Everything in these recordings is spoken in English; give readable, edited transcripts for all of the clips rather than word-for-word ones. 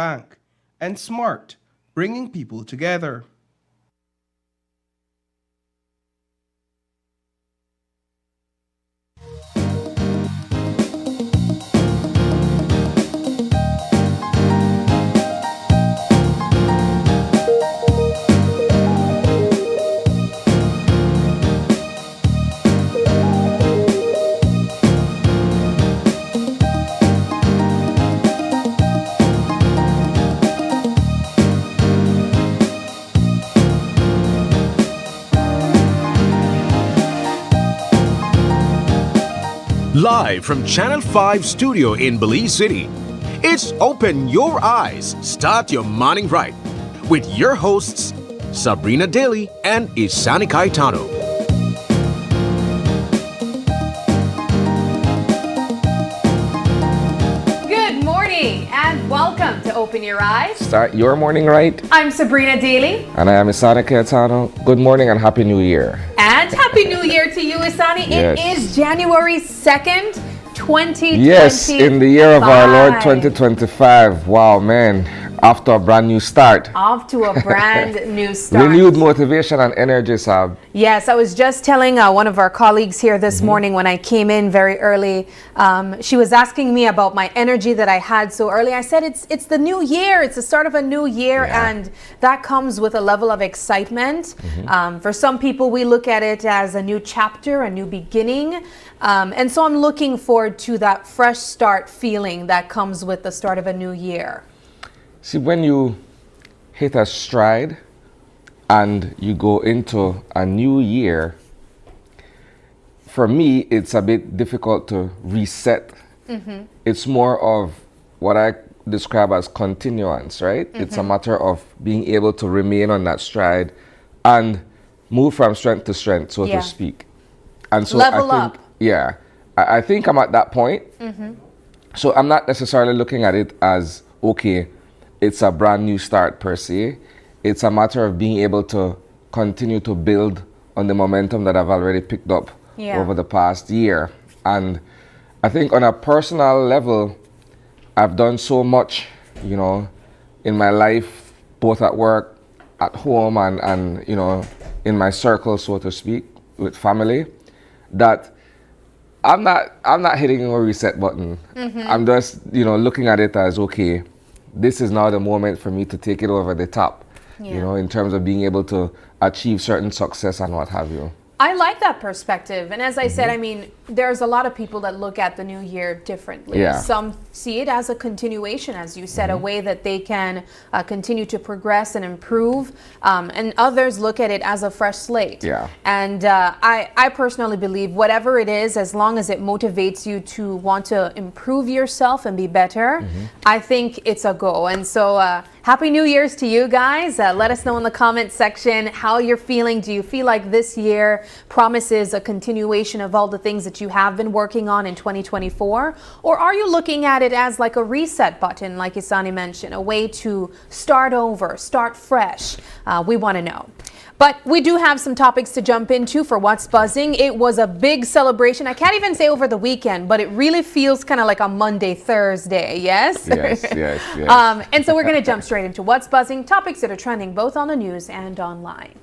frank, and smart, bringing people together. Live from Channel 5 studio in Belize City, it's Open Your Eyes, Start Your Morning Right with your hosts, Sabrina Daly and Isani Caetano. Good morning and welcome to Open Your Eyes. Start your morning right. I'm Sabrina Daly. And I am Isani Caetano. Good morning and Happy New Year. And Happy New Year to you, Isani. Yes. It is January 2nd, 2025. Yes, in the year of our Lord 2025. Wow, man. After a brand new start. Off to a brand new start. Renewed motivation and energy, Sab. Yes, I was just telling one of our colleagues here this morning when I came in very early. She was asking me about my energy that I had so early. I said it's the new year. It's the start of a new year, and that comes with a level of excitement. For some people, we look at it as a new chapter, a new beginning. And so I'm looking forward to that fresh start feeling that comes with the start of a new year. See, when you hit a stride and you go into a new year, for me, it's a bit difficult to reset. It's more of what I describe as continuance, right? It's a matter of being able to remain on that stride and move from strength to strength, so to speak. And so Level I think, up. yeah, I think I'm at that point. So I'm not necessarily looking at it as, okay, it's a brand new start per se. It's a matter of being able to continue to build on the momentum that I've already picked up over the past year. And I think on a personal level, I've done so much, you know, in my life, both at work, at home, and you know, in my circle, so to speak, with family, that I'm not hitting a reset button. I'm just, you know, looking at it as, okay, this is now the moment for me to take it over the top, you know, in terms of being able to achieve certain success and what have you. I like that perspective. And as I said, I mean, there's a lot of people that look at the new year differently. Yeah. Some see it as a continuation, as you said, a way that they can continue to progress and improve. And others look at it as a fresh slate. Yeah. And I personally believe whatever it is, as long as it motivates you to want to improve yourself and be better, I think it's a go. And so Happy New Year's to you guys. Let us know in the comment section how you're feeling. Do you feel like this year promises a continuation of all the things that you have been working on in 2024? Or are you looking at it as like a reset button, like Isani mentioned, a way to start over, start fresh? We want to know. But we do have some topics to jump into for What's Buzzing. It was a big celebration. I can't even say over the weekend, but it really feels kind of like a Monday, Thursday, yes? Yes. And so we're going to jump straight into What's Buzzing, topics that are trending both on the news and online.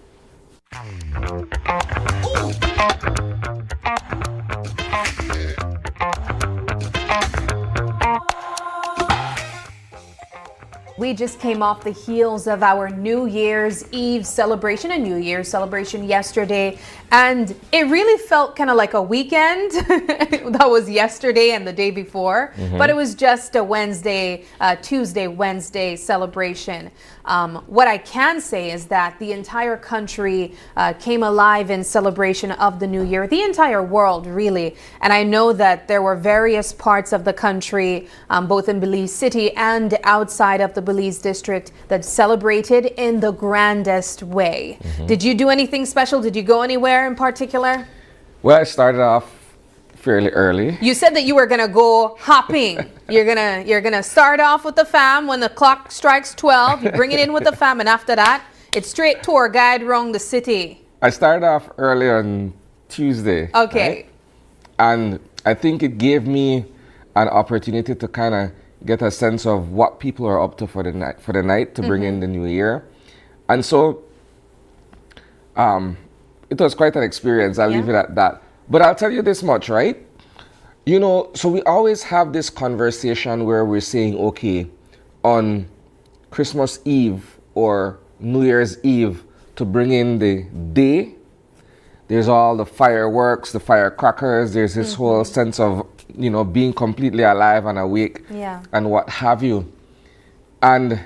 We just came off the heels of our New Year's Eve celebration, a New Year's celebration yesterday, and it really felt kind of like a weekend. That was yesterday and the day before, but it was just a Tuesday, Wednesday celebration. What I can say is that the entire country came alive in celebration of the new year, the entire world really. And I know that there were various parts of the country, both in Belize City and outside of the Belize district, that celebrated in the grandest way. Did you do anything special? Did you go anywhere in particular? Well, I started off fairly early. You said that you were gonna go hopping. You're gonna start off with the fam when the clock strikes 12. You bring it in with the fam, and after that, it's straight tour guide around the city. I started off early on Tuesday. Okay. Right? And I think it gave me an opportunity to kind of get a sense of what people are up to for the night to bring in the new year. And so it was quite an experience. I'll leave it at that. But I'll tell you this much, right? You know, so we always have this conversation where we're saying, okay, on Christmas Eve or New Year's Eve to bring in the day, there's all the fireworks, the firecrackers, there's this whole sense of, you know, being completely alive and awake and what have you. And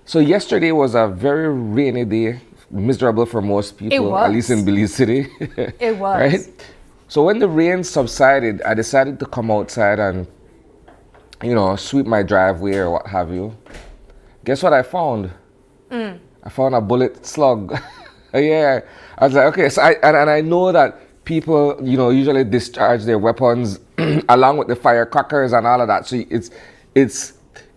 so yesterday was a very rainy day, miserable for most people, at least in Belize City. It was. Right? So when the rain subsided, I decided to come outside and, you know, sweep my driveway or what have you. Guess what I found? I found a bullet slug. Yeah. I was like, okay, so I know that people, you know, usually discharge their weapons along with the firecrackers and all of that. So it's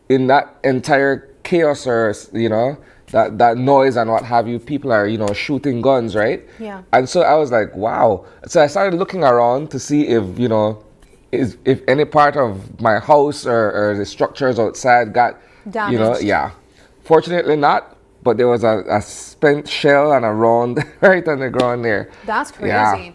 in that entire chaos or, you know, that noise and what have you, people are, you know, shooting guns, right? Yeah. And so I was like, wow. So I started looking around to see if, you know, if any part of my house or the structures outside got damaged. You know, yeah. Fortunately not, but there was a spent shell and a round right on the ground there. That's crazy. Yeah.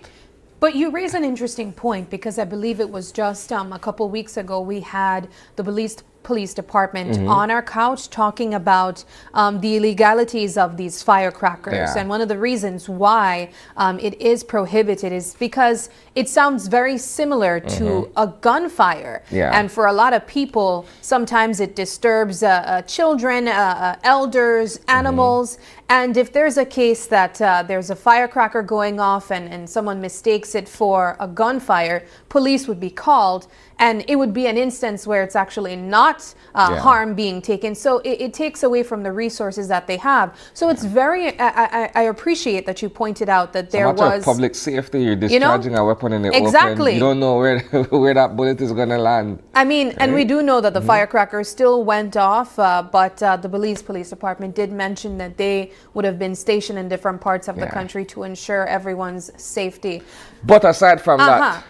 But you raise an interesting point, because I believe it was just a couple weeks ago we had the Belize Police Department on our couch talking about the illegalities of these firecrackers. And one of the reasons why it is prohibited is because it sounds very similar to a gunfire. And for a lot of people, sometimes it disturbs children, elders, animals. And if there's a case that there's a firecracker going off and someone mistakes it for a gunfire, police would be called. And it would be an instance where it's actually not harm being taken. So it takes away from the resources that they have. So it's very, I appreciate that you pointed out that there was... It's a matter of public safety. You're discharging a weapon in the open. You don't know where that bullet is going to land. I mean, and we do know that the firecrackers still went off, but the Belize Police Department did mention that they would have been stationed in different parts of the country to ensure everyone's safety. But aside from that,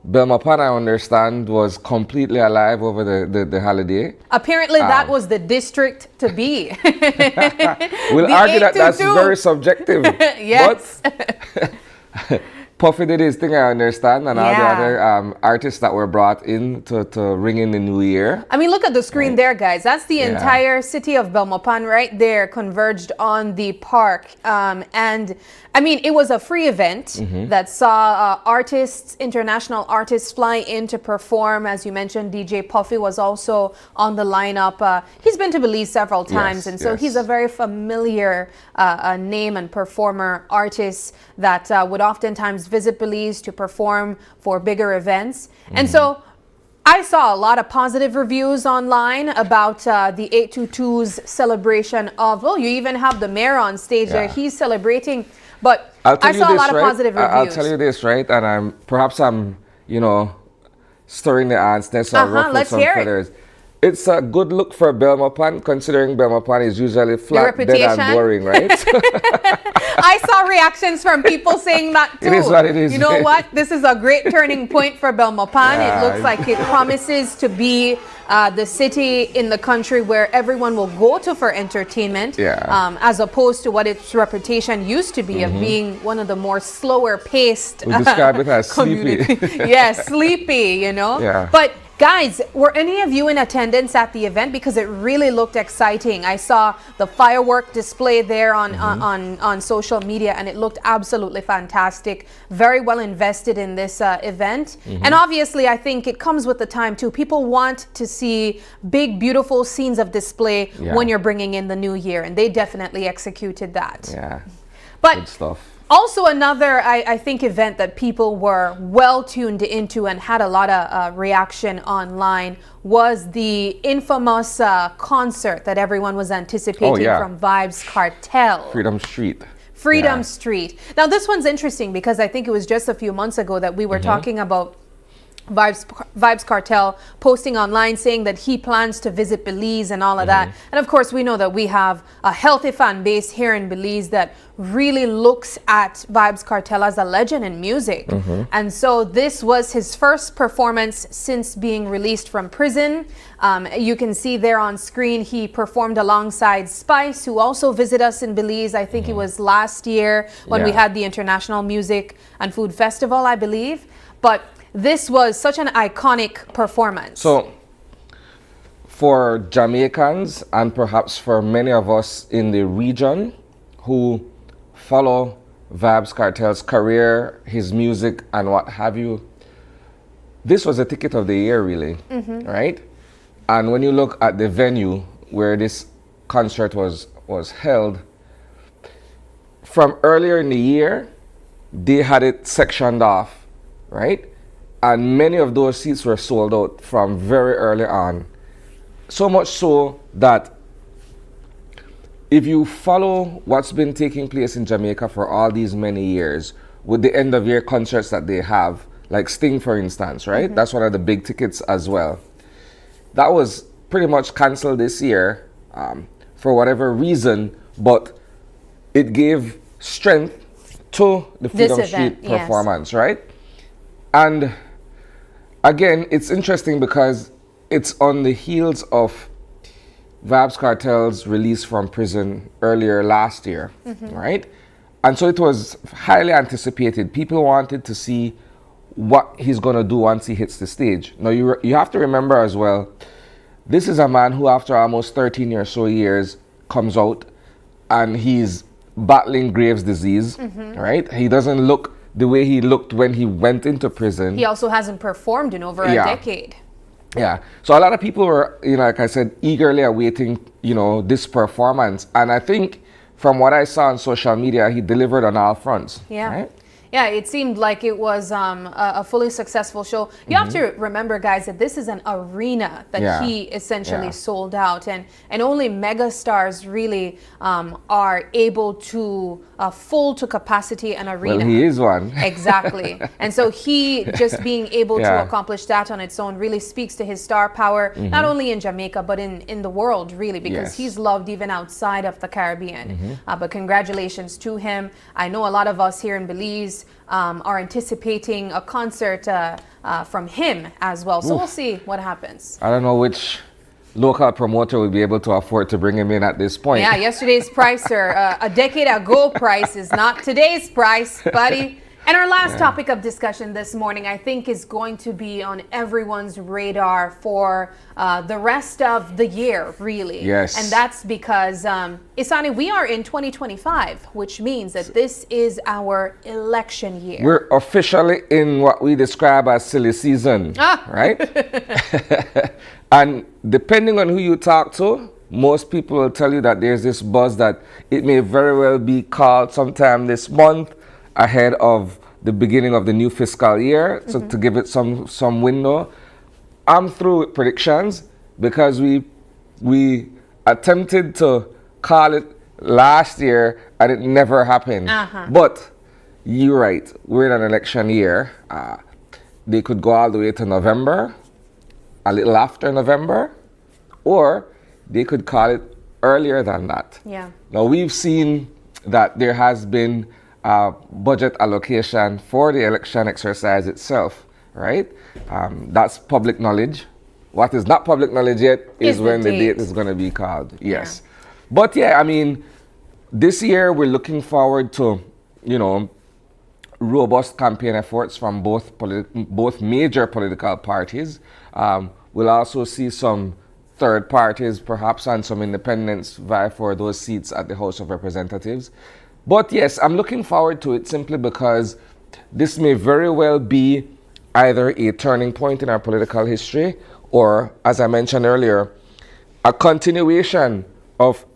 Belmopan, I understand, was completely alive over the holiday. Apparently, that was the district to be. We'll argue that that's very subjective. Yes. But Puffy did his thing, I understand, and all the other artists that were brought in to ring in the new year. I mean, look at the screen there, guys. That's the entire city of Belmopan right there, converged on the park. And I mean, it was a free event that saw artists, international artists, fly in to perform. As you mentioned, DJ Puffy was also on the lineup. He's been to Belize several times, and so he's a very familiar name and performer, artist that would oftentimes visit Belize to perform for bigger events. And so I saw a lot of positive reviews online about the 822's celebration of, you even have the mayor on stage there. He's celebrating. But I saw a lot of positive reviews. I'll tell you this, right? And I'm, you know, stirring the ants, ruffle some feathers. It's a good look for Belmopan, considering Belmopan is usually flat, dead, and boring, right? I saw reactions from people saying that too. It is what it is. You know what? This is a great turning point for Belmopan. It looks like it promises to be the city in the country where everyone will go to for entertainment, as opposed to what its reputation used to be of being one of the more slower paced. We describe it as sleepy. Sleepy, you know? Yeah. But guys, were any of you in attendance at the event? Because it really looked exciting. I saw the firework display there on social media, and it looked absolutely fantastic. Very well invested in this event. And obviously, I think it comes with the time too. People want to see big, beautiful scenes of display when you're bringing in the new year, and they definitely executed that. Yeah, but good stuff. Also, another, I think, event that people were well tuned into and had a lot of reaction online was the infamous concert that everyone was anticipating from Vybz Kartel. Freedom Street. Now, this one's interesting because I think it was just a few months ago that we were talking about Vybz Kartel posting online saying that he plans to visit Belize and all of that. And of course, we know that we have a healthy fan base here in Belize that really looks at Vybz Kartel as a legend in music. And so this was his first performance since being released from prison. You can see there on screen he performed alongside Spice, who also visited us in Belize. I think it was last year when we had the International Music and Food Festival, I believe. But this was such an iconic performance. So, for Jamaicans and perhaps for many of us in the region who follow Vybz Kartel's career, his music, and what have you, this was a ticket of the year, really, right? And when you look at the venue where this concert was held, from earlier in the year, they had it sectioned off, right? And many of those seats were sold out from very early on. So much so that if you follow what's been taking place in Jamaica for all these many years, with the end of year concerts that they have, like Sting, for instance, right? That's one of the big tickets as well. That was pretty much canceled this year for whatever reason, but it gave strength to the Freedom Street performance, right? And again, it's interesting because it's on the heels of Vybz Kartel's release from prison earlier last year, right? And so it was highly anticipated. People wanted to see what he's going to do once he hits the stage. Now, you have to remember as well, this is a man who after almost 13 or so years comes out and he's battling Graves' disease, right? He doesn't look the way he looked when he went into prison. He also hasn't performed in over a decade. Yeah. So a lot of people were, like I said, eagerly awaiting, this performance. And I think from what I saw on social media, he delivered on all fronts. Yeah. Right? Yeah, it seemed like it was a fully successul show. You have to remember, guys, that this is an arena that he essentially sold out. And only mega stars really are able to full to capacity an arena. Well, he is one. Exactly. And so he just being able to accomplish that on its own really speaks to his star power, not only in Jamaica, but in the world, really, because he's loved even outside of the Caribbean. But congratulations to him. I know a lot of us here in Belize are anticipating a concert from him as well. So we'll see what happens. I don't know which local promoter will be able to afford to bring him in at this point. Yeah, yesterday's price or a decade ago price is not today's price, buddy. And our last topic of discussion this morning, I think, is going to be on everyone's radar for the rest of the year, really. Yes. And that's because, Isani, we are in 2025, which means that this is our election year. We're officially in what we describe as silly season, right? And depending on who you talk to, most people will tell you that there's this buzz that it may very well be called sometime this month, ahead of the beginning of the new fiscal year, so to give it some window. I'm through with predictions because we attempted to call it last year and it never happened. But you're right, we're in an election year. They could go all the way to November, a little after November, or they could call it earlier than that. Yeah. Now we've seen that there has been budget allocation for the election exercise itself, right? That's public knowledge. What is not public knowledge yet is when the date is going to be called. Yes. But yeah, I mean, this year we're looking forward to, robust campaign efforts from both major political parties. We'll also see some third parties, perhaps, and some independents vie for those seats at the House of Representatives. But yes, I'm looking forward to it simply because this may very well be either a turning point in our political history or, as I mentioned earlier, a continuation of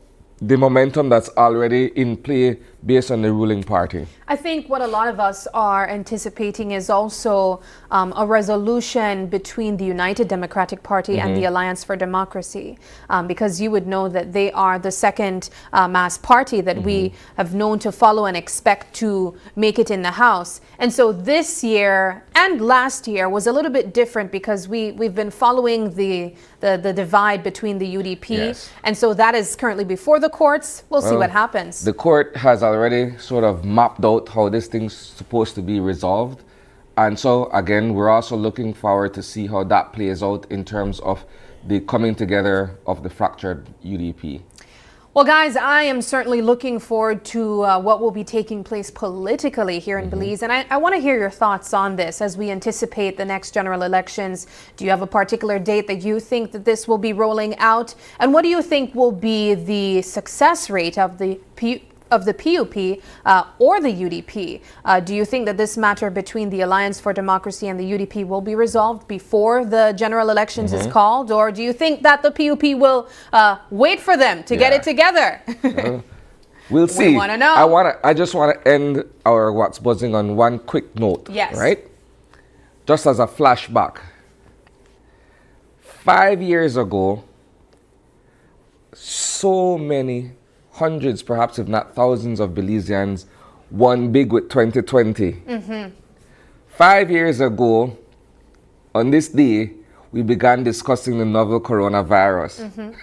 the momentum that's already in play based on the ruling party. I think what a lot of us are anticipating is also a resolution between the United Democratic Party and the Alliance for Democracy, because you would know that they are the second mass party that we have known to follow and expect to make it in the House. And so this year and last year was a little bit different because we've been following the divide between the UDP. Yes. And so that is currently before the courts. We'll see what happens. The court has already sort of mapped out how this thing's supposed to be resolved. And so, again, we're also looking forward to see how that plays out in terms of the coming together of the fractured UDP. Well, guys, I am certainly looking forward to what will be taking place politically here in Belize. And I want to hear your thoughts on this as we anticipate the next general elections. Do you have a particular date that you think that this will be rolling out? And what do you think will be the success rate of the PUP or the UDP? Do you think that this matter between the Alliance for Democracy and the UDP will be resolved before the general elections is called? Or do you think that the PUP will wait for them to get it together? We'll see. We want to know. I just want to end our What's Buzzing on one quick note. Yes. Right? Just as a flashback. 5 years ago, so many hundreds, perhaps if not thousands of Belizeans won big with 2020. 5 years ago, on this day, we began discussing the novel coronavirus.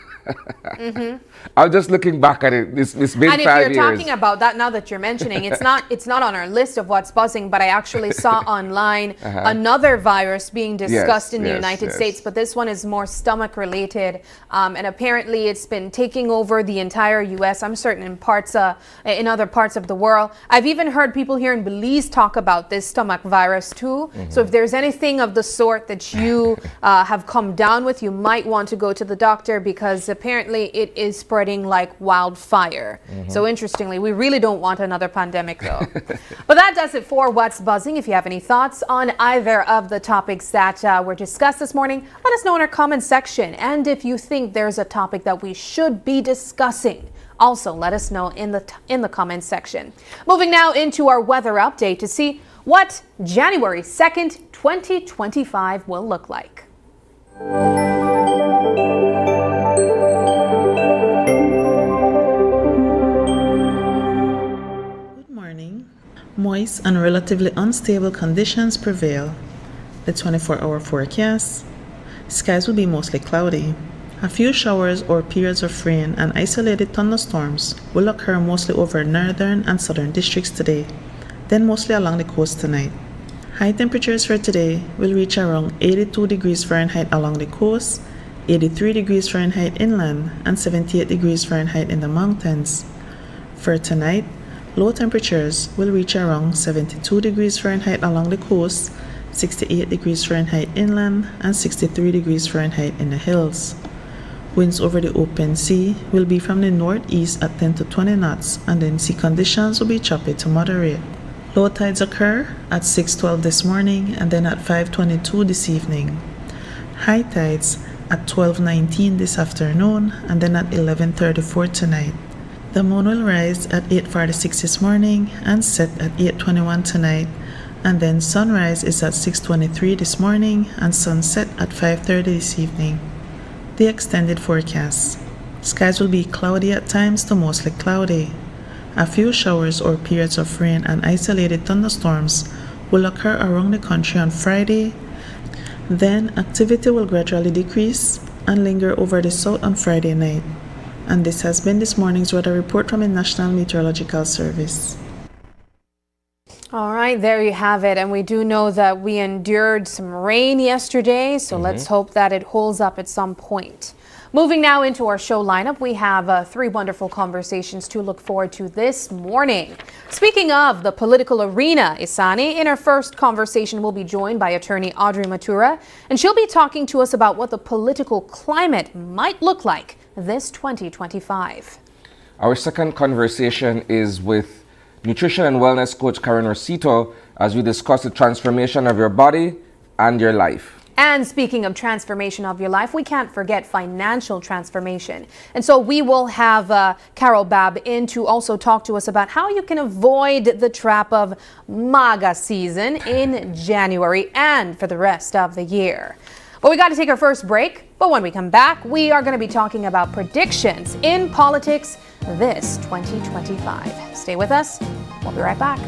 I'm just looking back at it. It's been 5 years. And if you're talking about that, now that you're mentioning, it's not on our list of what's buzzing, but I actually saw online another virus being discussed in the United States, but this one is more stomach related, and apparently it's been taking over the entire U.S. I'm certain in other parts of the world. I've even heard people here in Belize talk about this stomach virus too. So if there's anything of the sort that you have come down with, you might want to go to the doctor, because apparently it is spreading like wildfire. So interestingly, we really don't want another pandemic though. But that does it for What's Buzzing. If you have any thoughts on either of the topics that were discussed this morning, let us know in our comment section. And if you think there's a topic that we should be discussing, also let us know in the comment section. Moving now into our weather update to see what January 2nd, 2025 will look like. Moist and relatively unstable conditions prevail. The 24-hour forecast: skies will be mostly cloudy. A few showers or periods of rain and isolated thunderstorms will occur mostly over northern and southern districts today, then mostly along the coast tonight. High temperatures for today will reach around 82 degrees Fahrenheit along the coast, 83 degrees Fahrenheit inland, and 78 degrees Fahrenheit in the mountains. For tonight, low temperatures will reach around 72 degrees Fahrenheit along the coast, 68 degrees Fahrenheit inland, and 63 degrees Fahrenheit in the hills. Winds over the open sea will be from the northeast at 10 to 20 knots, and then sea conditions will be choppy to moderate. Low tides occur at 6:12 this morning and then at 5:22 this evening. High tides at 12:19 this afternoon and then at 11:34 tonight. The moon will rise at 8:46 this morning and set at 8:21 tonight, and then sunrise is at 6:23 this morning and sunset at 5:30 this evening. The extended forecast: skies will be cloudy at times to mostly cloudy. A few showers or periods of rain and isolated thunderstorms will occur around the country on Friday. Then activity will gradually decrease and linger over the south on Friday night. And this has been this morning's weather report from the National Meteorological Service. All right, there you have it. And we do know that we endured some rain yesterday, so let's hope that it holds up at some point. Moving now into our show lineup, we have 3 wonderful conversations to look forward to this morning. Speaking of the political arena, Isani, in our first conversation, we'll be joined by attorney Audrey Matura, and she'll be talking to us about what the political climate might look like this 2025. Our second conversation is with nutrition and wellness coach Karen Rosito as we discuss the transformation of your body and your life. And speaking of transformation of your life, we can't forget financial transformation. And so we will have Carol Babb in to also talk to us about how you can avoid the trap of MAGA season in January and for the rest of the year. But we got to take our first break. But when we come back, we are going to be talking about predictions in politics this 2025. Stay with us. We'll be right back.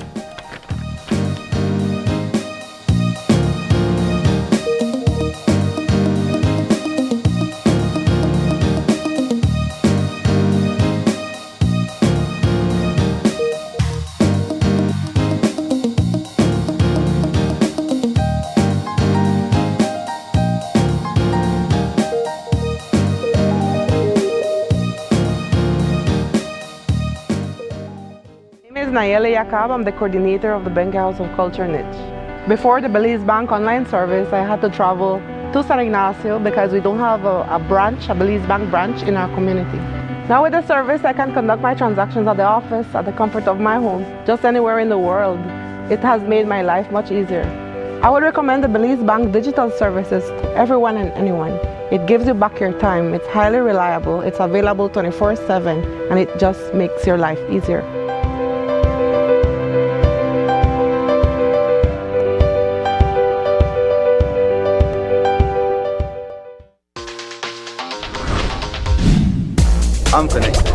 Nayeli Yakab, I'm the coordinator of the Benga House of Culture niche. Before the Belize Bank online service, I had to travel to San Ignacio because we don't have a Belize Bank branch in our community. Now with the service, I can conduct my transactions at the office, at the comfort of my home, just anywhere in the world. It has made my life much easier. I would recommend the Belize Bank digital services to everyone and anyone. It gives you back your time, it's highly reliable, it's available 24/7, and it just makes your life easier. I'm connected.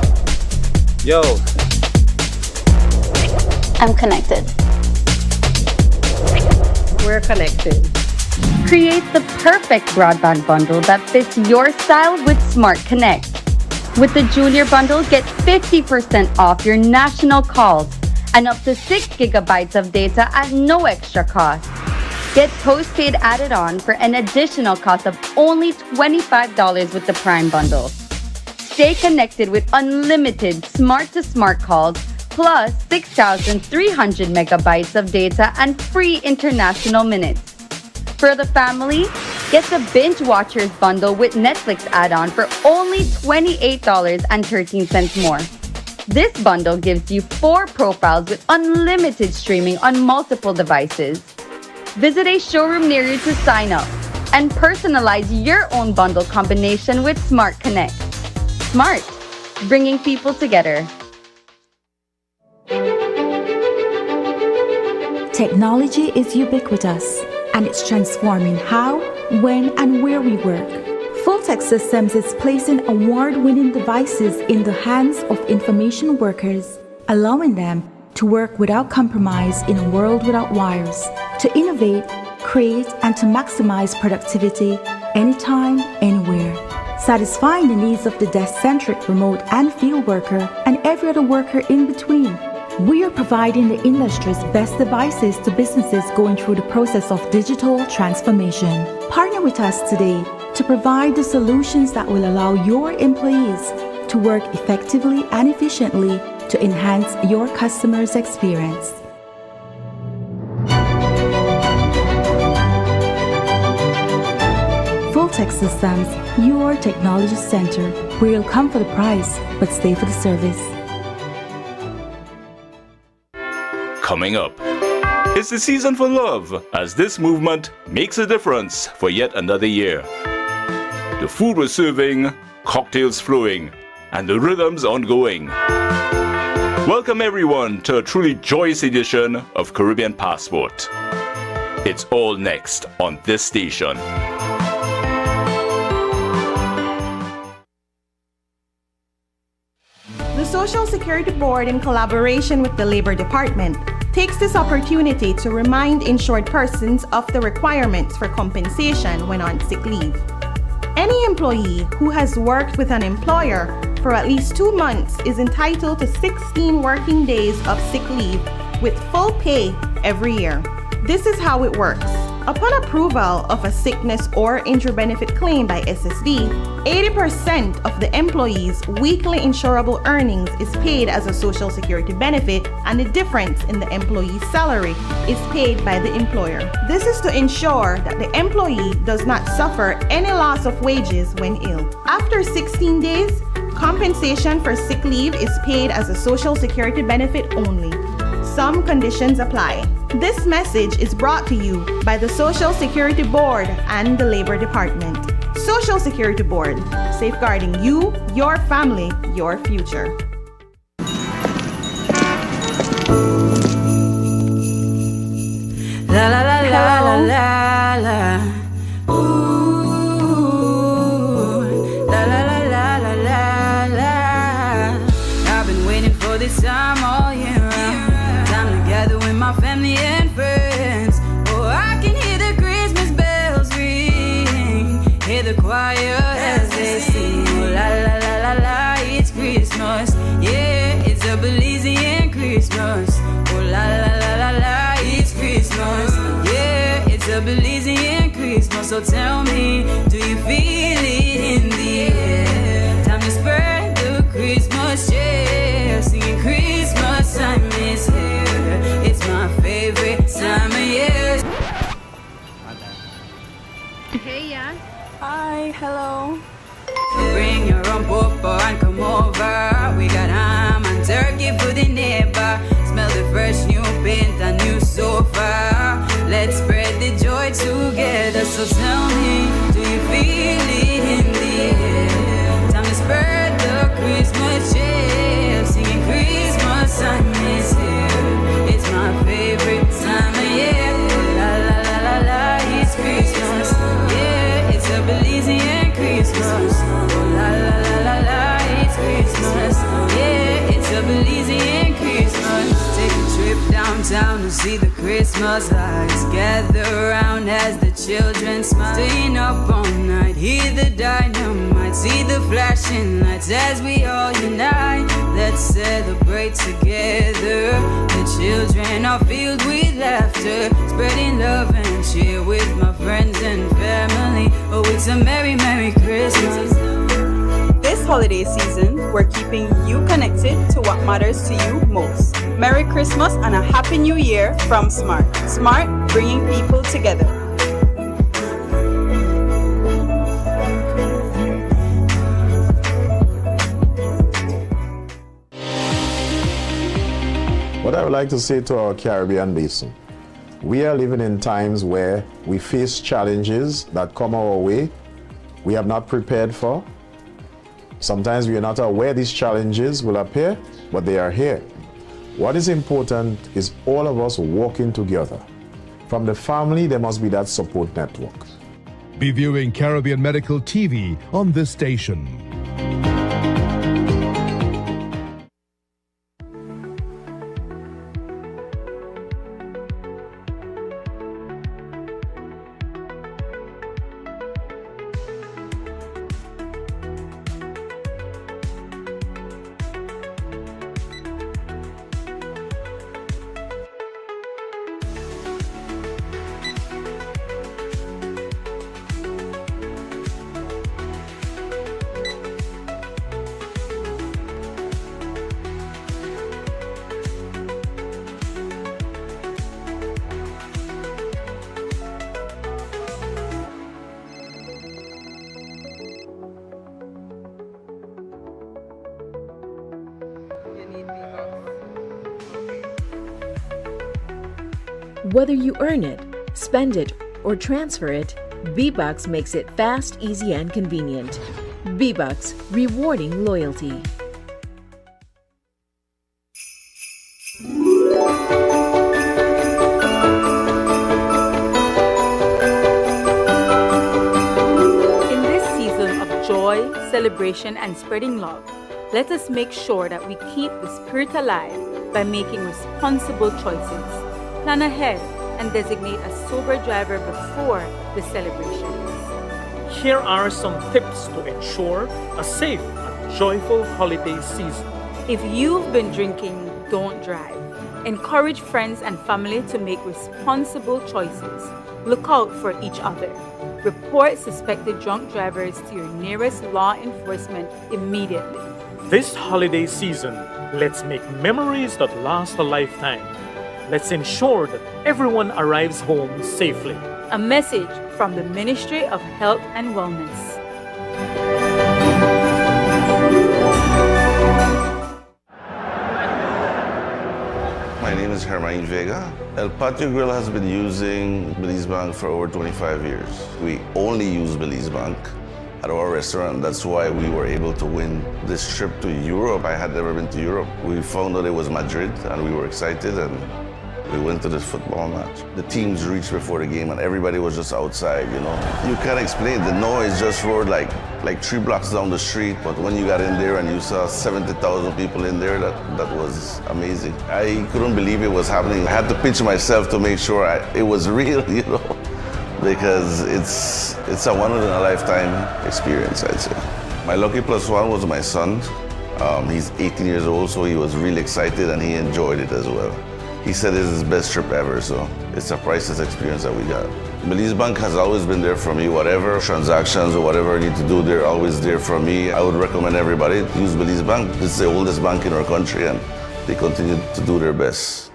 Yo. I'm connected. We're connected. Create the perfect broadband bundle that fits your style with Smart Connect. With the Junior Bundle, get 50% off your national calls and up to 6 gigabytes of data at no extra cost. Get postpaid added on for an additional cost of only $25 with the Prime Bundle. Stay connected with unlimited smart-to-smart calls, plus 6,300 megabytes of data and free international minutes. For the family, get the Binge Watchers bundle with Netflix add-on for only $28.13 more. This bundle gives you 4 profiles with unlimited streaming on multiple devices. Visit a showroom near you to sign up and personalize your own bundle combination with Smart Connect. Smart, bringing people together. Technology is ubiquitous, and it's transforming how, when, and where we work. Fulltech Systems is placing award-winning devices in the hands of information workers, allowing them to work without compromise in a world without wires, to innovate, create, and to maximize productivity anytime, anywhere. Satisfying the needs of the desk-centric remote and field worker and every other worker in between. We are providing the industry's best devices to businesses going through the process of digital transformation. Partner with us today to provide the solutions that will allow your employees to work effectively and efficiently to enhance your customers' experience. Fulltech Systems, your technology center, where you'll come for the price, but stay for the service. Coming up, it's the season for love, as this movement makes a difference for yet another year. The food we're serving, cocktails flowing, and the rhythms ongoing. Welcome everyone to a truly joyous edition of Caribbean Passport. It's all next on this station. The Social Security Board, in collaboration with the Labor Department, takes this opportunity to remind insured persons of the requirements for compensation when on sick leave. Any employee who has worked with an employer for at least 2 months is entitled to 16 working days of sick leave with full pay every year. This is how it works. Upon approval of a sickness or injury benefit claim by SSD, 80% of the employee's weekly insurable earnings is paid as a Social Security benefit, and the difference in the employee's salary is paid by the employer. This is to ensure that the employee does not suffer any loss of wages when ill. After 16 days, compensation for sick leave is paid as a Social Security benefit only. Some conditions apply. This message is brought to you by the Social Security Board and the Labor Department. Social Security Board, safeguarding you, your family, your future. La la la la la la la. Ooh, la la la la la la la. I've been waiting for this time all year round. Time to gather with my family and friends. Oh, I can hear the Christmas bells ring. Hear the choir as they sing. Oh, la la la la la, it's Christmas. Yeah, it's a Belizean Christmas. Oh, la la la la la, it's Christmas. Yeah, it's a Belizean Christmas. So tell me, do you feel it in the air? Time to spread the Christmas cheer. Singing Christmas time is here. It's my favorite time of year. Hey, yeah. Hi, hello. Bring your own papa and come over. We got ham and turkey for the neighbor. Smell the fresh new paint and new sofa. Let's spread the joy together. So tell me, do you feel it in the air? Time to spread the Christmas cheer. Singing Christmas time is here. It's my favorite time of year. La la la la la, it's Christmas. Yeah, it's a Belizean Christmas. Oh la la la la la, it's Christmas. Yeah, it's a Belizean Christmas. Take a trip downtown to see the Christmas lights. Gather around as the children smile. Staying up all night, hear the dynamite. See the flashing lights as we all unite. Let's celebrate together. The children are filled with laughter. Spreading love and cheer with my friends and family. Oh, it's a merry, merry Christmas. This holiday season, we're keeping you connected to what matters to you most. Merry Christmas and a Happy New Year from Smart. Smart, bringing people together. What I would like to say to our Caribbean basin, we are living in times where we face challenges that come our way we have not prepared for. Sometimes we are not aware these challenges will appear, but they are here. What is important is all of us working together. From the family, there must be that support network. Be viewing Caribbean Medical TV on this station. Whether you earn it, spend it, or transfer it, Vybz makes it fast, easy, and convenient. Vybz, rewarding loyalty. In this season of joy, celebration, and spreading love, let us make sure that we keep the spirit alive by making responsible choices. Plan ahead and designate a sober driver before the celebrations. Here are some tips to ensure a safe and joyful holiday season. If you've been drinking, don't drive. Encourage friends and family to make responsible choices. Look out for each other. Report suspected drunk drivers to your nearest law enforcement immediately. This holiday season, let's make memories that last a lifetime. Let's ensure that everyone arrives home safely. A message from the Ministry of Health and Wellness. My name is Hermine Vega. El Patio Grill has been using Belize Bank for over 25 years. We only use Belize Bank at our restaurant. That's why we were able to win this trip to Europe. I had never been to Europe. We found out it was Madrid and we were excited and we went to this football match. The teams reached before the game and everybody was just outside, you know. You can't explain. The noise just roared like 3 blocks down the street. But when you got in there and you saw 70,000 people in there, that was amazing. I couldn't believe it was happening. I had to pinch myself to make sure it was real, you know, because it's a one-in-a-lifetime experience, I'd say. My lucky plus one was my son. He's 18 years old, so he was really excited and he enjoyed it as well. He said it's his best trip ever, so it's a priceless experience that we got. Belize Bank has always been there for me. Whatever transactions or whatever I need to do, they're always there for me. I would recommend everybody to use Belize Bank. This is the oldest bank in our country and they continue to do their best.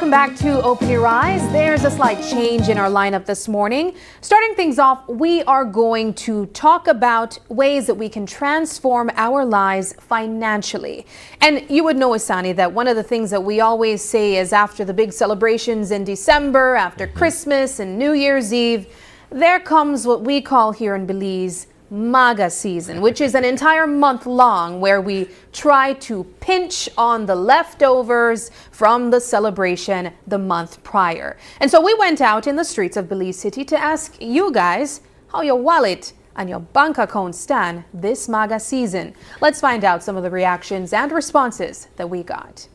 Back to Open Your Eyes. There's a slight change in our lineup this morning. Starting things off, we are going to talk about ways that we can transform our lives financially. And you would know, Isani, that one of the things that we always say is after the big celebrations in December, after Christmas and New Year's Eve, there comes what we call here in Belize MAGA season, which is an entire month long where we try to pinch on the leftovers from the celebration the month prior. And so we went out in the streets of Belize City to ask you guys how your wallet and your bank account stand this MAGA season. Let's find out some of the reactions and responses that we got.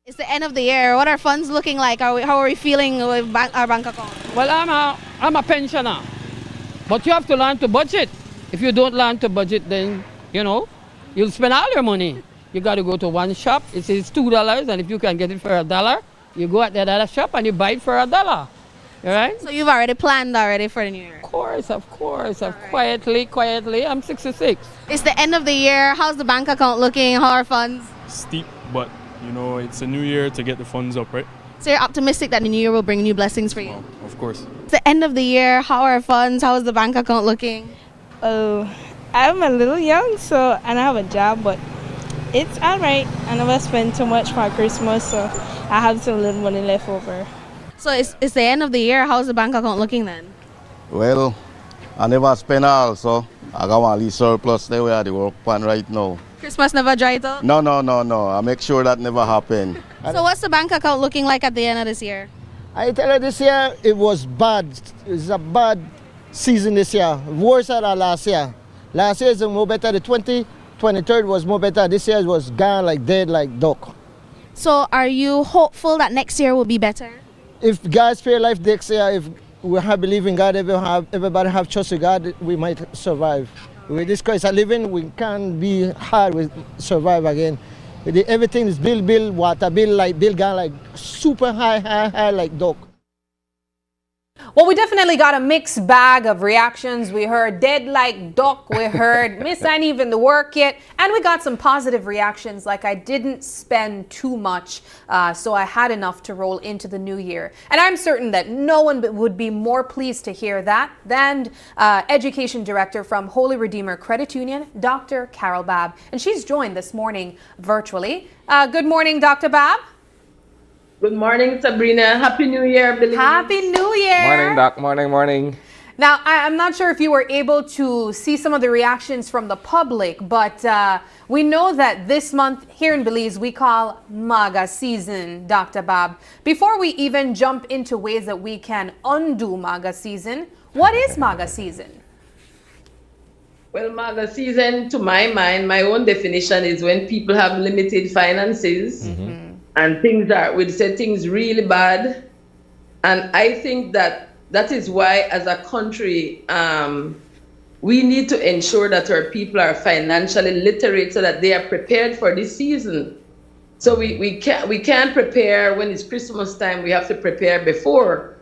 It's the end of the year. What are funds looking like? How are we feeling with our bank account? Well, I'm a pensioner. But you have to learn to budget. If you don't learn to budget, then, you know, you'll spend all your money. You got to go to one shop, it says $2, and if you can get it for $1, you go at the other shop and you buy it for $1. All right? So you've already planned for the new year? Of course. Quietly. I'm 66. It's the end of the year. How's the bank account looking? How are funds? Steep, but, you know, it's a new year to get the funds up, right? So you're optimistic that the new year will bring new blessings for you? Well, of course. It's the end of the year. How are funds? How is the bank account looking? Oh, I'm a little young, so and I have a job, but it's all right. I never spend too much for Christmas, so I have some little money left over. So it's the end of the year. How's the bank account looking then? Well, I never spend all, so I got one little surplus there where I work on right now. Christmas never dried up? No. I make sure that never happen. So what's the bank account looking like at the end of this year? I tell you, this year it was bad. It's a bad season this year. Worse than last year. Last year is more better. The 23rd was more better. This year was gone like dead like duck. So are you hopeful that next year will be better? If God spare life next year, if we have belief in God, everybody have trust in God, we might survive. With this Christ living, we can't be hard, we survive again. Everything is bill, water bill, light bill, gone like super high like dog. Well, we definitely got a mixed bag of reactions. We heard dead like duck, we heard miss ain't even the work yet, and we got some positive reactions like I didn't spend too much, so I had enough to roll into the new year. And I'm certain that no one would be more pleased to hear that than Education Director from Holy Redeemer Credit Union, Dr. Carol Babb. And she's joined this morning virtually. Good morning, Dr. Babb. Good morning, Sabrina. Happy New Year, Belize. Happy New Year. Morning, Doc. Morning. Now, I'm not sure if you were able to see some of the reactions from the public, but we know that this month here in Belize, we call MAGA season, Dr. Babb. Before we even jump into ways that we can undo MAGA season, what is MAGA season? Well, MAGA season, to my mind, my own definition is when people have limited finances. And we'd say things really bad. And I think that is why, as a country, we need to ensure that our people are financially literate so that they are prepared for this season. So we can't prepare when it's Christmas time. We have to prepare before.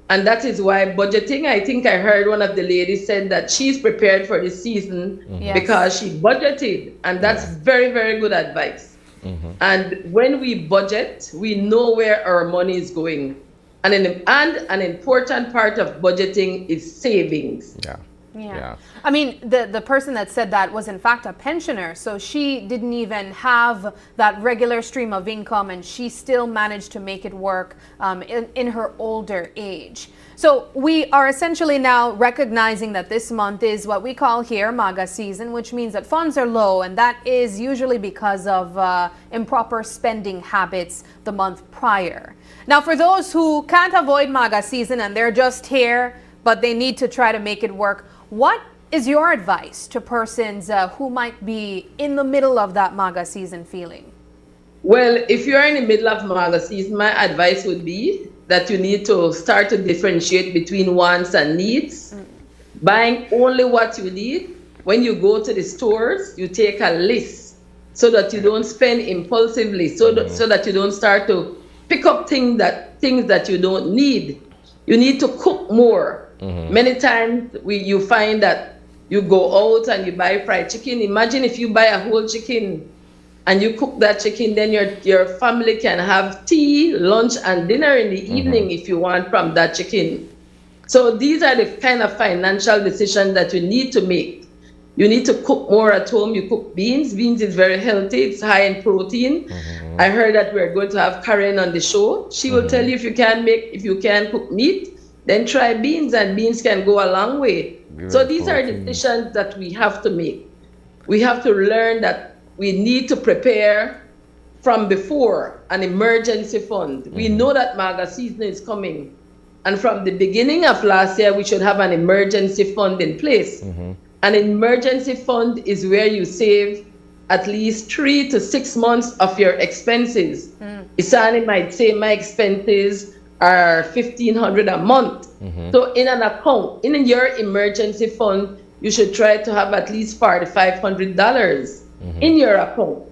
And that is why budgeting, I think I heard one of the ladies said that she's prepared for this season because she budgeted. And that's very, very good advice. And when we budget, we know where our money is going. And an important part of budgeting is savings. Yeah. I mean, the person that said that was in fact a pensioner, so she didn't even have that regular stream of income, and she still managed to make it work in her older age. So we are essentially now recognizing that this month is what we call here MAGA season, which means that funds are low, and that is usually because of improper spending habits the month prior. Now, for those who can't avoid MAGA season and they're just here, but they need to try to make it work, what is your advice to persons who might be in the middle of that MAGA season feeling? Well, if you're in the middle of MAGA season, my advice would be that you need to start to differentiate between wants and needs. Buying only what you need. When you go to the stores, you take a list so that you don't spend impulsively, so that you don't start to pick up things that you don't need. You need to cook more. Many times you find that you go out and you buy fried chicken. Imagine if you buy a whole chicken and you cook that chicken, then your family can have tea, lunch, and dinner in the evening if you want from that chicken. So these are the kind of financial decisions that you need to make. You need to cook more at home. You cook beans. Beans is very healthy. It's high in protein. I heard that we're going to have Karen on the show. She will tell you if you can cook meat, then try beans, and beans can go a long way. So these are decisions that we have to make. We have to learn that we need to prepare from before an emergency fund. We know that MAGA season is coming. And from the beginning of last year, we should have an emergency fund in place. An emergency fund is where you save at least 3 to 6 months of your expenses. Isani might say my expenses are $1,500 a month. So in an account, in your emergency fund, you should try to have at least $4,500 in your account.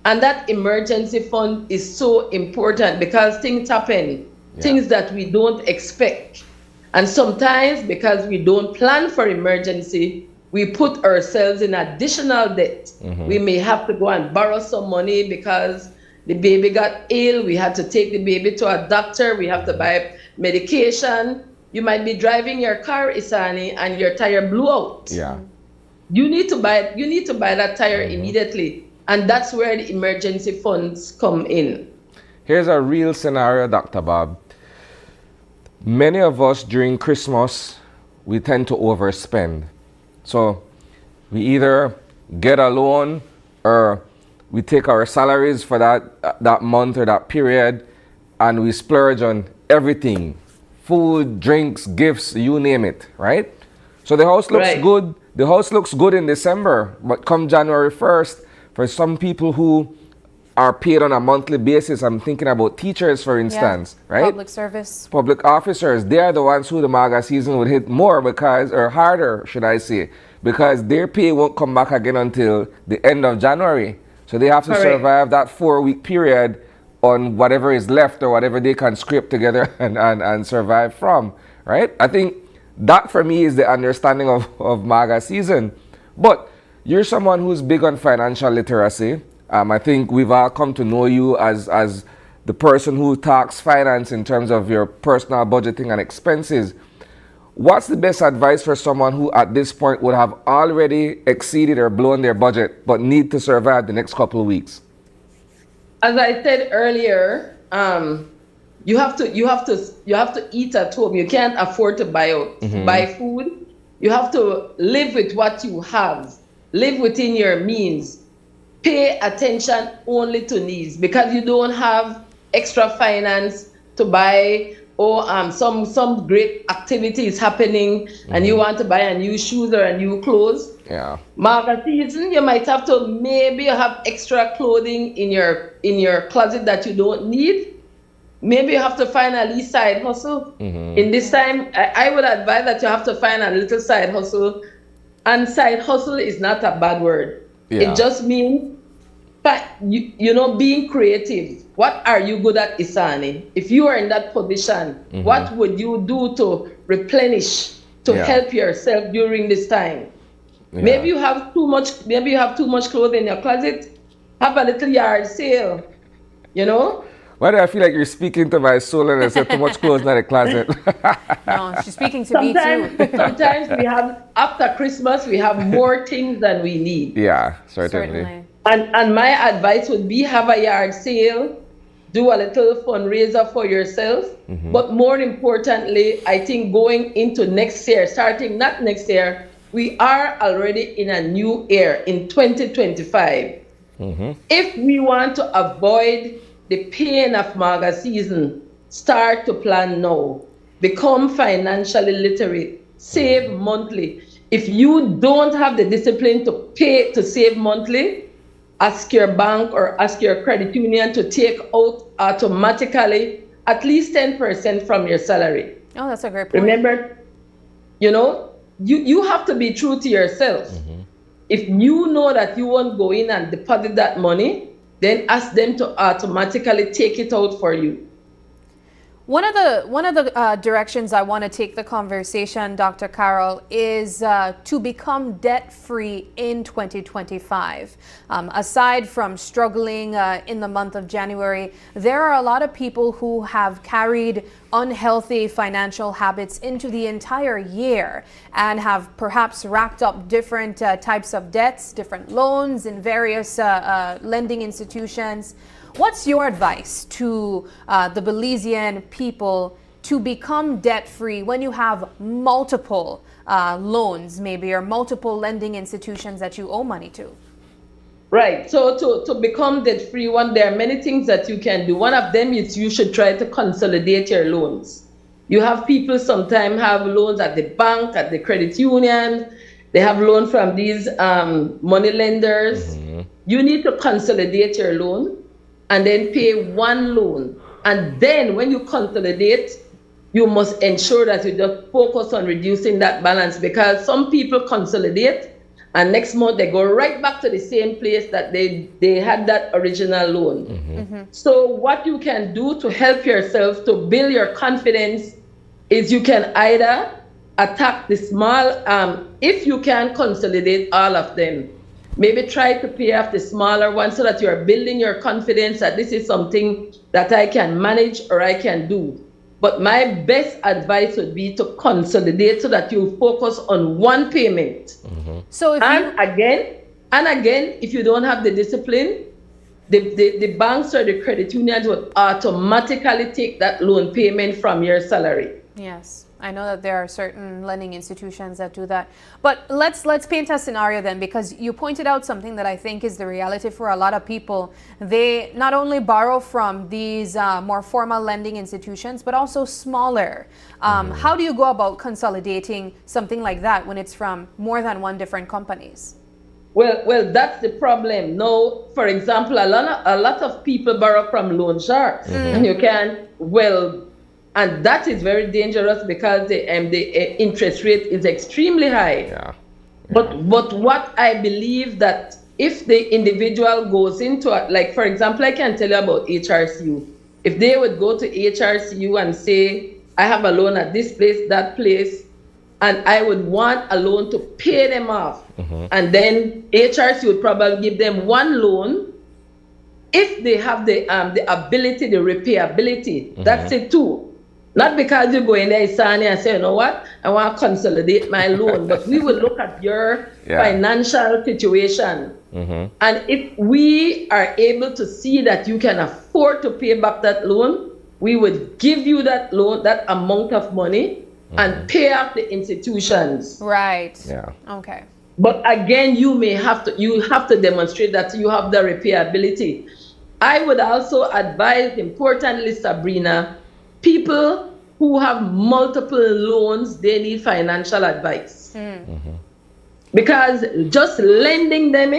And that emergency fund is so important because things happen, things that we don't expect. And sometimes because we don't plan for emergency, we put ourselves in additional debt. We may have to go and borrow some money because the baby got ill. We had to take the baby to a doctor. We have to buy medication. You might be driving your car, Isani, and your tire blew out. You need to buy that tire immediately. And that's where the emergency funds come in. Here's a real scenario, Dr. Bob. Many of us during Christmas, we tend to overspend. So we either get a loan or we take our salaries for that month or that period and we splurge on everything. Food, drinks, gifts, you name it, right? So the house looks good. The house looks good in December, but come January 1st, for some people who are paid on a monthly basis, I'm thinking about teachers, for instance, right? Public service. Public officers, they are the ones who the MAGA season would hit more or harder, should I say, because their pay won't come back again until the end of January. So they have to survive that 4-week period on whatever is left or whatever they can scrape together and survive from, right? I think that for me is the understanding of MAGA season. But you're someone who's big on financial literacy. I think we've all come to know you as the person who talks finance in terms of your personal budgeting and expenses. What's the best advice for someone who at this point would have already exceeded or blown their budget but need to survive the next couple of weeks? As I said earlier, you have to eat at home. You can't afford to buy out, buy food. You have to live with what you have. Live within your means. Pay attention only to needs because you don't have extra finance to buy some great activity is happening and you want to buy a new shoes or a new clothes. MAGA season, you might have to maybe have extra clothing in your closet that you don't need. Maybe you have to find a little side hustle. In this time, I would advise that you have to find a little side hustle. And side hustle is not a bad word. It just means But you know, being creative. What are you good at, Isani? If you are in that position, what would you do to replenish, to help yourself during this time? Yeah. Maybe you have too much. Maybe you have too much clothes in your closet. Have a little yard sale. You know. Why do I feel like you're speaking to my soul and I said too much clothes in the closet? No, she's speaking to me too. Sometimes we have, after Christmas, we have more things than we need. Yeah, certainly. And my advice would be have a yard sale, do a little fundraiser for yourself. But more importantly, I think going into next year, starting not next year, we are already in a new era in 2025. If we want to avoid the pain of MAGA season, start to plan now. Become financially literate. Save monthly. If you don't have the discipline to save monthly, ask your bank or ask your credit union to take out automatically at least 10% from your salary. Oh, that's a great point. Remember, you know, you have to be true to yourself. If you know that you won't go in and deposit that money, then ask them to automatically take it out for you. One of the directions I want to take the conversation, Dr. Carol, is to become debt-free in 2025. Aside from struggling in the month of January, there are a lot of people who have carried unhealthy financial habits into the entire year and have perhaps racked up different types of debts, different loans in various lending institutions. What's your advice to the Belizean people to become debt-free when you have multiple loans maybe or multiple lending institutions that you owe money to? Right. So to become debt-free, there are many things that you can do. One of them is you should try to consolidate your loans. You have people sometimes have loans at the bank, at the credit union. They have loans from these money lenders. You need to consolidate your loan and then pay one loan. And then when you consolidate, you must ensure that you just focus on reducing that balance, because some people consolidate and next month they go right back to the same place that they had that original loan. So what you can do to help yourself to build your confidence is you can either attack the small, if you can consolidate all of them. Maybe try to pay off the smaller one so that you're building your confidence that this is something that I can manage or I can do. But my best advice would be to consolidate so that you focus on one payment. So if again, if you don't have the discipline, the banks or the credit unions would automatically take that loan payment from your salary. Yes. I know that there are certain lending institutions that do that. But let's paint a scenario then, because you pointed out something that I think is the reality for a lot of people. They not only borrow from these more formal lending institutions, but also smaller. How do you go about consolidating something like that when it's from more than one different companies? Well, that's the problem. Now, for example, a lot of people borrow from loan sharks, and you can, and that is very dangerous because the interest rate is extremely high. But what I believe that if the individual goes into, like for example, I can tell you about HRCU. If they would go to HRCU and say, I have a loan at this place, that place, and I would want a loan to pay them off. And then HRCU would probably give them one loan if they have the ability, the repayability. That's it too. Not because you go in there, Sani, and say, you know what, I want to consolidate my loan, but we will look at your financial situation. And if we are able to see that you can afford to pay back that loan, we would give you that loan, that amount of money, and pay off the institutions. Right. Yeah. Okay. But again, you have to demonstrate that you have the repayability. I would also advise, importantly, Sabrina, people who have multiple loans, they need financial advice. Because just lending them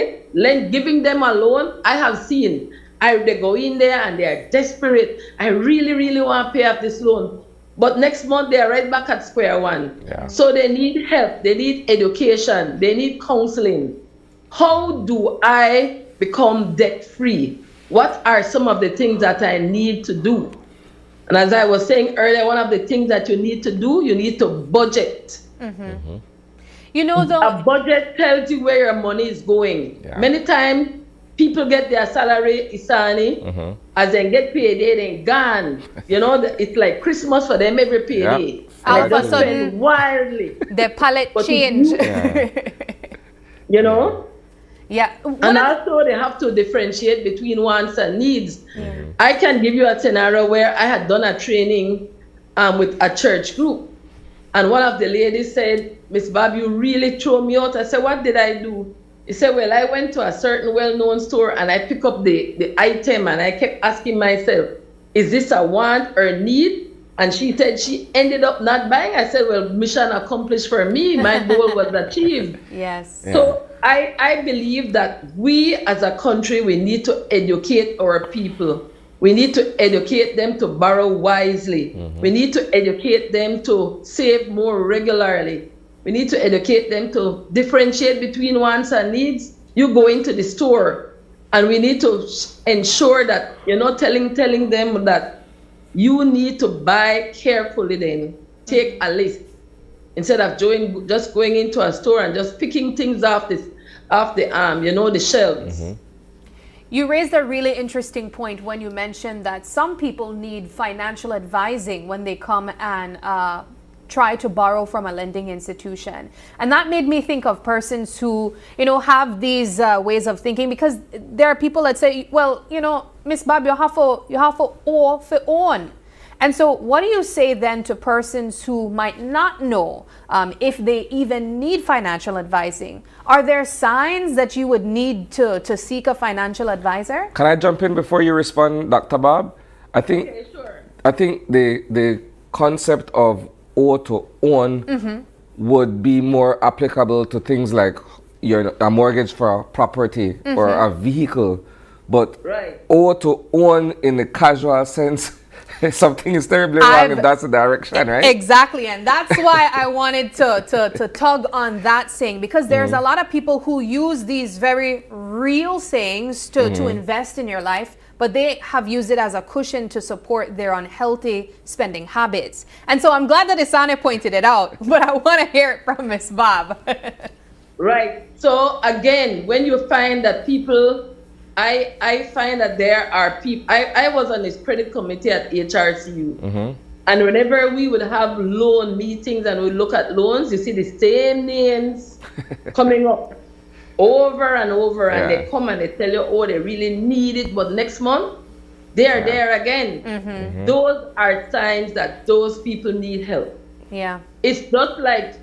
giving them a loan, I have seen, they go in there and they are desperate. I really, really want to pay off this loan. But next month, they are right back at square one. So they need help, they need education, they need counseling. How do I become debt free? What are some of the things that I need to do? And as I was saying earlier, one of the things that you need to do, you need to budget. You know, though, a budget tells you where your money is going. Many times, people get their salary, Isani, as they get payday, then gone. You know, it's like Christmas for them every payday. All of a Spend sudden, wildly. their palette But if change. You know? Yeah. And also they have to differentiate between wants and needs. I can give you a scenario where I had done a training with a church group. And one of the ladies said, Miss Bob, you really threw me out. I said, what did I do? He said, well, I went to a certain well-known store and I picked up the item and I kept asking myself, is this a want or need? And she said she ended up not buying. I said, well, mission accomplished for me. My goal was achieved. Yes. So I believe that we as a country, we need to educate our people. We need to educate them to borrow wisely. We need to educate them to save more regularly. We need to educate them to differentiate between wants and needs. You go into the store and we need to ensure that you're not telling them that you need to buy carefully then. Take a list. Instead of just going into a store and just picking things off the the shelves. You raised a really interesting point when you mentioned that some people need financial advising when they come and try to borrow from a lending institution. And that made me think of persons who, have these ways of thinking, because there are people that say, well, Miss Bob, you have to owe for own. And so what do you say then to persons who might not know if they even need financial advising? Are there signs that you would need to seek a financial advisor? Can I jump in before you respond, Dr. Bob? I think the concept of owe to own would be more applicable to things like a mortgage for a property or a vehicle. But owe to own in the casual sense, something is terribly wrong if that's the direction, right? Exactly, and that's why I wanted to tug on that saying, because there's a lot of people who use these very real sayings to invest in your life, but they have used it as a cushion to support their unhealthy spending habits. And so I'm glad that Isane pointed it out, but I want to hear it from Miss Bob. Right. So again, when you find that people, I find that there are people, I was on this credit committee at HRCU. And whenever we would have loan meetings and we look at loans, you see the same names coming up over and over, and they come and they tell you, oh, they really need it, but next month, they are there again. Those are signs that those people need help. Yeah. It's not like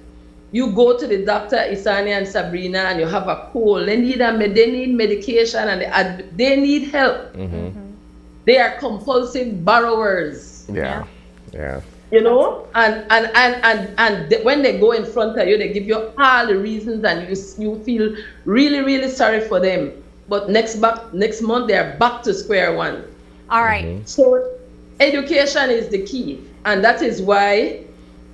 you go to the doctor, Isani and Sabrina, and you have a cold. They need medication and they need help. They are compulsive borrowers. Yeah. And when they go in front of you, they give you all the reasons, and you feel really, really sorry for them. But next month, they are back to square one. All right. So education is the key. And that is why,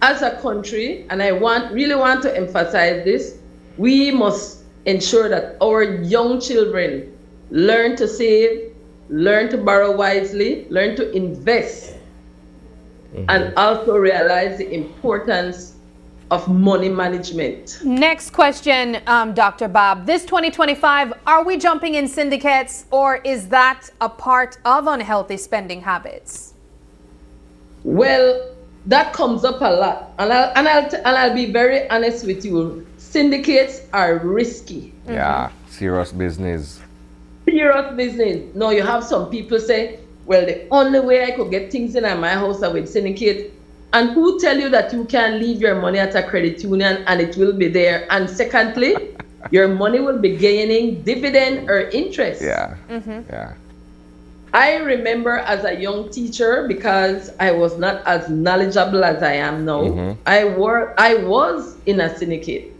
as a country, and I really want to emphasize this, we must ensure that our young children learn to save, learn to borrow wisely, learn to invest, and also realize the importance of money management. Next question, Dr. Bob. This 2025, are we jumping in syndicates, or is that a part of unhealthy spending habits? Well, that comes up a lot, and I'll be very honest with you. Syndicates are risky. Yeah, serious business. Serious business. No, you have some people say, well, the only way I could get things in my house are with syndicate. And who tell you that you can leave your money at a credit union and it will be there? And secondly, your money will be gaining dividend or interest. Yeah. I remember as a young teacher, because I was not as knowledgeable as I am now, I was in a syndicate,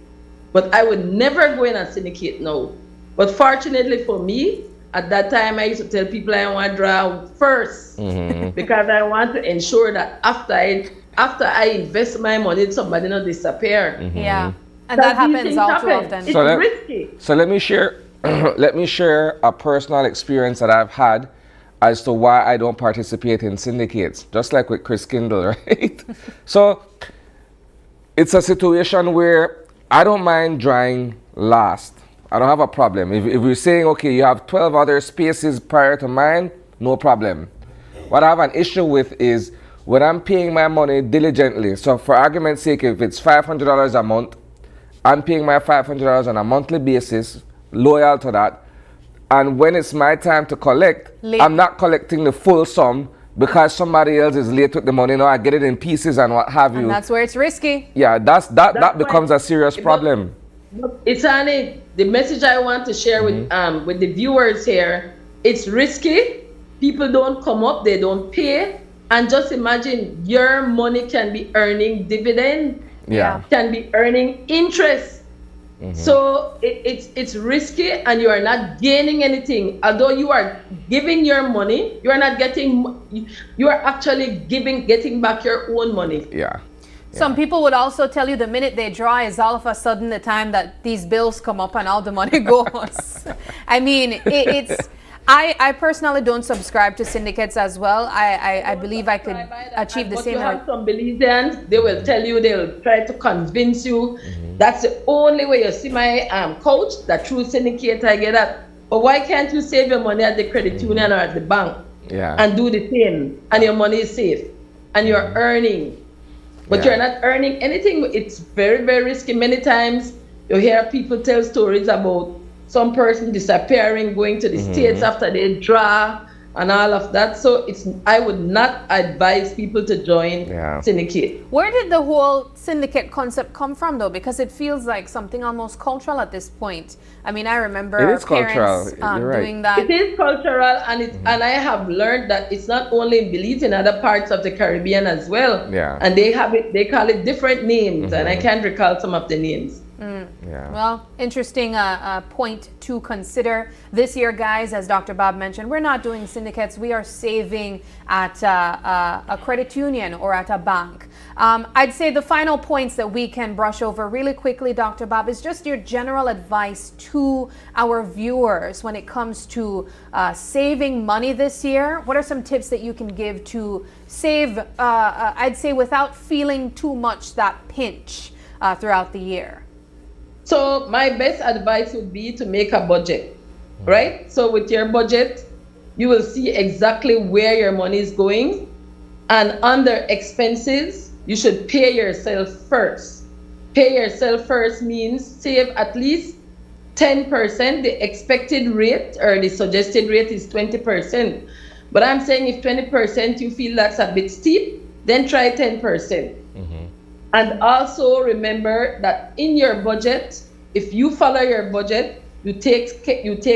but I would never go in a syndicate now. But fortunately for me, at that time, I used to tell people I want to draw first because I want to ensure that after I invest my money, somebody not disappear. Yeah, and that happens all too often. It's risky. So let me share let me share a personal experience that I've had as to why I don't participate in syndicates, just like with Chris Kindle, right? So it's a situation where I don't mind drawing last. I don't have a problem. If we're saying, okay, you have 12 other spaces prior to mine, no problem. What I have an issue with is when I'm paying my money diligently. So for argument's sake, if it's $500 a month, I'm paying my $500 on a monthly basis, loyal to that. And when it's my time to collect, I'm not collecting the full sum because somebody else is late with the money. No, I get it in pieces and what have you. And that's where it's risky. Yeah, that becomes a serious problem. It's on it. The message I want to share with the viewers here, it's risky. People don't come up, they don't pay. And just imagine your money can be earning dividend, can be earning interest. So it's risky and you are not gaining anything. Although you are giving your money, you are not getting, you are actually getting back your own money. Yeah. Some people would also tell you the minute they draw is all of a sudden the time that these bills come up and all the money goes. I mean, I personally don't subscribe to syndicates as well. I believe I could achieve the same. You have some Belizeans, they will tell you, they will try to convince you. That's the only way. You see my coach, that through syndicate I get that. But why can't you save your money at the credit union or at the bank and do the same, and your money is safe and you're earning? But you're not earning anything. It's very, very risky. Many times you hear people tell stories about some person disappearing, going to the States after they draw and all of that. So I would not advise people to join syndicate. Where did the whole syndicate concept come from though? Because it feels like something almost cultural at this point. I mean, I remember our parents doing that. It is cultural, and and I have learned that it's not only in Belize, in other parts of the Caribbean as well. Yeah. And they call it different names, and I can't recall some of the names. Well, interesting point to consider. This year, guys, as Dr. Bob mentioned, we're not doing syndicates. We are saving at a credit union or at a bank. I'd say the final points that we can brush over really quickly, Dr. Bob, is just your general advice to our viewers when it comes to saving money this year. What are some tips that you can give to save, I'd say, without feeling too much that pinch throughout the year? So my best advice would be to make a budget, right? So with your budget, you will see exactly where your money is going. And under expenses, you should pay yourself first. Pay yourself first means save at least 10%. The expected rate or the suggested rate is 20%. But I'm saying if 20% you feel that's a bit steep, then try 10%. And also remember that in your budget, if you follow your budget, you take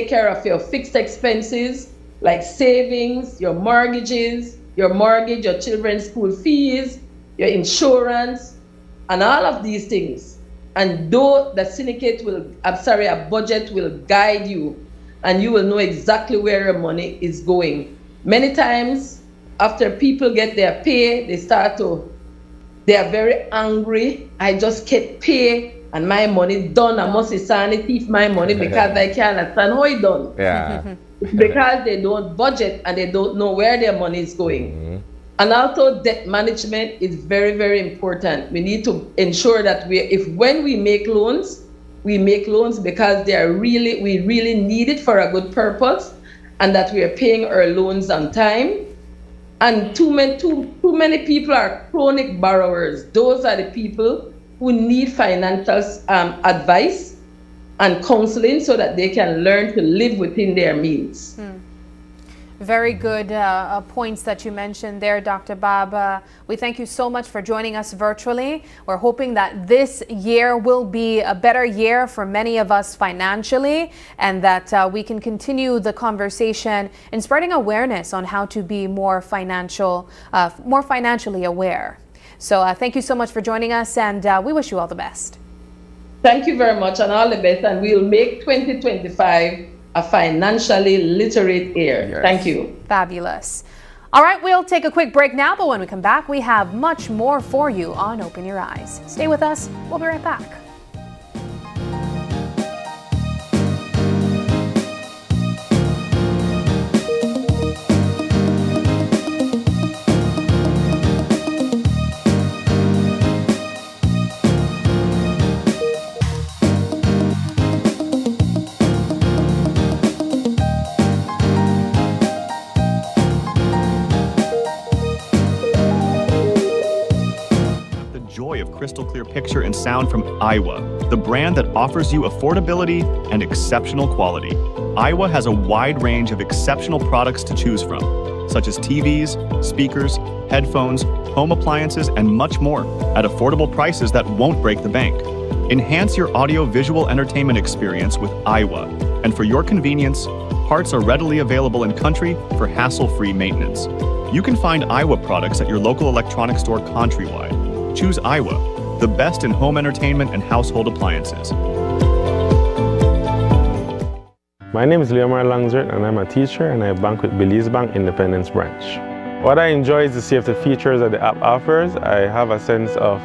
care of your fixed expenses like savings, your mortgages, your mortgage, your children's school fees, your insurance, and all of these things. And though the syndicate a budget will guide you, and you will know exactly where your money is going. Many times after people get their pay, they are very angry. I just get paid and my money done. I must thief my money because I can't understand how it done. Yeah. It's because they don't budget and they don't know where their money is going. And also debt management is very, very important. We need to ensure that when we make loans because we really need it for a good purpose, and that we are paying our loans on time. And too many people are chronic borrowers. Those are the people who need financial advice and counseling so that they can learn to live within their means. Very good points that you mentioned there, Dr. Bob. We thank you so much for joining us virtually. We're hoping that this year will be a better year for many of us financially, and that we can continue the conversation in spreading awareness on how to be more financially aware. So thank you so much for joining us, and we wish you all the best. Thank you very much, and all the best, and we'll make 2025 a financially literate year. Yes. Thank you. Fabulous. All right, we'll take a quick break now, but when we come back, we have much more for you on Open Your Eyes. Stay with us. We'll be right back. crystal clear picture and sound from Iowa, the brand that offers you affordability and exceptional quality. Iowa has a wide range of exceptional products to choose from, such as TVs, speakers, headphones, home appliances, and much more at affordable prices that won't break the bank. Enhance your audio-visual entertainment experience with Iowa, and for your convenience, parts are readily available in country for hassle-free maintenance. You can find Iowa products at your local electronics store countrywide. Choose Iowa, the best in home entertainment and household appliances. My name is Leomar Langsert and I'm a teacher and I bank with Belize Bank Independence Branch. What I enjoy is to see if the features that the app offers. I have a sense of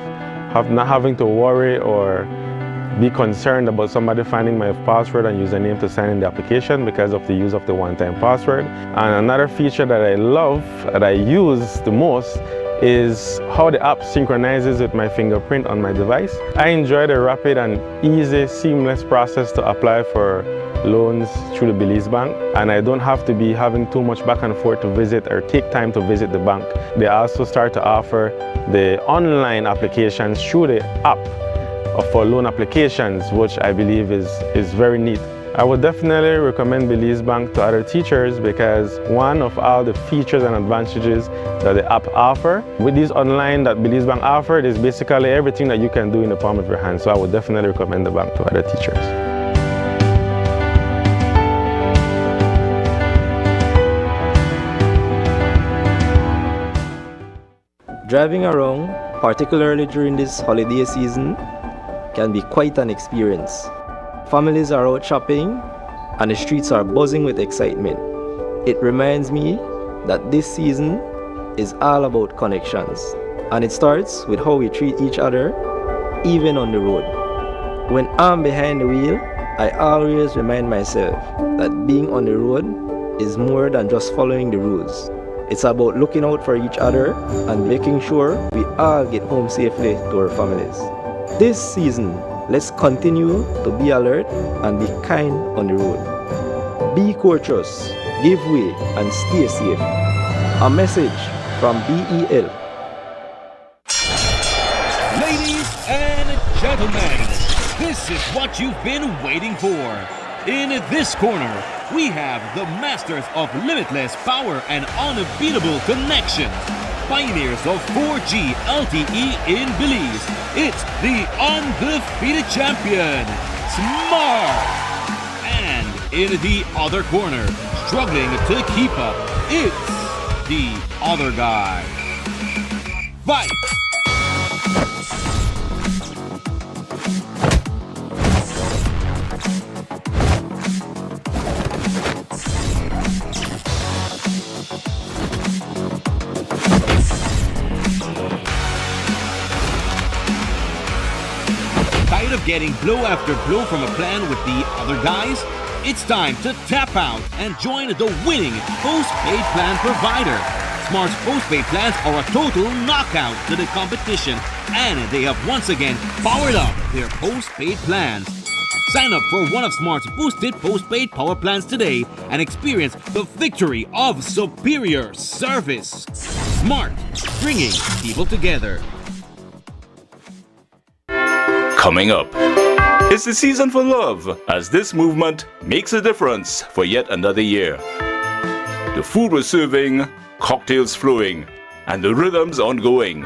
not having to worry or be concerned about somebody finding my password and username to sign in the application because of the use of the one-time password. And another feature that I love, that I use the most, is how the app synchronizes with my fingerprint on my device. I enjoy the rapid and easy, seamless process to apply for loans through the Belize Bank, and I don't have to be having too much back and forth to visit or take time to visit the bank. They also start to offer the online applications through the app for loan applications, which I believe is very neat. I would definitely recommend Belize Bank to other teachers because one of all the features and advantages that the app offer, with these online that Belize Bank offered, is basically everything that you can do in the palm of your hand. So I would definitely recommend the bank to other teachers. Driving around, particularly during this holiday season, can be quite an experience. Families are out shopping and the streets are buzzing with excitement. It reminds me that this season is all about connections, and it starts with how we treat each other, even on the road. When I'm behind the wheel, I always remind myself that being on the road is more than just following the rules. It's about looking out for each other and making sure we all get home safely to our families. This season, let's continue to be alert and be kind on the road. Be courteous, give way, and stay safe. A message from BEL. Ladies and gentlemen, this is what you've been waiting for. In this corner, we have the masters of limitless power and unbeatable connection. Pioneers of 4G LTE in Belize. It's the undefeated champion, Smart. And in the other corner, struggling to keep up, it's the other guy, Vybz. Of getting blow after blow from a plan with the other guys? It's time to tap out and join the winning postpaid plan provider. Smart's postpaid plans are a total knockout to the competition, and they have once again powered up their postpaid plans. Sign up for one of Smart's boosted postpaid power plans today and experience the victory of superior service. Smart, bringing people together. Coming up, it's the season for love as this movement makes a difference for yet another year. The food we're serving, cocktails flowing, and the rhythms ongoing.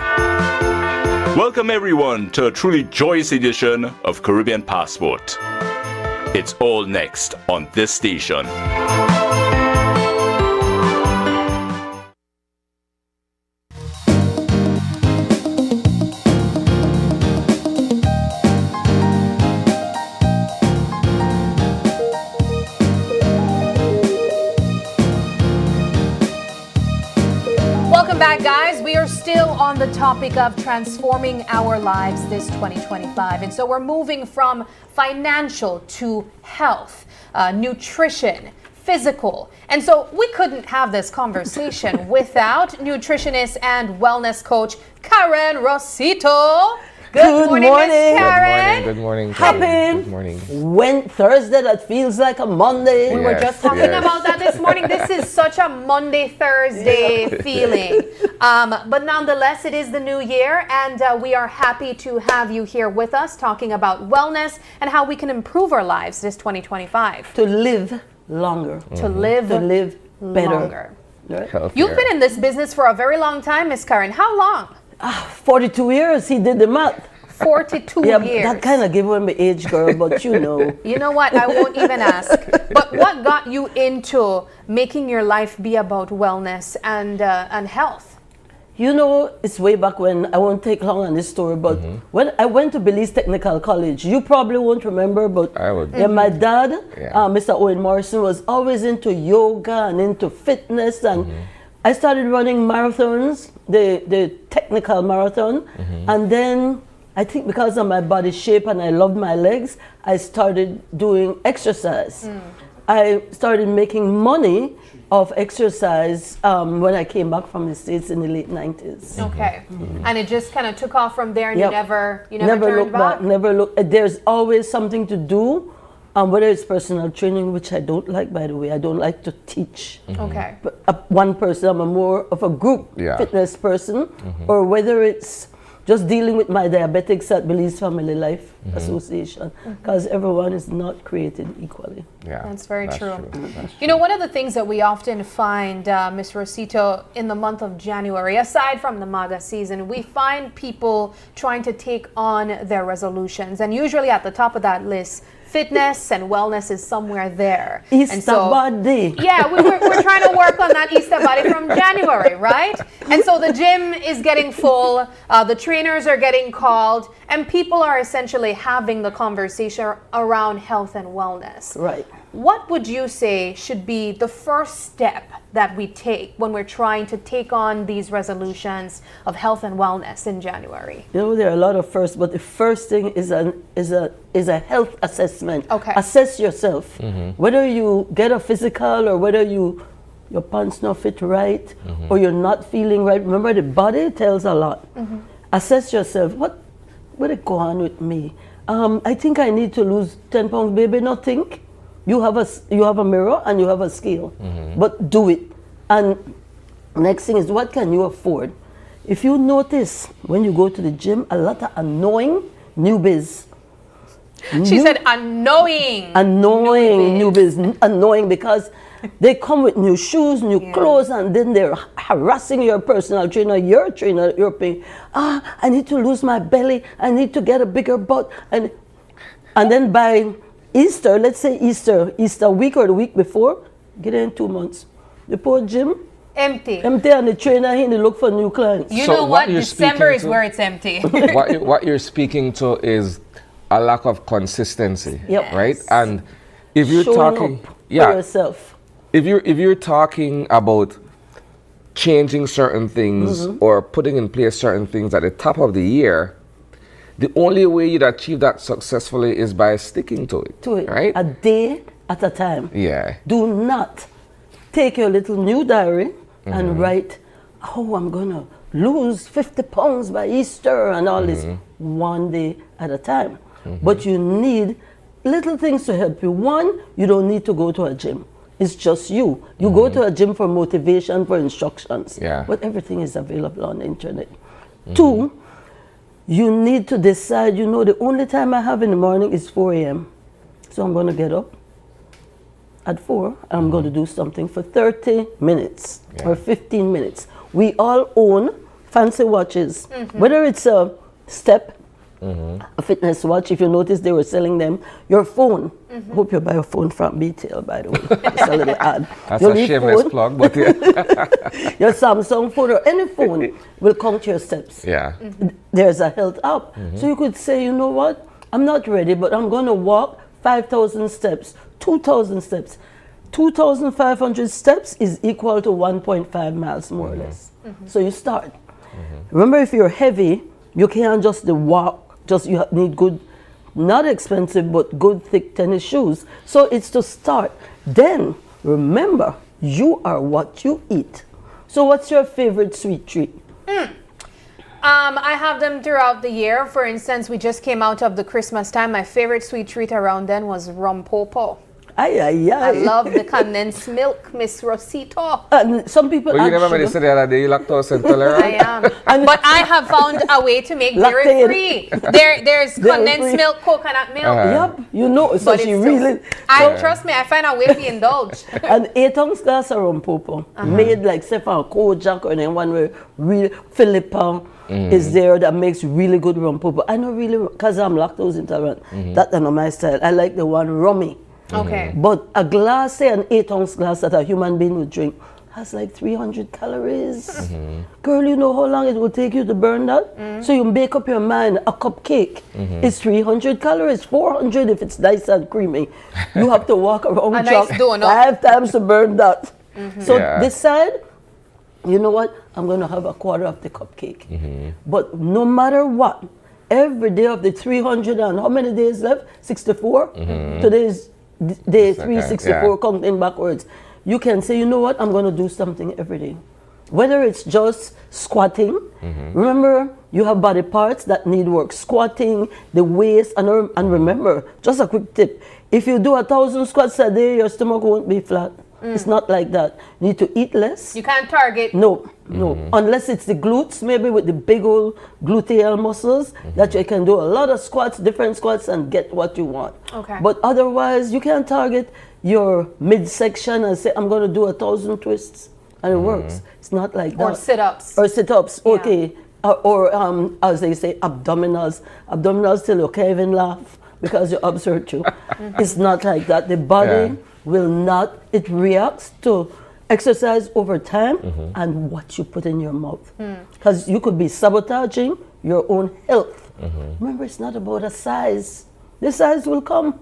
Welcome everyone to a truly joyous edition of Caribbean Passport. It's all next on this station. Guys, we are still on the topic of transforming our lives this 2025. And so we're moving from financial to health, nutrition, physical. And so we couldn't have this conversation without nutritionist and wellness coach Karen Rosito. Good morning, Miss Karen. Good morning. Happy Good morning. Thursday that feels like a Monday. We were just talking about that this morning. This is such a Monday, Thursday feeling. But nonetheless, it is the new year, and we are happy to have you here with us talking about wellness and how we can improve our lives this 2025. To live longer. To live better. Longer. Right? You've been in this business for a very long time, Miss Karen. How long? 42 years, he did the math. 42 years. That kind of gave him the age, girl, but you know. You know what? I won't even ask. But what got you into making your life be about wellness and health? You know, it's way back when, I won't take long on this story, but when I went to Belize Technical College, you probably won't remember, but I would. Yeah, my dad, Mr. Owen Morrison, was always into yoga and into fitness, and I started running marathons, the technical marathon, and then I think because of my body shape and I loved my legs, I started doing exercise. I started making money of exercise when I came back from the States in the late 90s. Okay. And it just kind of took off from there and you never never turned look back. Never look. There's always something to do, whether it's personal training, which I don't like, by the way. I don't like to teach. Okay. But one person, I'm more of a group fitness person, or whether it's just dealing with my diabetics at Belize Family Life Association, because everyone is not created equally. Yeah, that's very true. You know, one of the things that we often find, Ms. Rosito, in the month of January, aside from the MAGA season, we find people trying to take on their resolutions. And usually at the top of that list, fitness and wellness is somewhere there. Easter body. Yeah, we're trying to work on that Easter body from January, right? And so the gym is getting full, the trainers are getting called, and people are essentially having the conversation around health and wellness. Right. What would you say should be the first step that we take when we're trying to take on these resolutions of health and wellness in January? You know, there are a lot of firsts, but the first thing is a health assessment. Okay. Assess yourself. Whether you get a physical or whether your pants not fit right or you're not feeling right. Remember, the body tells a lot. Assess yourself. What is going on with me? I think I need to lose 10 pounds, baby. Not think. You have a mirror and you have a scale, but do it. And next thing is, what can you afford? If you notice when you go to the gym, a lot of annoying newbies. She said annoying. Annoying newbies. Annoying because they come with new shoes, new clothes, and then they're harassing your personal trainer, your trainer, you're paying. I need to lose my belly. I need to get a bigger butt. And then by Easter, let's say Easter week or the week before, get in 2 months. The poor gym, empty, and the trainer here to look for new clients. You know what? December is where it's empty. what you're speaking to is a lack of consistency, right? And if you're talking, for yourself. If you're talking about changing certain things or putting in place certain things at the top of the year, the only way you'd achieve that successfully is by sticking to it. Right? A day at a time. Yeah. Do not take your little new diary and write, I'm going to lose 50 pounds by Easter and all this. One day at a time. But you need little things to help you. One, you don't need to go to a gym. It's just you. You go to a gym for motivation, for instructions. Yeah. But everything is available on the internet. Two, you need to decide, the only time I have in the morning is 4 a.m. So I'm going to get up at 4 and I'm going to do something for 30 minutes or 15 minutes. We all own fancy watches, whether it's a step, a fitness watch. If you notice, they were selling them. Your phone. Hope you buy a phone from BTL, by the way. It's a little ad. That's a shameless plug, but your Samsung phone or any phone will count your steps. Yeah. There's a health app. So you could say, you know what? I'm not ready, but I'm going to walk 5,000 steps, 2,000 steps. 2,500 steps is equal to 1.5 miles, more or less. So you start. Remember, if you're heavy, you can't just walk. You need good, not expensive, but good thick tennis shoes. So it's to start. Then remember, you are what you eat. So what's your favorite sweet treat? I have them throughout the year. For instance, we just came out of the Christmas time. My favorite sweet treat around then was rum popo. Ay, ay, ay. I love the condensed milk, Miss Rosito. And some people Well, you remember they said the other day you lactose intolerant? I am. But I have found a way to make dairy free. There's condensed milk, coconut milk. Yep, you know, so But she it's really... trust me, I find a way to indulge. And 8 ounce glass of rum popo, made like say from Kojak, or then one where real Philippa is there that makes really good rum popo. I know really, because I'm lactose intolerant, that's not my style. I like the one rummy. Okay. But a glass, say an 8 ounce glass that a human being would drink, has like 300 calories. Girl, you know how long it will take you to burn that? So you make up your mind, a cupcake is 300 calories, 400 if it's nice and creamy. You have to walk around A nice donut. 5 times to burn that. So this side, you know what? I'm going to have a quarter of the cupcake. But no matter what, every day of the 300 and how many days left? 64? Today's day 364, counting backwards. You can say, you know what, I'm going to do something every day. Whether it's just squatting, remember, you have body parts that need work. Squatting, the waist, and remember, just a quick tip, if you do 1,000 squats a day, your stomach won't be flat. It's not like that. You need to eat less. You can't target. No. Unless it's the glutes, maybe with the big old gluteal muscles, that you can do a lot of squats, different squats, and get what you want. Okay. But otherwise, you can target your midsection and say, I'm going to do 1,000 twists, and it works. It's not like that. Or sit-ups. Or sit-ups, okay. Or as they say, abdominals. Abdominals till you can't even laugh because your abs hurt you. It's not like that. The body will not, it reacts to exercise over time and what you put in your mouth. Because you could be sabotaging your own health. Remember, it's not about a size. The size will come,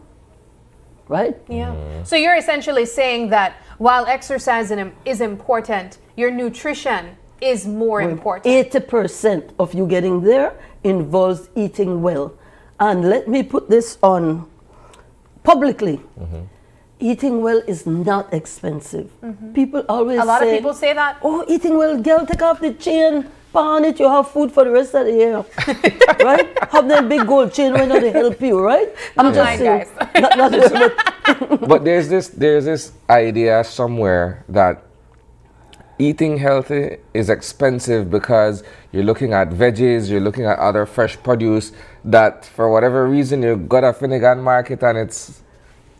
right? Yeah. So you're essentially saying that while exercise is important, your nutrition is more important. 80% of you getting there involves eating well. And let me put this on publicly. Eating well is not expensive. People always say... A lot of people say that. Oh, eating well, girl, take off the chain, pawn it, you have food for the rest of the year. Right? Have that big gold chain when they help you, right? I'm just saying. Not this, but there's this idea somewhere that eating healthy is expensive because you're looking at veggies, you're looking at other fresh produce that for whatever reason you got a Finnegan market and it's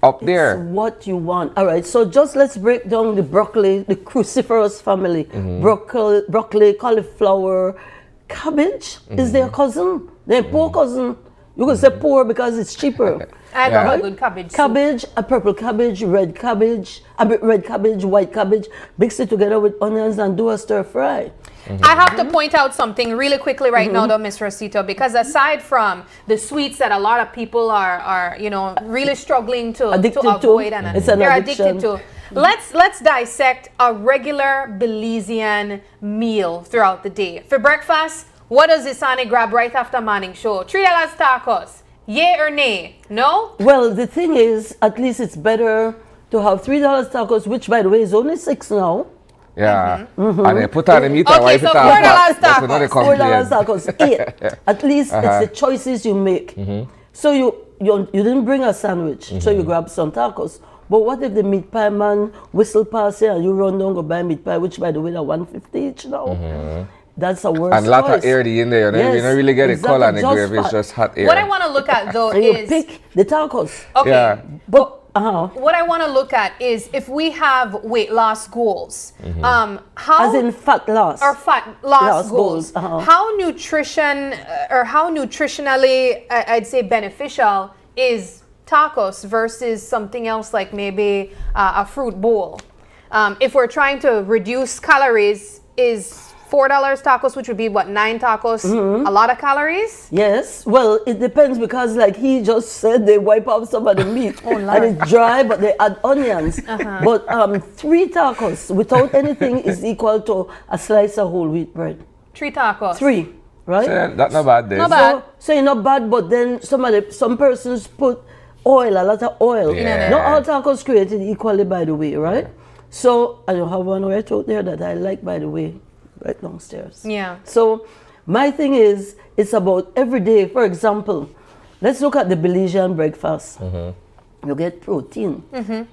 up there. It's what you want. All right, so just let's break down the broccoli, the cruciferous family. Broccoli, cauliflower, cabbage is their cousin, their poor cousin. You can say poor because it's cheaper. I love a good cabbage. Cabbage, a purple cabbage, red cabbage, white cabbage. Mix it together with onions and do a stir fry. I have to point out something really quickly right now, though, Ms. Rosito, because aside from the sweets that a lot of people are really struggling to avoid, and they're addicted to, let's dissect a regular Belizean meal throughout the day. For breakfast, what does Isani grab right after morning show? $3 tacos. Yay or nay? No? Well, the thing is, at least it's better to have $3 tacos, which, by the way, is only $6 now. Yeah. And they put on the meat and Okay, wipe so it off. $4 tacos. $4 tacos, 8. At least it's the choices you make. So you didn't bring a sandwich, so you grab some tacos. But what if the meat pie man whistle past here and you run down go buy meat pie, which by the way are $150 each now? That's a worse And a lot choice. of air in there. You don't really get a color in the gravy, it's just hot air. What I want to look at, though, and you is... pick the tacos. Okay. Yeah. But what I want to look at is if we have weight loss goals, how as in fat loss or fat loss goals, Uh-huh. how nutritionally I'd say beneficial is tacos versus something else like maybe a fruit bowl. If we're trying to reduce calories, is $4 tacos, which would be what, 9 tacos, a lot of calories? Yes. Well, it depends because like he just said they wipe off some of the meat and it's dry, but they add onions. But 3 tacos without anything is equal to a slice of whole wheat bread. 3 tacos. 3, right? So that's not bad. Not bad. So you're not bad, but then some persons put oil, a lot of oil. Yeah. Not all tacos created equally, by the way, right? So I don't have one right out there that I like, by the way. Right downstairs. Yeah. So My thing is, it's about every day. For example, let's look at the Belizean breakfast. You get protein,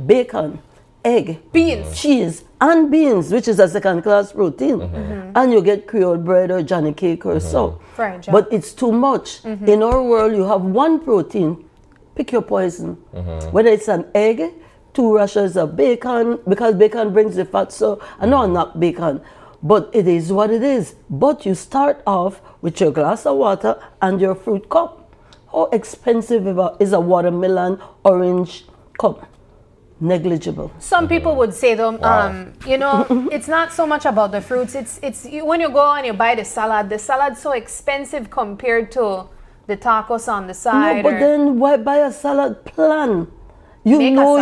bacon, egg, beans, cheese, and beans, which is a second-class protein. And you get Creole bread or Johnny cake or so. Fried John. But it's too much. In our world, you have one protein. Pick your poison. Whether it's an egg, 2 rashers of bacon, because bacon brings the fat. So I know I'm not bacon, but it is what it is. But you start off with your glass of water and your fruit cup. How expensive is a watermelon orange cup? Negligible. Some people would say though, you know, it's not so much about the fruits. It's when you go and you buy the salad's so expensive compared to the tacos on the side. No, but then why buy a salad plan? You know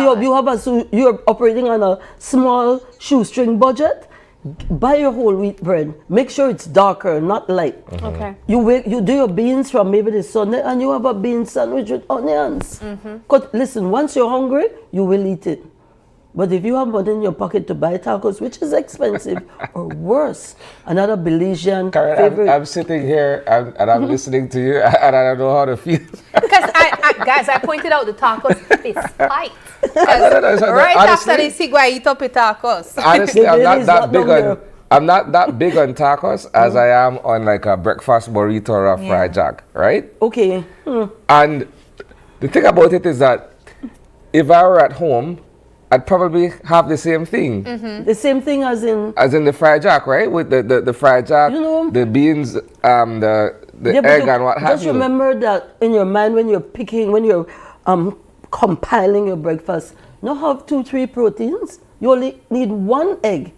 you're operating on a small shoestring budget. Buy your whole wheat bread. Make sure it's darker, not light. Okay. You do your beans from maybe the Sunday and you have a bean sandwich with onions. Because listen, once you're hungry, you will eat it. But if you have money in your pocket to buy tacos, which is expensive, or worse, another Belizean favorite. I'm sitting here and I'm listening to you and I don't know how to feel. Because guys, I pointed out the tacos is spite. Right honestly, after they see I eat up the tacos. Honestly, I'm not that big on tacos as I am on like a breakfast burrito or a fried jack, right? Okay. And the thing about it is that if I were at home, I'd probably have the same thing. The same thing as in the fried jack, right? With the fried jack, the beans, the egg and what have you. Just remember that in your mind when you're picking, when you're compiling your breakfast, not have 2-3 proteins. You only need 1 egg,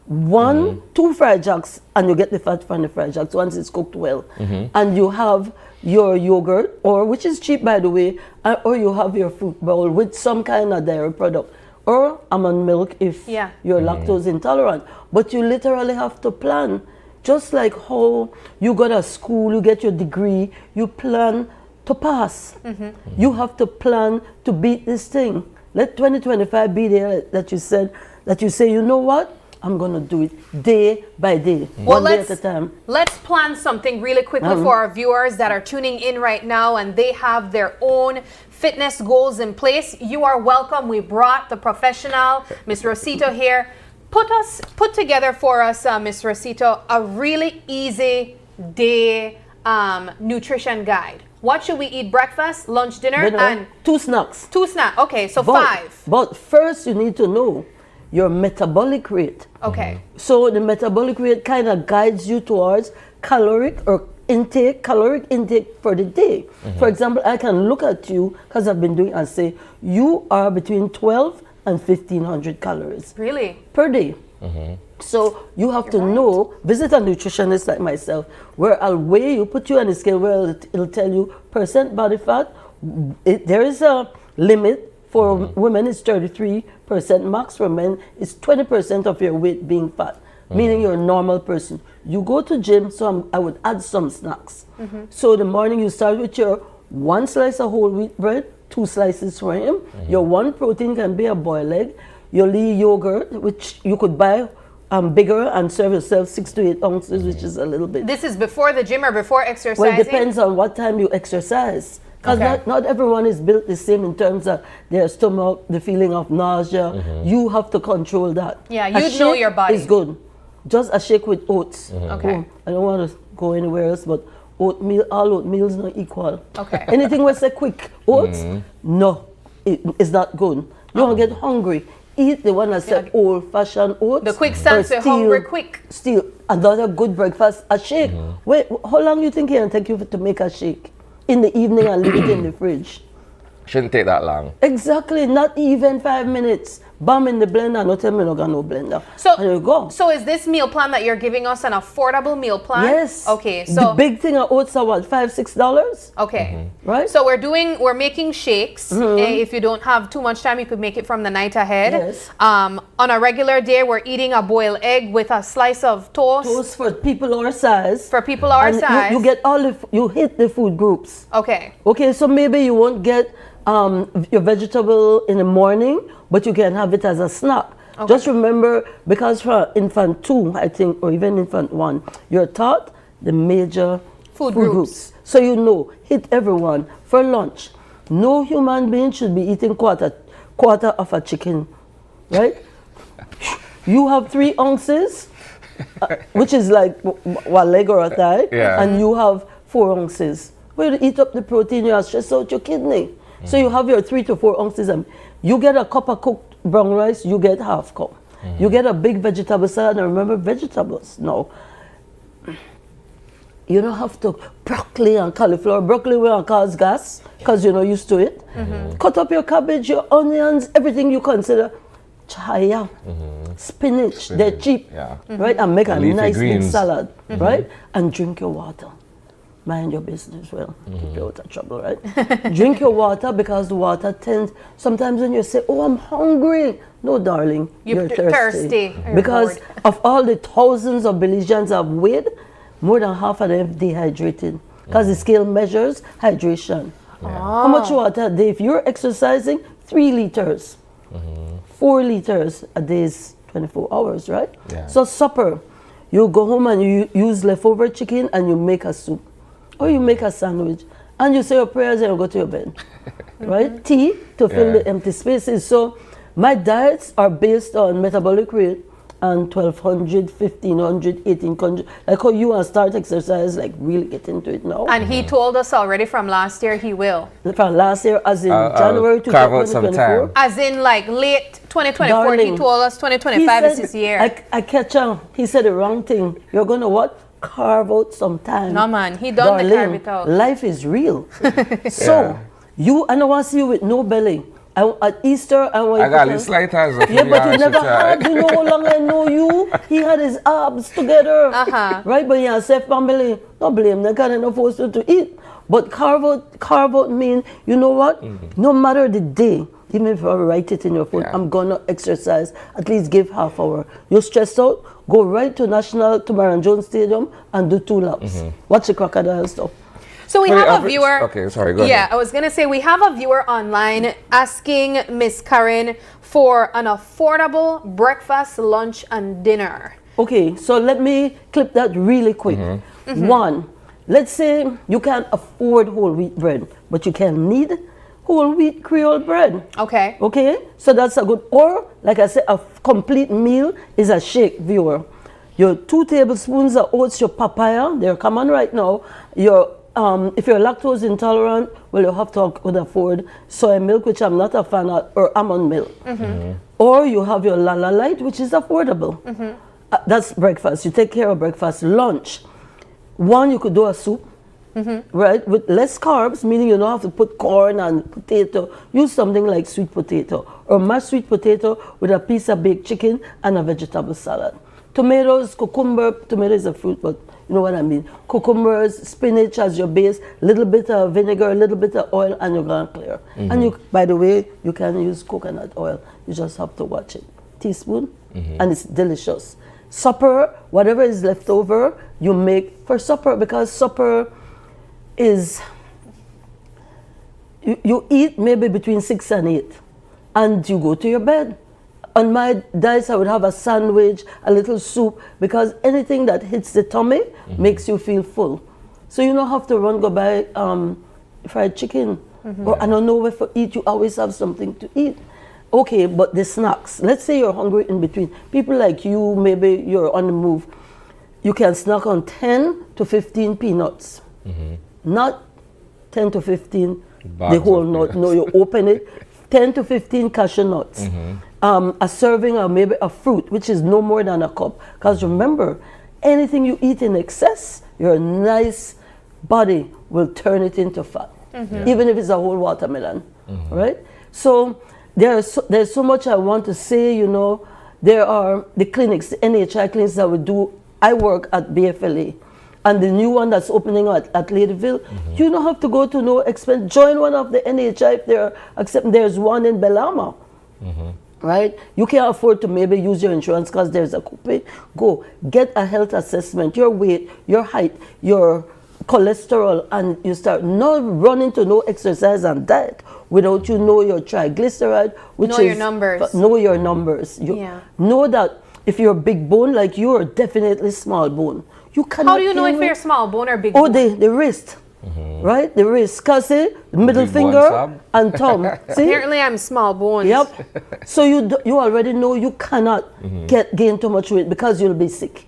2 fried jacks, and you get the fat from the fried jacks once it's cooked well. And you have your yogurt, or which is cheap by the way, or you have your fruit bowl with some kind of dairy product. Or almond milk if you're lactose intolerant. But you literally have to plan. Just like how you go to school, you get your degree, you plan to pass. You have to plan to beat this thing. Let 2025 be there that you say, you know what? I'm going to do it day by day, one day at a time. Let's plan something really quickly for our viewers that are tuning in right now and they have their own fitness goals in place. You are welcome. We brought the professional, Ms. Rosito, here. Put together for us, Ms. Rosito, a really easy day nutrition guide. What should we eat? Breakfast, lunch, dinner, and 2 snacks. 2 snacks. Okay, so 5. But first you need to know your metabolic rate. Okay. So the metabolic rate kind of guides you towards caloric intake for the day. For example, I can look at you, because I've been doing and say, you are between 12 and 1,500 calories. Really? Per day. So you have to know, visit a nutritionist like myself, where I'll weigh you, put you on the scale where it'll tell you percent body fat. There is a limit. For women, it's 33%. Max for men is 20% of your weight being fat, meaning you're a normal person. You go to gym, so I would add some snacks. So the morning you start with your 1 slice of whole wheat bread, 2 slices for him. Your 1 protein can be a boiled egg. Your yogurt, which you could buy bigger and serve yourself 6 to 8 ounces, which is a little bit. This is before the gym or before exercising? Well, it depends on what time you exercise. Because not everyone is built the same in terms of their stomach, the feeling of nausea. You have to control that. Yeah, you know your body. It's good. Just a shake with oats. Okay. I don't want to go anywhere else, but oatmeal, all oatmeal is not equal. Okay. Anything we say quick, oats, no, it's not good. You don't get hungry. Eat the one that said old-fashioned oats. The quick stands for hungry quick. Still, another good breakfast, a shake. Wait, how long do you think it will take you to make a shake? In the evening and leave it in the fridge. Shouldn't take that long. Exactly, not even 5 minutes. Bam in the blender, no tell me no got no blender. So there you go. So is this meal plan that you're giving us an affordable meal plan? Yes. Okay, so the big thing of oats are what, $5-6? Okay. Right? So we're making shakes. If you don't have too much time, you could make it from the night ahead. Yes. On a regular day, we're eating a boiled egg with a slice of toast. Toast for people our size. For people our size. You get you hit the food groups. Okay. Okay, so maybe you won't get your vegetable in the morning, but you can have it as a snack. Just remember, because for infant 2, I think, or even infant 1, you're taught the major food groups. So you know, hit everyone for lunch. No human being should be eating quarter of a chicken, right? You have 3 ounces, which is like one leg or a thigh, and you have 4 ounces. Well, you eat up the protein, you stress out your kidney. So you have your 3 to 4 ounces, and you get a cup of cooked brown rice, you get half cup. You get a big vegetable salad, and remember vegetables. No, you don't have to broccoli and cauliflower. Broccoli will cause gas because you're not used to it. Cut up your cabbage, your onions, everything you consider. Chaya, spinach, they're cheap, right? And make a nice big salad, right? And drink your water. Mind your business well. Keep you out of trouble, right? Drink your water, because the water tends, sometimes when you say, oh, I'm hungry. No, darling, you're thirsty. Because of all the thousands of Belizeans I've weighed, more than half of them dehydrated. Because the scale measures hydration. How much water a day? If you're exercising, 3 liters. 4 liters a day is 24 hours, right? So supper, you go home and you use leftover chicken and you make a soup. Or you make a sandwich. And you say your prayers and you go to your bed. Right? Tea to fill the empty spaces. So my diets are based on metabolic rate and 1200, 1500, 1800. Like how you start exercise, like really get into it now. And he told us already from last year he will. From last year, as in January 2024. As in like late 2024, darling, he told us 2025 is his year. I catch him. He said the wrong thing. You're going to what? Carve out some time. No man, he done the carve it out. Life is real. So I don't want to see you with no belly. At Easter, I got a slight eyes. Yeah, but you never had. You know how long I know you? He had his abs together, right? But he has safe family. Don't blame them. Kind of not forced to eat. But carve out mean, you know what? No matter the day, even if I write it in your phone, I'm gonna exercise. At least give half hour. You're stressed out? Go right to Maran Jones Stadium and do 2 laps. Watch the crocodile stuff. So we have a viewer. Okay, sorry, go ahead. Yeah, I was going to say we have a viewer online asking Miss Karen for an affordable breakfast, lunch, and dinner. Okay, so let me clip that really quick. 1, let's say you can't afford whole wheat bread, but you can need whole wheat Creole bread. Okay. Okay, so that's a good, or like I said, a complete meal is a shake, viewer. Your 2 tablespoons of oats, your papaya, they're common right now. Your if you're lactose intolerant, well, you have to could afford soy milk, which I'm not a fan of, or almond milk. Or you have your Lala Light, which is affordable. That's breakfast. You take care of breakfast. Lunch, 1, you could do a soup, right, with less carbs, meaning you don't have to put corn and potato. Use something like sweet potato, or mashed sweet potato with a piece of baked chicken and a vegetable salad. Tomatoes, cucumber, tomato is a fruit, but you know what I mean. Cucumbers, spinach as your base, little bit of vinegar, a little bit of oil, and you're gonna clear. And you, by the way, you can use coconut oil. You just have to watch it. Teaspoon, and it's delicious. Supper, whatever is left over, you make for supper, because supper is, you eat maybe between 6 and 8, and you go to your bed. On my diets, I would have a sandwich, a little soup, because anything that hits the tummy makes you feel full. So you don't have to go buy fried chicken. Or I don't know where to eat. You always have something to eat. Okay, but the snacks. Let's say you're hungry in between. People like you, maybe you're on the move. You can snack on 10 to 15 peanuts. Not 10 to 15 the whole nut. No, you open it. 10 to 15 cashew nuts. A serving of maybe a fruit, which is no more than a cup. Because remember, anything you eat in excess, your nice body will turn it into fat. Even if it's a whole watermelon, right? So there's so much I want to say, you know. There are the clinics, the NHI clinics that we do. I work at BFLA. And the new one that's opening at Ladyville, you don't have to go to no expense. Join one of the NHI if they're accepting. There's one in Belama. Right? You can't afford to maybe use your insurance because there's a copay. Go get a health assessment, your weight, your height, your cholesterol, and you start not running to no exercise and diet without you know your triglyceride, which know your numbers. Know your numbers. You know that If you're big bone like you are definitely small bone. You cannot. How do you know if you're small bone or big bone? Oh, the wrist. Right? The wrist. Cause see, middle finger and thumb. See? Apparently I'm small bones. Yep. So you already know you cannot gain too much weight because you'll be sick.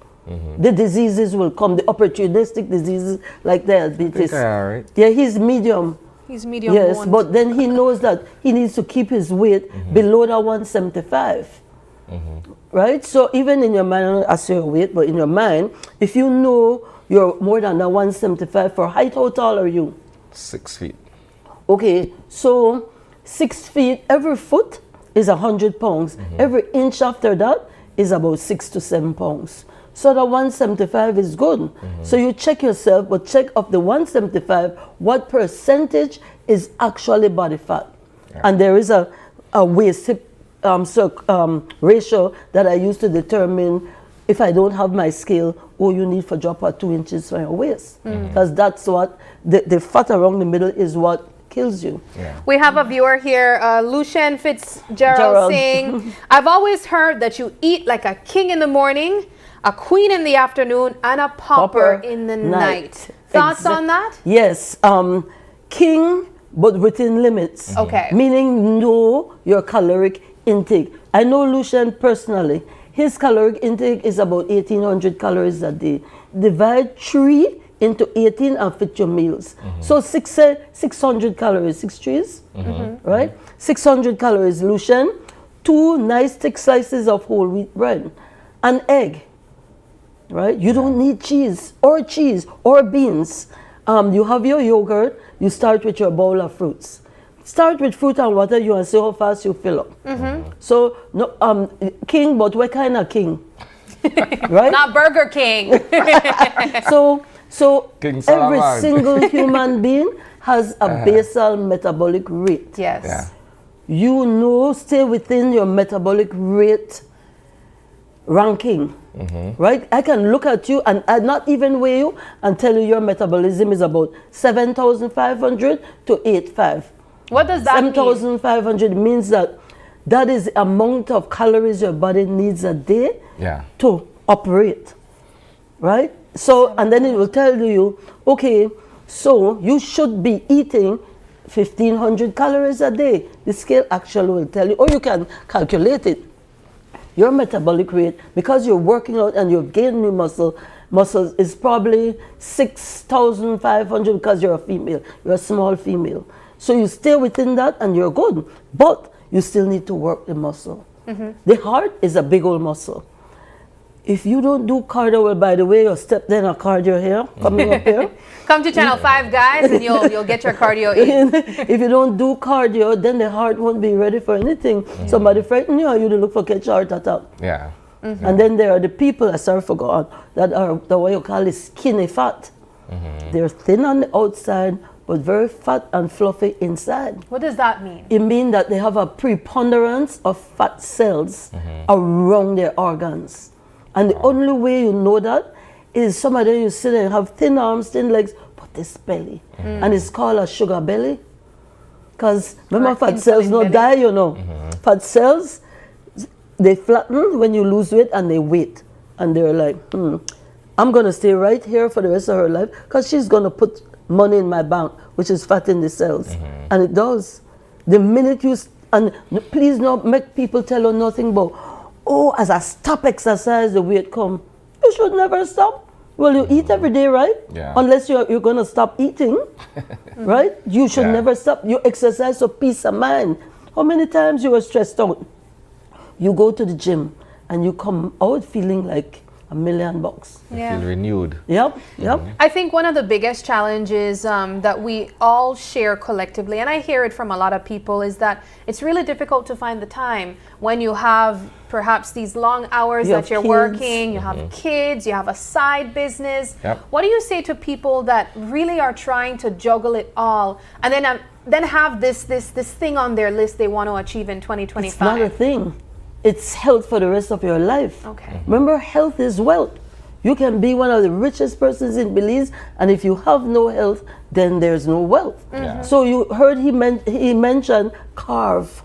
The diseases will come, the opportunistic diseases like diabetes. Right. Yeah, he's medium. He's medium. Yes, boned. but then he knows that he needs to keep his weight below the 175. Right? So even in your mind, I say your weight, but in your mind, if you know you're more than the 175 for height, how tall are you? 6 feet. Okay, so 6 feet, every foot is 100 pounds. Every inch after that is about 6 to 7 pounds. So the 175 is good. So you check yourself, but check of the 175, what percentage is actually body fat. And there is a waist hip ratio that I use to determine if I don't have my scale, you need for drop out 2 inches from your waist. Because that's what, the fat around the middle is what kills you. We have a viewer here, Lucian Fitzgerald saying, I've always heard that you eat like a king in the morning, a queen in the afternoon, and a pauper in the night. Thoughts on that? Yes. King, but within limits. Okay. Meaning know your caloric intake. I know Lucian personally. His caloric intake is about 1,800 calories a day. Divide 3 into 18 and fit your meals. So 600 calories, 6 trees, right? 600 calories, Lucian. 2 nice thick slices of whole wheat bread. An egg, right? You don't need cheese or beans. You have your yogurt, you start with your bowl of fruits. Start with fruit and water, you and see how fast you fill up. So, no, king, but what kind of king? Right? Not Burger King. So King every Solomon. single human being has a basal metabolic rate. Yes. Yeah. You know, stay within your metabolic rate ranking. Right? I can look at you and I'd not even weigh you and tell you your metabolism is about 7,500 to 8,500. What does that mean? 7,500 means that is the amount of calories your body needs a day to operate. Right? So, and then it will tell you, okay, so you should be eating 1,500 calories a day. The scale actually will tell you, or you can calculate it. Your metabolic rate, because you're working out and you've gained new muscles is probably 6,500 because you're a female, you're a small female. So you stay within that and you're good, but you still need to work the muscle. The heart is a big old muscle. If you don't do cardio, well, by the way, you'll step then a cardio here, coming up here. Come to Channel 5, guys, and you'll get your cardio in. If you don't do cardio, then the heart won't be ready for anything. Somebody frighten you, or you look for catch heart attack. Yeah. And then there are the people, I sorry forgot, that are the way you call it skinny fat. They're thin on the outside, but very fat and fluffy inside. What does that mean? It means that they have a preponderance of fat cells around their organs. And the only way you know that is some of them you sit there and have thin arms, thin legs, but this belly. And it's called a sugar belly. Because remember, fat cells don't die, you know. Fat cells, they flatten when you lose weight and they wait. And they're like, I'm going to stay right here for the rest of her life because she's going to put money in my bank, which is fat in the cells. And it does. The minute you, and please don't make people tell you nothing about, as I stop exercise, the weight come. You should never stop. Well, you eat every day, right? Yeah. Unless you're going to stop eating, right? You should never stop. You exercise for peace of mind. How many times you were stressed out? You go to the gym and you come out feeling like $1,000,000. Feel renewed. Yep. I think one of the biggest challenges that we all share collectively, and I hear it from a lot of people, is that it's really difficult to find the time when you have perhaps these long hours that you're working, you have kids, you have a side business. What do you say to people that really are trying to juggle it all and then have this thing on their list they want to achieve in 2025? It's not a thing. It's health for the rest of your life. Okay. Remember, health is wealth. You can be one of the richest persons in Belize, and if you have no health, then there's no wealth. So you heard he mentioned carve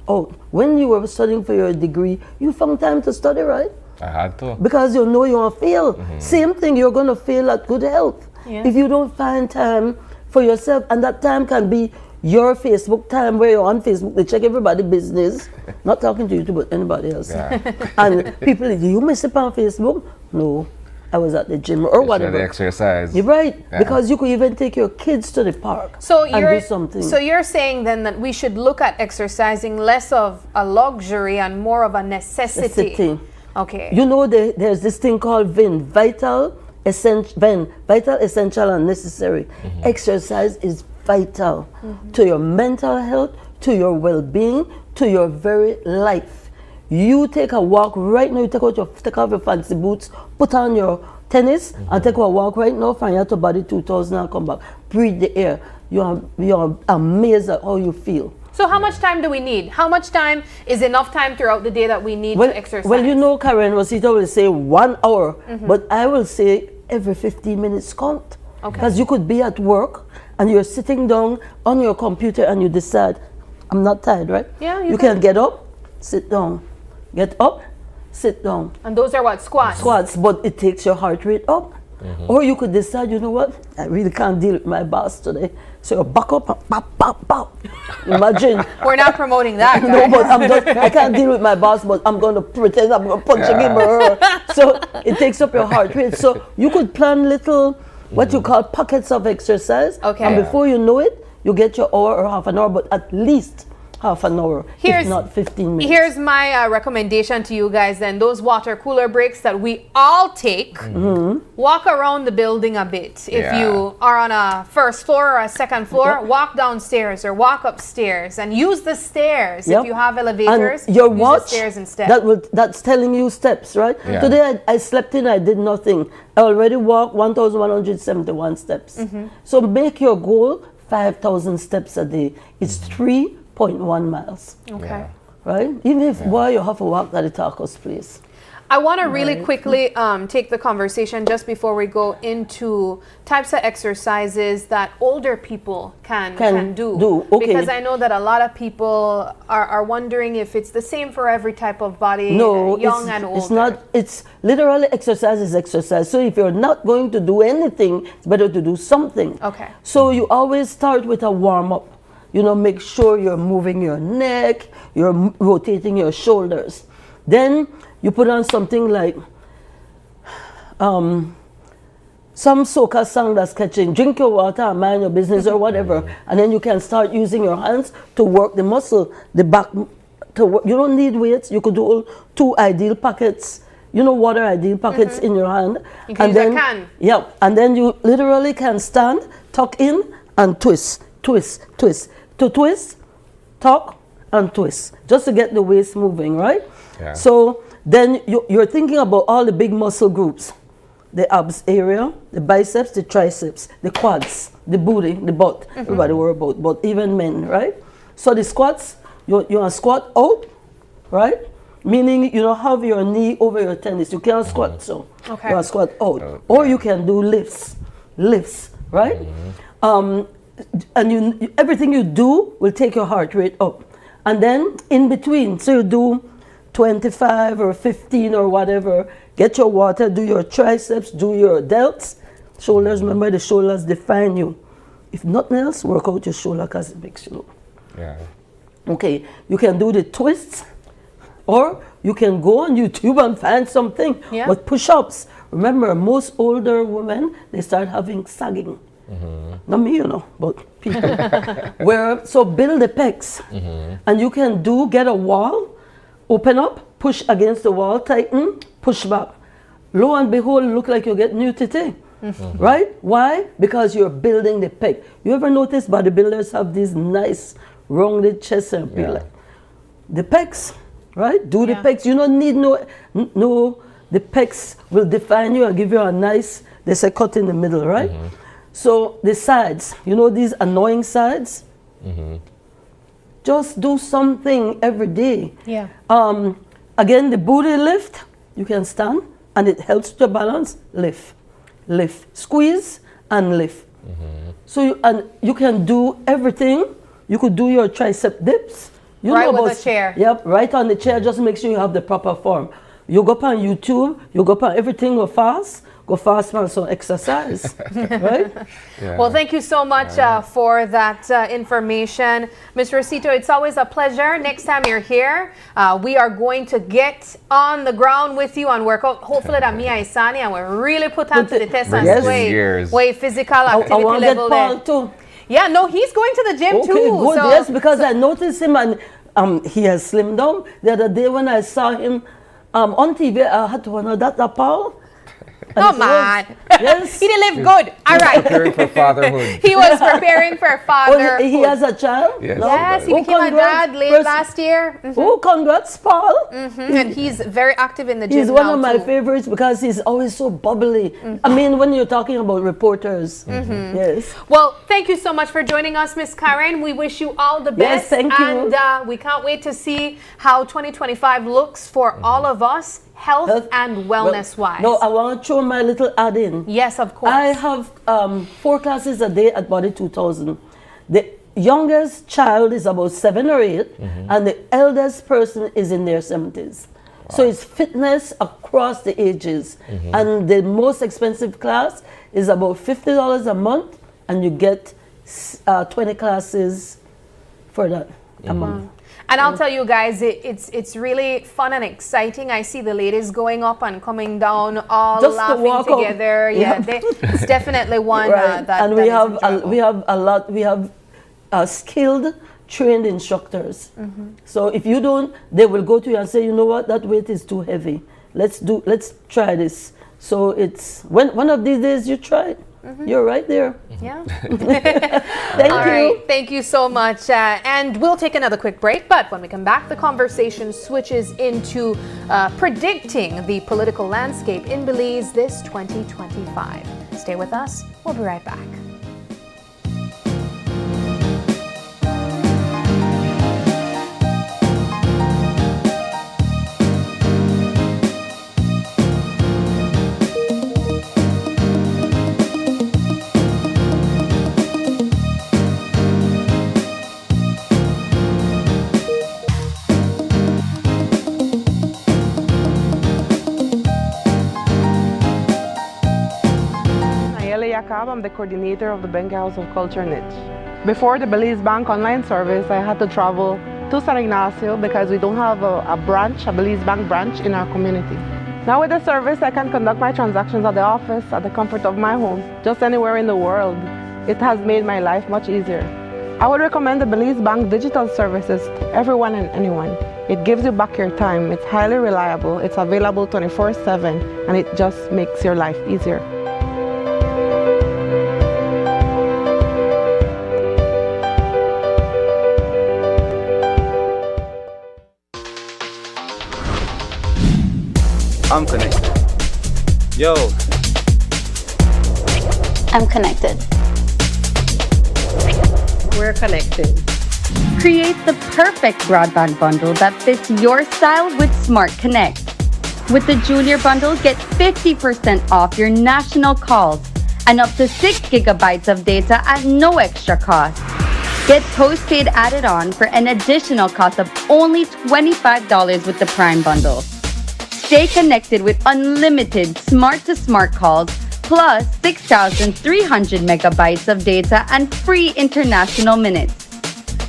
out. When you were studying for your degree, you found time to study, right? I had to. Because you know you want to fail. Same thing, you're going to fail at good health. Yeah. If you don't find time for yourself, and that time can be your Facebook time where you're on Facebook, they check everybody's business. Not talking to you, but anybody else. Yeah. And people, do you miss it on Facebook? No, I was at the gym or whatever. The exercise. You're right, Yeah. because you could even take your kids to the park So and you're do something. So you're saying then that we should look at exercising less of a luxury and more of a necessity. Okay. You know, there's this thing called VIN, vital, essential, and necessary. Exercise is vital to your mental health, to your well-being, to your very life. You take a walk right now, take off your fancy boots, put on your tennis, and take a walk right now from here to body 2000 and come back. Breathe the air. You're amazed at how you feel. So how much time do we need? How much time is enough time throughout the day that we need to exercise? Well, you know, Karen Rosita will say 1 hour, but I will say every 15 minutes count. Okay. Because you could be at work and you're sitting down on your computer and you decide, I'm not tired, right? Yeah, you can get up, sit down. Get up, sit down. And those are what? Squats? Squats, but it takes your heart rate up. Or you could decide, you know what, I really can't deal with my boss today. So you back up and pop, pop, pop. Imagine. We're not promoting that. No, but I can't deal with my boss, but I'm going to pretend I'm going to punch him. So it takes up your heart rate. So you could plan little, what you call pockets of exercise. Okay. And before you know it, you get your hour or half an hour, but at least half an hour, if not 15 minutes. Here's my recommendation to you guys then. Those water cooler breaks that we all take, walk around the building a bit. If you are on a first floor or a second floor, walk downstairs or walk upstairs and use the stairs. If you have elevators, and your use watch, the stairs instead. That's telling you steps, right? Yeah. Today I slept in, I did nothing. I already walked 1,171 steps. So make your goal 5,000 steps a day. It's 3.1 miles. Okay. Right? Even if, boy, you have to walk at the tacos place. I want to really quickly take the conversation just before we go into types of exercises that older people can do. Okay. Because I know that a lot of people are wondering if it's the same for every type of body, No, young and old. it's not. It's literally exercise is exercise. So if you're not going to do anything, it's better to do something. Okay. So you always start with a warm-up. You know, make sure you're moving your neck, you're rotating your shoulders. Then you put on something like some soca song that's catching, drink your water and mind your business or whatever. And then you can start using your hands to work the muscle, the back. To work. You don't need weights. You could do 2 ideal pockets, you know, water ideal pockets in your hand. You can and use then, a can. Yeah, and then you literally can stand, tuck in and twist, twist, twist. To twist, tuck and twist, just to get the waist moving, right? Yeah. So then you're thinking about all the big muscle groups, the abs area, the biceps, the triceps, the quads, the booty, the butt. Everybody worry about, but even men, right? So the squats, you want to squat out, right? Meaning you don't have your knee over your tennis. You can't squat, so you want to squat out. Or you can do lifts, right? And everything you do will take your heart rate up. And then in between, so you do 25 or 15 or whatever, get your water, do your triceps, do your delts, shoulders. Remember, the shoulders define you. If nothing else, work out your shoulder because it makes you look. Yeah. Okay, you can do the twists, or you can go on YouTube and find something. Yeah. But push-ups, remember, most older women, they start having sagging. Not me, you know, but people. So build the pecs. And you can get a wall, open up, push against the wall, tighten, push back. Lo and behold, look like you get new tete. Right? Why? Because you're building the pec. You ever notice bodybuilders have these nice rounded chests and be like, the pecs, right? Do the pecs. You don't need no, the pecs will define you and give you a nice, they say cut in the middle, right? So the sides, you know these annoying sides? Just do something every day. Yeah. Again, the booty lift, you can stand and it helps to balance. Lift, lift, squeeze and lift. So you can do everything. You could do your tricep dips. You right know with the chair. Yep, right on the chair. Just make sure you have the proper form. You go up on YouTube, you go up on everything go fast man, so exercise, right? Yeah. Well, thank you so much for that information. Mr. Rosito, it's always a pleasure. Next time you're here, we are going to get on the ground with you and work out. Hopefully that Mia Isani and we're really put onto the test and way physical activity I want level. Get Paul too. Yeah, no, he's going to the gym too. Good, so, yes, because I noticed him and he has slimmed down. The other day when I saw him on TV, I had to wonder, that Paul? Come on. Yes. He didn't live good. All right. Preparing for fatherhood. He was preparing for fatherhood. Oh, he has a child? Yes, yes, he became a dad late last year. Oh, congrats, Paul. And he's very active in the gym. He's one of my favorites because he's always so bubbly. I mean, when you're talking about reporters. Yes. Well, thank you so much for joining us, Miss Karen. We wish you all the best. Yes, thank you. And we can't wait to see how 2025 looks for all of us. Health and wellness-wise. No, I want to throw my little add in. Yes, of course. I have 4 classes a day at Body 2000. The youngest child is about 7 or 8, and the eldest person is in their 70s. Wow. So it's fitness across the ages. And the most expensive class is about $50 a month, and you get 20 classes for that a month. And I'll tell you guys, it's really fun and exciting. I see the ladies going up and coming down, all just laughing together. Yeah, it's definitely one that. And we have a lot. We have skilled, trained instructors. So if you don't, they will go to you and say, you know what, that weight is too heavy. Let's try this. So it's one of these days you try it. You're right there. Yeah. Thank you. Right, thank you so much. And we'll take another quick break, but when we come back, the conversation switches into predicting the political landscape in Belize this 2025. Stay with us. We'll be right back. I'm the coordinator of the Benga House of Culture niche. Before the Belize Bank online service, I had to travel to San Ignacio because we don't have a Belize Bank branch in our community. Now with the service, I can conduct my transactions at the office, at the comfort of my home, just anywhere in the world. It has made my life much easier. I would recommend the Belize Bank digital services to everyone and anyone. It gives you back your time, it's highly reliable, it's available 24/7, and it just makes your life easier. I'm connected. Yo. I'm connected. We're connected. Create the perfect broadband bundle that fits your style with Smart Connect. With the Junior Bundle, get 50% off your national calls and up to 6 gigabytes of data at no extra cost. Get postpaid added on for an additional cost of only $25 with the Prime Bundle. Stay connected with unlimited smart-to-smart calls, plus 6,300 megabytes of data and free international minutes.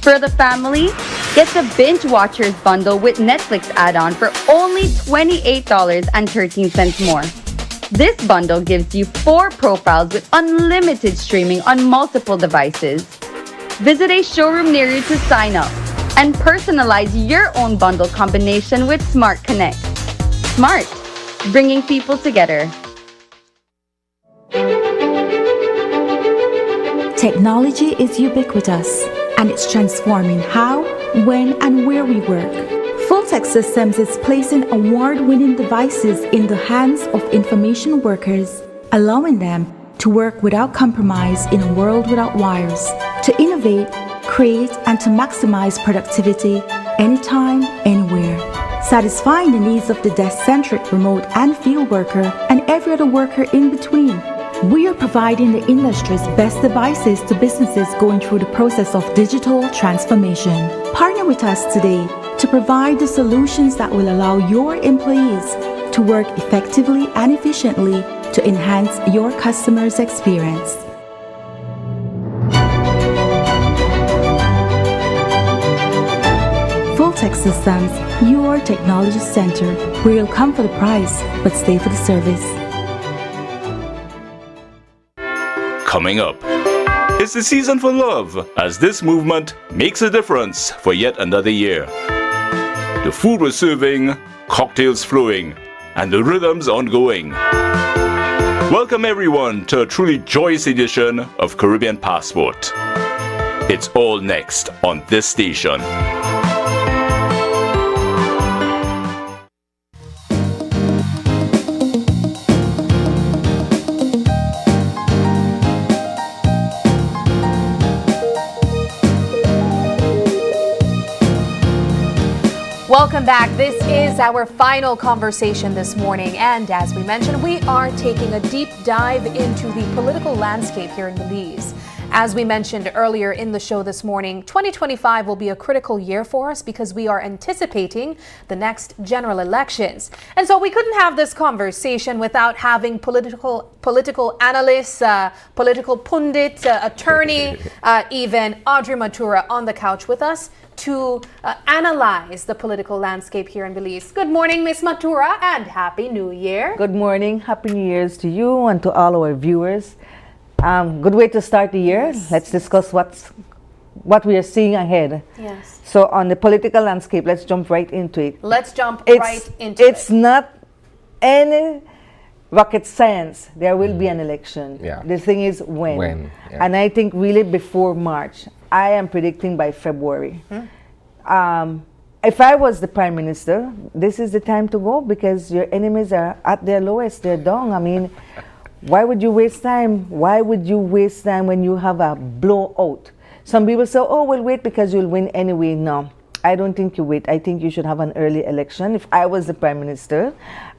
For the family, get the Binge Watchers bundle with Netflix add-on for only $28.13 more. This bundle gives you 4 profiles with unlimited streaming on multiple devices. Visit a showroom near you to sign up and personalize your own bundle combination with Smart Connect. Smart, bringing people together. Technology is ubiquitous, and it's transforming how, when, and where we work. Full Tech Systems is placing award-winning devices in the hands of information workers, allowing them to work without compromise in a world without wires, to innovate, create, and to maximize productivity anytime, anywhere. Satisfying the needs of the desk-centric remote and field worker and every other worker in between. We are providing the industry's best devices to businesses going through the process of digital transformation. Partner with us today to provide the solutions that will allow your employees to work effectively and efficiently to enhance your customers' experience. Full Tech Systems, your technology center, where you'll come for the price but stay for the service. Coming up, it's the season for love as this movement makes a difference for yet another year. The food we're serving, cocktails flowing, and the rhythms ongoing. Welcome everyone to a truly joyous edition of Caribbean Passport. It's all next on this station. Welcome back. This is our final conversation this morning, and as we mentioned, we are taking a deep dive into the political landscape here in Belize. As we mentioned earlier in the show this morning, 2025 will be a critical year for us because we are anticipating the next general elections. And so we couldn't have this conversation without having political analysts, political pundit, attorney, even Audrey Matura on the couch with us to analyze the political landscape here in Belize. Good morning, Miss Matura, and Happy New Year. Good morning. Happy New Year's to you and to all our viewers. Good way to start the year. Yes. Let's discuss what we are seeing ahead. Yes. So on the political landscape, let's jump right into it. Let's jump right into it. It's not any rocket science. There will be an election. Yeah. The thing is when. Yeah. And I think really before March. I am predicting by February. If I was the Prime Minister, this is the time to go because your enemies are at their lowest. They're down. I mean, why would you waste time? Why would you waste time when you have a blowout? Some people say, oh, we'll wait because you'll win anyway. No, I don't think you wait. I think you should have an early election. If I was the Prime Minister,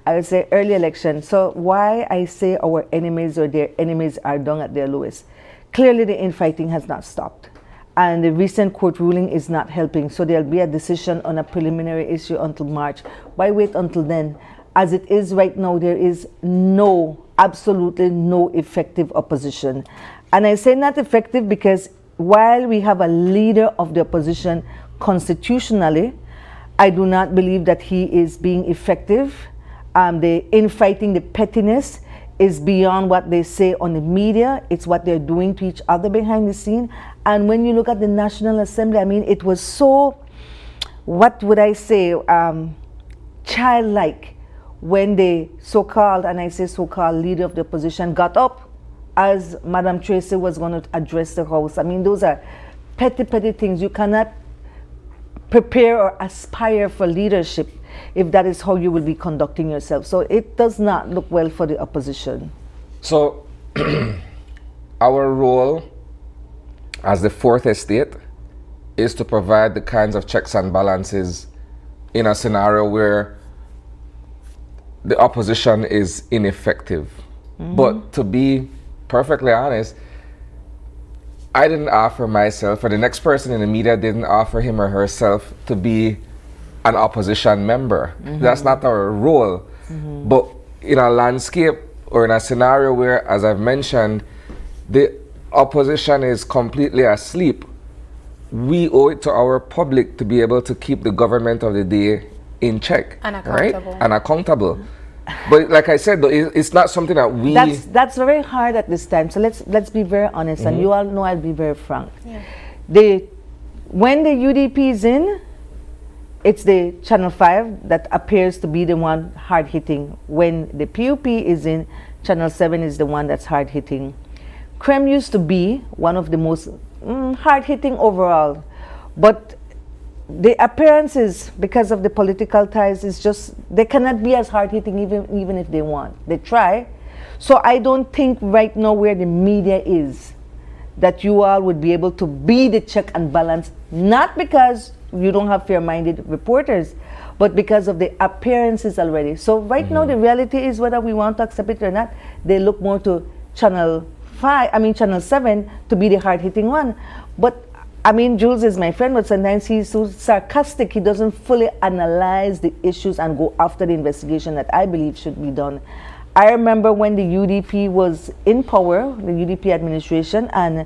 I would say early election. So why I say our enemies or their enemies are down at their lowest? Clearly the infighting has not stopped. And the recent court ruling is not helping. So there'll be a decision on a preliminary issue until March. Why wait until then? As it is right now, there is absolutely no effective opposition. And I say not effective because while we have a leader of the opposition constitutionally, I do not believe that he is being effective. The infighting, the pettiness is beyond what they say on the media. It's what they're doing to each other behind the scene. And when you look at the National Assembly, I mean, it was so, what would I say, childlike when the so-called, and I say so-called leader of the opposition got up as Madam Tracy was going to address the House. I mean, those are petty things. You cannot prepare or aspire for leadership if that is how you will be conducting yourself. So it does not look well for the opposition. So our role as the fourth estate is to provide the kinds of checks and balances in a scenario where the opposition is ineffective. But to be perfectly honest, I didn't offer myself, or the next person in the media didn't offer him or herself to be an opposition member. That's not our role. But in a landscape or in a scenario where, as I've mentioned, the opposition is completely asleep, we owe it to our public to be able to keep the government of the day in check, and accountable. Right? And accountable. But like I said, though, it's not something that we... That's very hard at this time. So let's be very honest, and you all know I'll be very frank. Yeah. When the UDP is in, it's the Channel 5 that appears to be the one hard-hitting. When the PUP is in, Channel 7 is the one that's hard-hitting. CREM used to be one of the most hard-hitting overall, but the appearances, because of the political ties, is just, they cannot be as hard-hitting even if they want. They try. So I don't think right now where the media is, that you all would be able to be the check and balance, not because you don't have fair-minded reporters, but because of the appearances already. So right now the reality is, whether we want to accept it or not, they look more to Channel 7 to be the hard-hitting one. But I mean, Jules is my friend, but sometimes he's so sarcastic. He doesn't fully analyze the issues and go after the investigation that I believe should be done. I remember when the UDP was in power, the UDP administration, and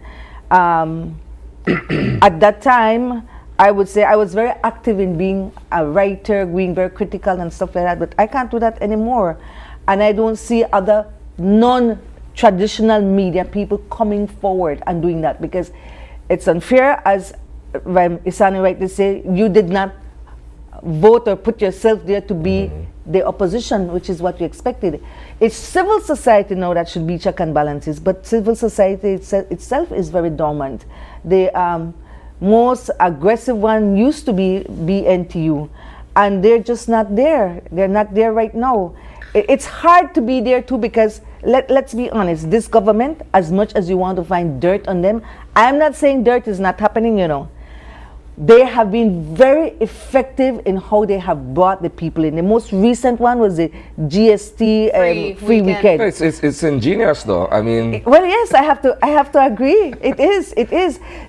at that time, I would say I was very active in being a writer, being very critical and stuff like that, but I can't do that anymore. And I don't see other non-traditional media people coming forward and doing that, because it's unfair, as Isani rightly say, you did not vote or put yourself there to be the opposition, which is what you expected. It's civil society now that should be check and balances, but civil society itself is very dormant. The most aggressive one used to be NTU, and they're just not there. They're not there right now. It's hard to be there too, because let's be honest, this government, as much as you want to find dirt on them, I'm not saying dirt is not happening, you know. They have been very effective in how they have brought the people in. The most recent one was the GST free weekend. It's ingenious though. I mean, well, yes, I have to agree. It is.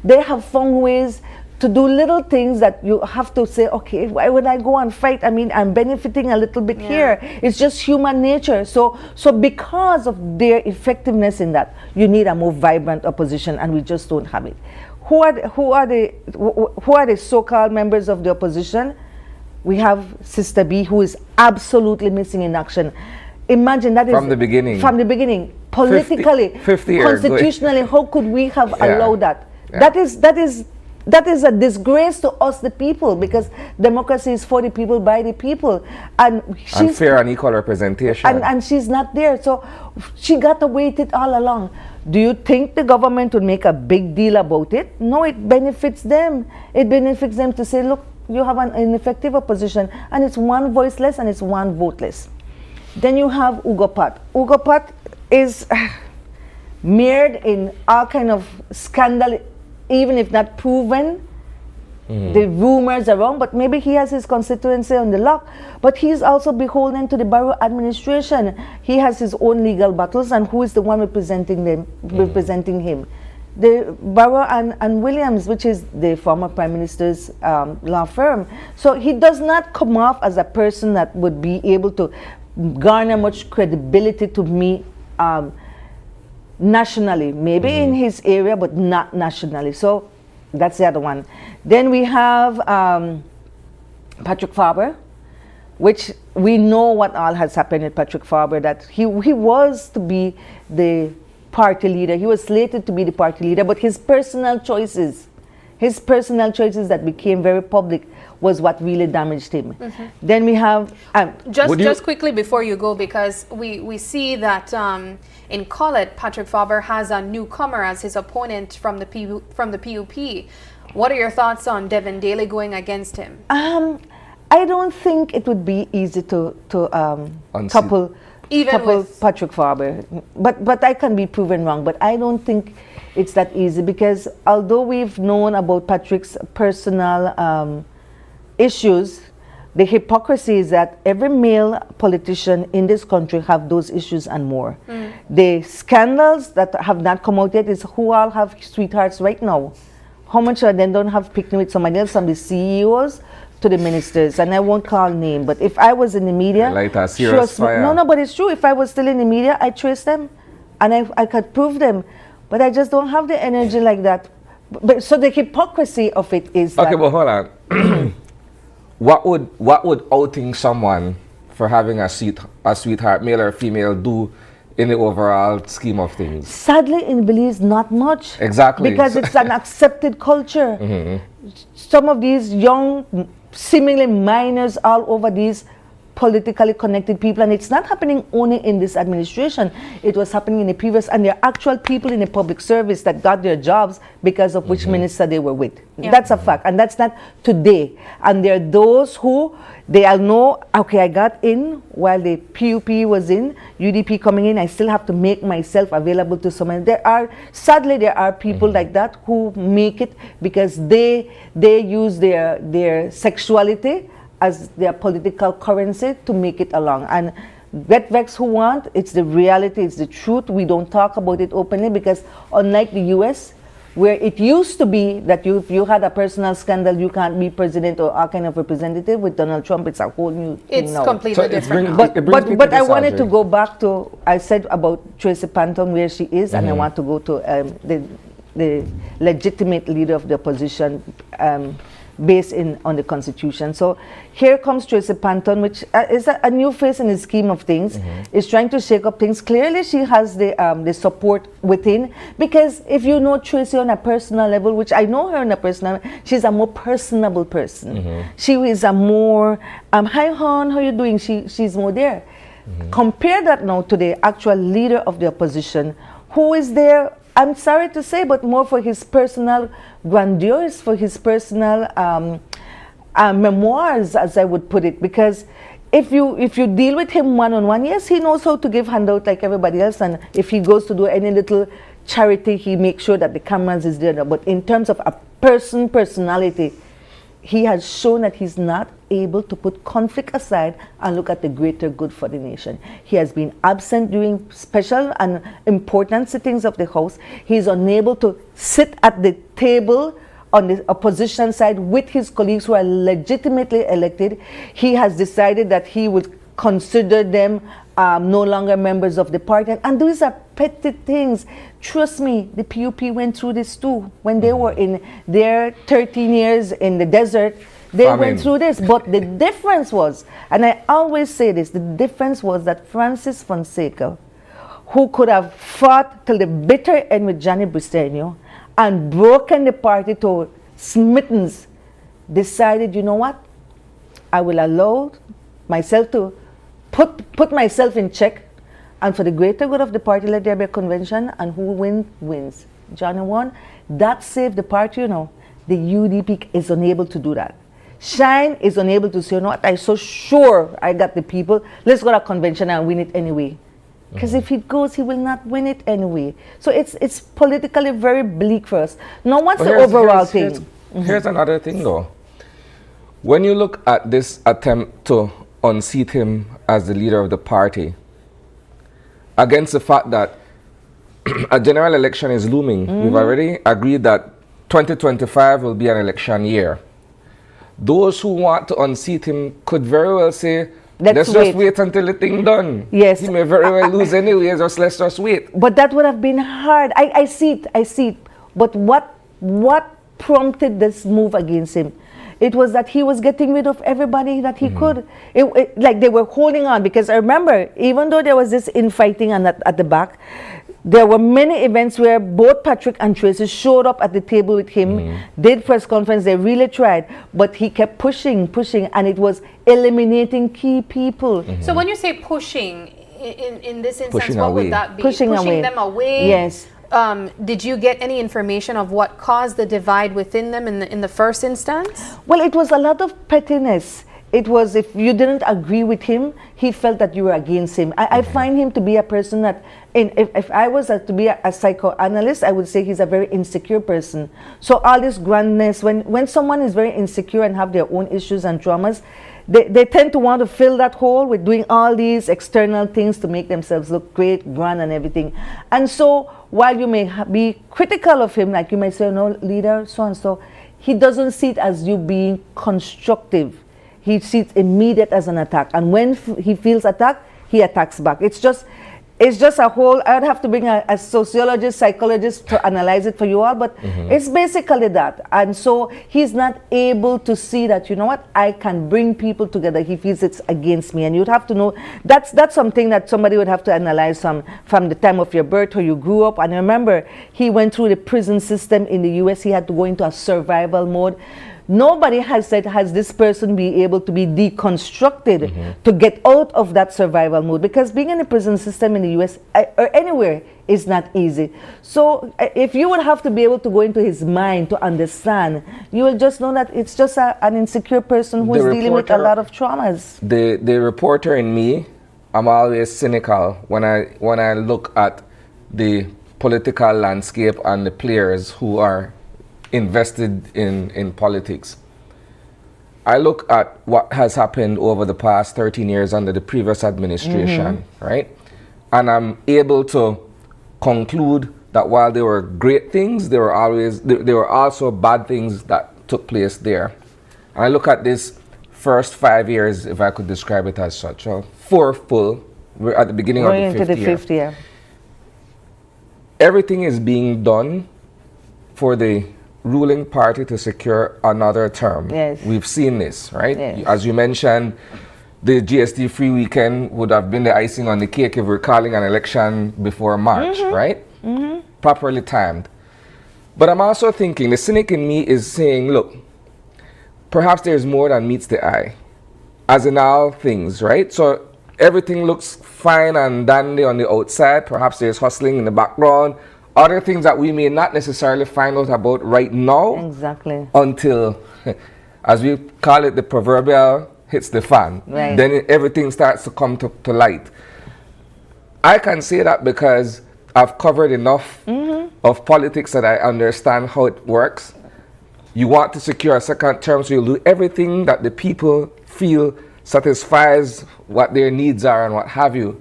They have found ways to do little things that you have to say, okay, why would I go and fight? I mean, I'm benefiting a little bit here. It's just human nature. So because of their effectiveness in that, you need a more vibrant opposition, and we just don't have it. Who are the so-called members of the opposition? We have Sister B, who is absolutely missing in action. Imagine that from the beginning. From the beginning, politically, 50 years constitutionally, how could we have allowed that? Yeah. That is a disgrace to us, the people, because democracy is for the people, by the people, and fair and equal representation. And she's not there, so she got away with it all along. Do you think the government would make a big deal about it? No, it benefits them. It benefits them to say, look, you have an ineffective opposition, and it's one voice less and it's one vote less. Then you have Ugopat. Ugopat is mired in all kind of scandal, even if not proven. The rumors are wrong, but maybe he has his constituency on the lock. But he's also beholden to the borough administration. He has his own legal battles, and who is the one representing him? The Borough and Williams, which is the former Prime Minister's law firm. So he does not come off as a person that would be able to garner much credibility to me nationally. Maybe in his area, but not nationally. So that's the other one. Then we have Patrick Faber, which we know what all has happened with Patrick Faber, that he was to be the party leader. He was slated to be the party leader, but his personal choices that became very public was what really damaged him. Then we have... just quickly before you go, because we see that in Collet, Patrick Faber has a newcomer as his opponent from the PUP. What are your thoughts on Devin Daly going against him? I don't think it would be easy to topple Patrick Faber, but I can be proven wrong. But I don't think it's that easy, because although we've known about Patrick's personal issues, the hypocrisy is that every male politician in this country have those issues and more. The scandals that have not come out yet is who all have sweethearts right now. How much of them don't have picnic with somebody else, from the CEOs to the ministers, and I won't call name, but if I was in the media, like a serious fire. No, but it's true. If I was still in the media, I trace them, and I could prove them, but I just don't have the energy like that. But so the hypocrisy of it is okay. But hold on. What would outing someone for having a sweetheart, male or female, do in the overall scheme of things? Sadly, in Belize, not much. Exactly. Because it's an accepted culture. Some of these young, seemingly minors all over these politically connected people, and it's not happening only in this administration. It was happening in the previous, and there are actual people in the public service that got their jobs because of which minister they were with. That's a fact, and that's not today. And there are those who, they all know, okay, I got in while the PUP was in, UDP coming in, I still have to make myself available to someone. Sadly, there are people like that who make it because they use their sexuality as their political currency to make it along. And get vexed who want, it's the reality, it's the truth. We don't talk about it openly because unlike the US, where it used to be that if you had a personal scandal, you can't be president or a kind of representative. With Donald Trump, it's a whole new thing It's now. completely different. But I wanted to go back to, I said about Tracy Panton, where she is, and I want to go to the legitimate leader of the opposition, based on the Constitution. So here comes Tracy Panton, which is a new face in the scheme of things. Is trying to shake up things. Clearly, she has the support within, because if you know Tracy on a personal level, which I know her on a personal, she's a more personable person. She is a more hi hon, how you doing? She's more there. Compare that now to the actual leader of the opposition, who is there, I'm sorry to say, but more for his personal grandeur, for his personal memoirs, as I would put it. Because if you deal with him one-on-one, yes, he knows how to give handout like everybody else. And if he goes to do any little charity, he makes sure that the cameras is there. But in terms of a personality, he has shown that he's not able to put conflict aside and look at the greater good for the nation. He has been absent during special and important sittings of the House. He is unable to sit at the table on the opposition side with his colleagues who are legitimately elected. He has decided that he would consider them no longer members of the party. And these are petty things. Trust me, the PUP went through this too. When they were in their 13 years in the desert, they went through this. But the difference was, and I always say this, the difference was that Francis Fonseca, who could have fought till the bitter end with Johnny Briceño and broken the party to smittens, decided, you know what, I will allow myself to put myself in check, and for the greater good of the party, let there be a convention, and who wins. Johnny won. That saved the party, you know. The UDP is unable to do that. Shine is unable to say, you know what, I'm so sure I got the people. Let's go to a convention and win it anyway. Because if he goes, he will not win it anyway. So it's politically very bleak for us. Now, what's the overall thing? Here's another thing, though. When you look at this attempt to unseat him as the leader of the party, against the fact that a general election is looming, we've already agreed that 2025 will be an election year. Those who want to unseat him could very well say, let's just wait until the thing done. Yes. He may very well lose anyway, let's just wait. But that would have been hard. I see it. But what prompted this move against him? It was that he was getting rid of everybody that he could. Like they were holding on, because I remember, even though there was this infighting at the back, there were many events where both Patrick and Tracy showed up at the table with him, did press conference, they really tried, but he kept pushing, and it was eliminating key people. So when you say pushing, in this instance, what would that be? Pushing them away? Yes. Did you get any information of what caused the divide within them in the first instance? Well, it was a lot of pettiness. It was, if you didn't agree with him, he felt that you were against him. I find him to be a person that, if I was to be a psychoanalyst, I would say he's a very insecure person. So all this grandness, when someone is very insecure and have their own issues and traumas, they tend to want to fill that hole with doing all these external things to make themselves look great, grand, and everything. And so while you may be critical of him, like you may say, no, leader, so-and-so, he doesn't see it as you being constructive. He sees immediate as an attack. And when he feels attacked, he attacks back. It's just a whole, I would have to bring a sociologist, psychologist to analyze it for you all, but it's basically that. And so he's not able to see that, you know what, I can bring people together. He feels it's against me. And you'd have to know, that's something that somebody would have to analyze from the time of your birth, or you grew up. And remember, he went through the prison system in the US. He had to go into a survival mode. Nobody has said, has this person be able to be deconstructed to get out of that survival mode? Because being in the prison system in the US or anywhere is not easy. So if you would have to be able to go into his mind to understand, you will just know that it's just an insecure person who is dealing with a lot of traumas. The reporter in me, I'm always cynical when I look at the political landscape and the players who are invested in politics. I look at what has happened over the past 13 years under the previous administration, right? And I'm able to conclude that while there were great things, there were also bad things that took place there. And I look at this first 5 years, if I could describe it as such, we're at the beginning of the fifth year. Everything is being done for the ruling party to secure another term. Yes. We've seen this, right? Yes. As you mentioned, the GST free weekend would have been the icing on the cake if we're calling an election before March, right? Properly timed. But I'm also thinking, the cynic in me is saying, look, perhaps there's more than meets the eye, as in all things, right? So everything looks fine and dandy on the outside. Perhaps there's hustling in the background. Other things that we may not necessarily find out about right now. Exactly. Until, as we call it, the proverbial hits the fan. Right. Then everything starts to come to light. I can say that because I've covered enough of politics that I understand how it works. You want to secure a second term, so you'll do everything that the people feel satisfies what their needs are and what have you.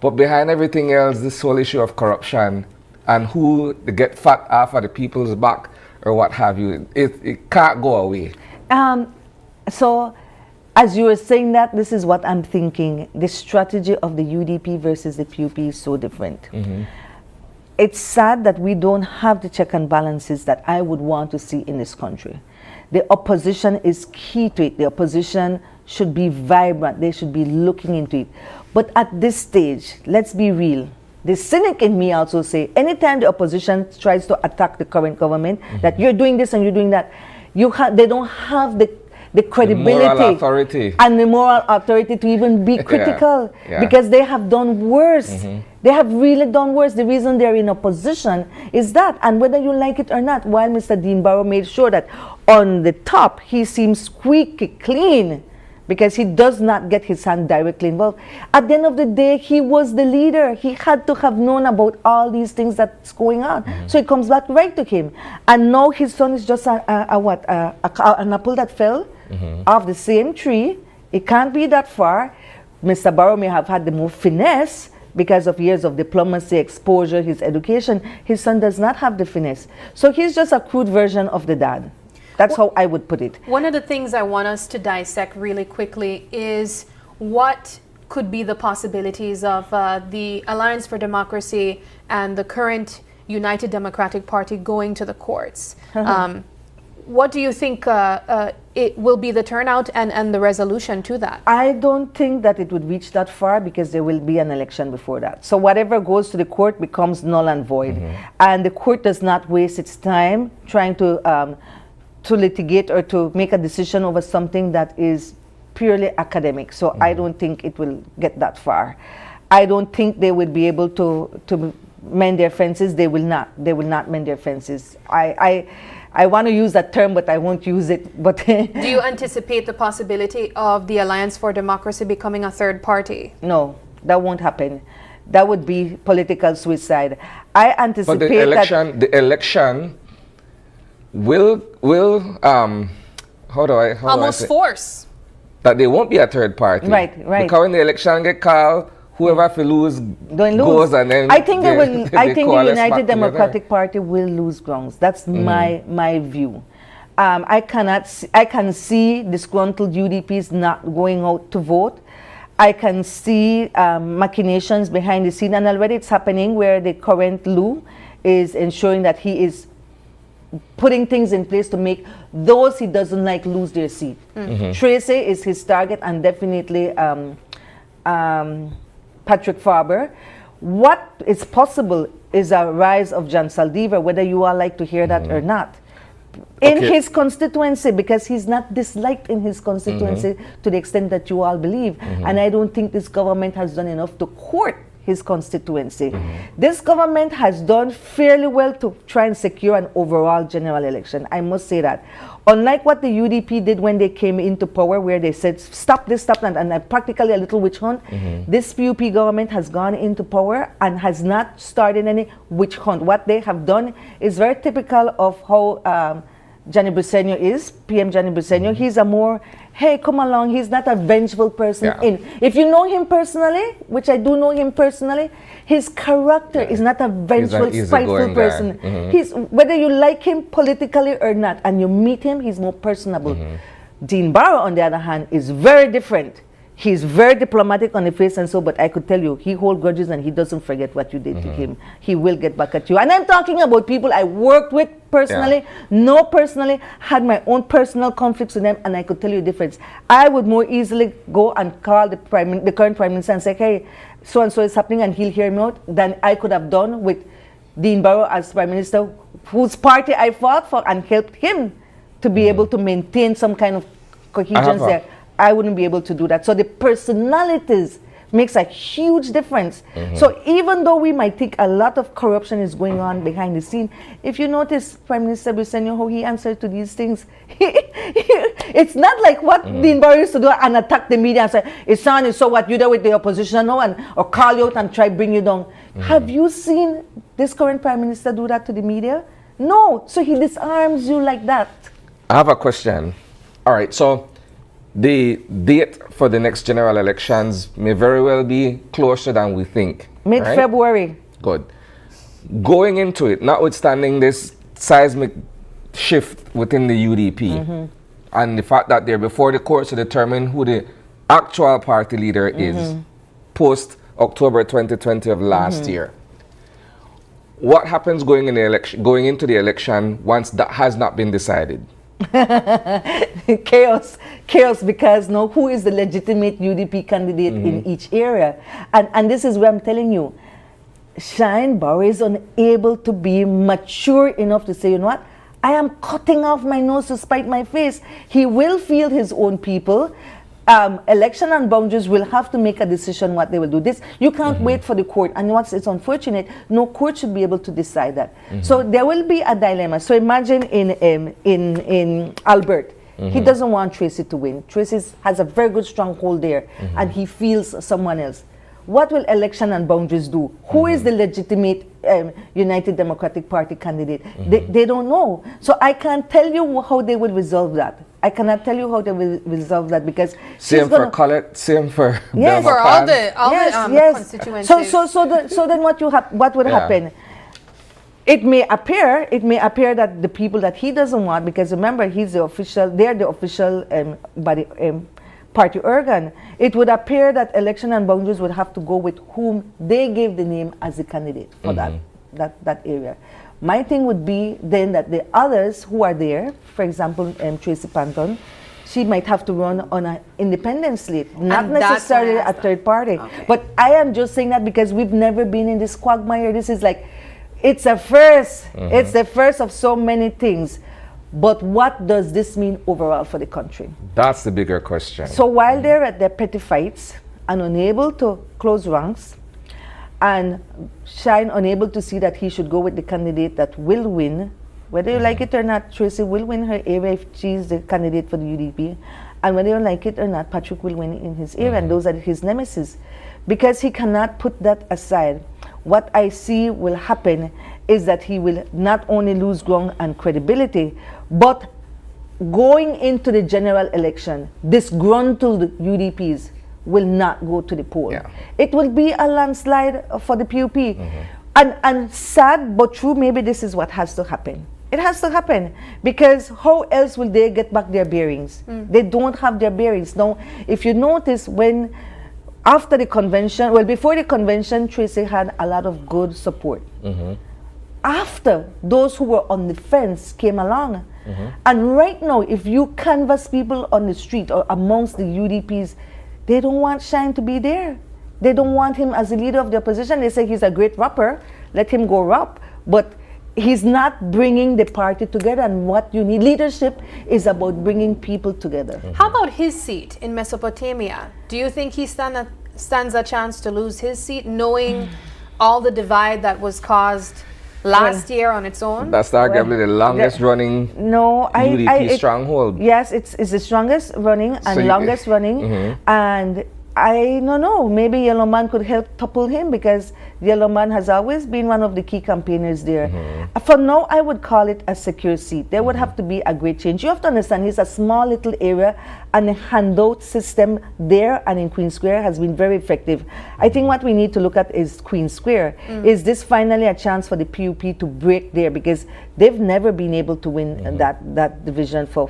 But behind everything else, this whole issue of corruption and who they get fat off of the people's back or what have you, it can't go away. So, as you were saying that, this is what I'm thinking. The strategy of the UDP versus the PUP is so different. It's sad that we don't have the check and balances that I would want to see in this country. The opposition is key to it. The opposition should be vibrant. They should be looking into it. But at this stage, let's be real. The cynic in me also say, anytime the opposition tries to attack the current government, that you're doing this and you're doing that, they don't have the credibility, the moral authority, and the moral authority to even be critical, because they have done worse. They have really done worse. The reason they're in opposition is that, and whether you like it or not, while Mr. Dean Barrow made sure that on the top he seems squeaky clean because he does not get his hand directly involved, at the end of the day, he was the leader. He had to have known about all these things that's going on. So it comes back right to him. And now his son is just an apple that fell off the same tree. It can't be that far. Mr. Barrow may have had the more finesse because of years of diplomacy, exposure, his education. His son does not have the finesse. So he's just a crude version of the dad. That's how I would put it. One of the things I want us to dissect really quickly is what could be the possibilities of the Alliance for Democracy and the current United Democratic Party going to the courts. What do you think it will be the turnout and the resolution to that? I don't think that it would reach that far because there will be an election before that. So whatever goes to the court becomes null and void. And the court does not waste its time trying to litigate or to make a decision over something that is purely academic. So I don't think it will get that far. I don't think they will be able to mend their fences. They will not. They will not mend their fences. I want to use that term, but I won't use it. But do you anticipate the possibility of the Alliance for Democracy becoming a third party? No, that won't happen. That would be political suicide. I anticipate but the election will almost force that they won't be a third party. Right. Because when the election get called, whoever lose goes, and then I think I think the United Democratic Party will lose grounds. That's my view. I can see disgruntled UDPs not going out to vote. I can see machinations behind the scene, and already it's happening where the current Lou is ensuring that he is putting things in place to make those he doesn't like lose their seat. Tracy is his target, and definitely Patrick Farber. What is possible is a rise of John Saldivar, whether you all like to hear that or not, in his constituency, because he's not disliked in his constituency to the extent that you all believe. And I don't think this government has done enough to court his constituency. This government has done fairly well to try and secure an overall general election. I must say that. Unlike what the UDP did when they came into power, where they said, stop this, stop that, and practically a little witch hunt, this PUP government has gone into power and has not started any witch hunt. What they have done is very typical of how Johnny Briceño is, PM Johnny Briceño. He's a more, hey, come along. He's not a vengeful person. If you know him personally, which I do know him personally, his character is not a vengeful, spiteful person. He's, whether you like him politically or not, and you meet him, he's more personable. Dean Barrow, on the other hand, is very different. He's very diplomatic on the face and so, but I could tell you, he holds grudges and he doesn't forget what you did to him. He will get back at you. And I'm talking about people I worked with personally, know personally, had my own personal conflicts with them, and I could tell you the difference. I would more easily go and call the current Prime Minister and say, hey, so-and-so is happening, and he'll hear me out, than I could have done with Dean Barrow as Prime Minister, whose party I fought for and helped him to be able to maintain some kind of cohesion there. I wouldn't be able to do that. So the personalities makes a huge difference. So even though we might think a lot of corruption is going on behind the scene, if you notice Prime Minister Briceño, how he answered to these things, it's not like what Dean Barrow used to do and attack the media and say, it's on, so what you do with the opposition now, and or call you out and try bring you down. Have you seen this current Prime Minister do that to the media? No. So he disarms you like that. I have a question. All right, so the date for the next general elections may very well be closer than we think. Mid-February. Right? Good. Going into it, notwithstanding this seismic shift within the UDP and the fact that they're before the courts to determine who the actual party leader is post October 2020 of last year. What happens going into the election once that has not been decided? chaos, because no, who is the legitimate UDP candidate in each area? And this is where I'm telling you, Shine Barrow is unable to be mature enough to say, you know what, I am cutting off my nose to spite my face. He will field his own people. Election and boundaries will have to make a decision what they will do. This you can't wait for the court, and it's unfortunate. No court should be able to decide that. So there will be a dilemma. So imagine in Albert, he doesn't want Tracy to win. Tracy has a very good stronghold there, and he feels someone else. What will election and boundaries do? Who is the legitimate United Democratic Party candidate? They don't know. So I can't tell you how they will resolve that. I cannot tell you how they will resolve that, because same for Colette, same for for all the constituencies. So then what would happen? It may appear that the people that he doesn't want, because remember he's the official, they're the official body party organ. It would appear that election and boundaries would have to go with whom they gave the name as the candidate for that area. My thing would be then that the others who are there, for example, Tracy Panton, she might have to run on an independent slate, not necessarily a third party. But I am just saying that because we've never been in this quagmire. This is like, it's a first. It's the first of so many things. But what does this mean overall for the country? That's the bigger question. So while they're at their petty fights and unable to close ranks, and Shine unable to see that he should go with the candidate that will win, whether you like it or not, Tracy will win her area if she's the candidate for the UDP, and whether you like it or not, Patrick will win in his area, and those are his nemesis, because he cannot put that aside. What I see will happen is that he will not only lose ground and credibility, but going into the general election, disgruntled UDPs will not go to the poll. It will be a landslide for the PUP. And sad but true, maybe this is what has to happen. It has to happen, because how else will they get back their bearings? They don't have their bearings. Now, if you notice, when after the convention, well, before the convention, Tracy had a lot of good support. After, those who were on the fence came along. And right now, if you canvass people on the street or amongst the UDPs, they don't want Shine to be there. They don't want him as the leader of the opposition. They say he's a great rapper, let him go rap. But he's not bringing the party together, and what you need, leadership is about bringing people together. How about his seat in Mesopotamia? Do you think he stands a chance to lose his seat, knowing all the divide that was caused last year on its own? That's arguably the longest running UDP stronghold. Yes, it's the strongest running and longest running. And I don't know, maybe Yellow Man could help topple him, because Yellow Man has always been one of the key campaigners there. For now, I would call it a secure seat. There would have to be a great change. You have to understand, it's a small little area, and the handout system there and in Queen Square has been very effective. I think what we need to look at is Queen Square. Is this finally a chance for the PUP to break there, because they've never been able to win that division for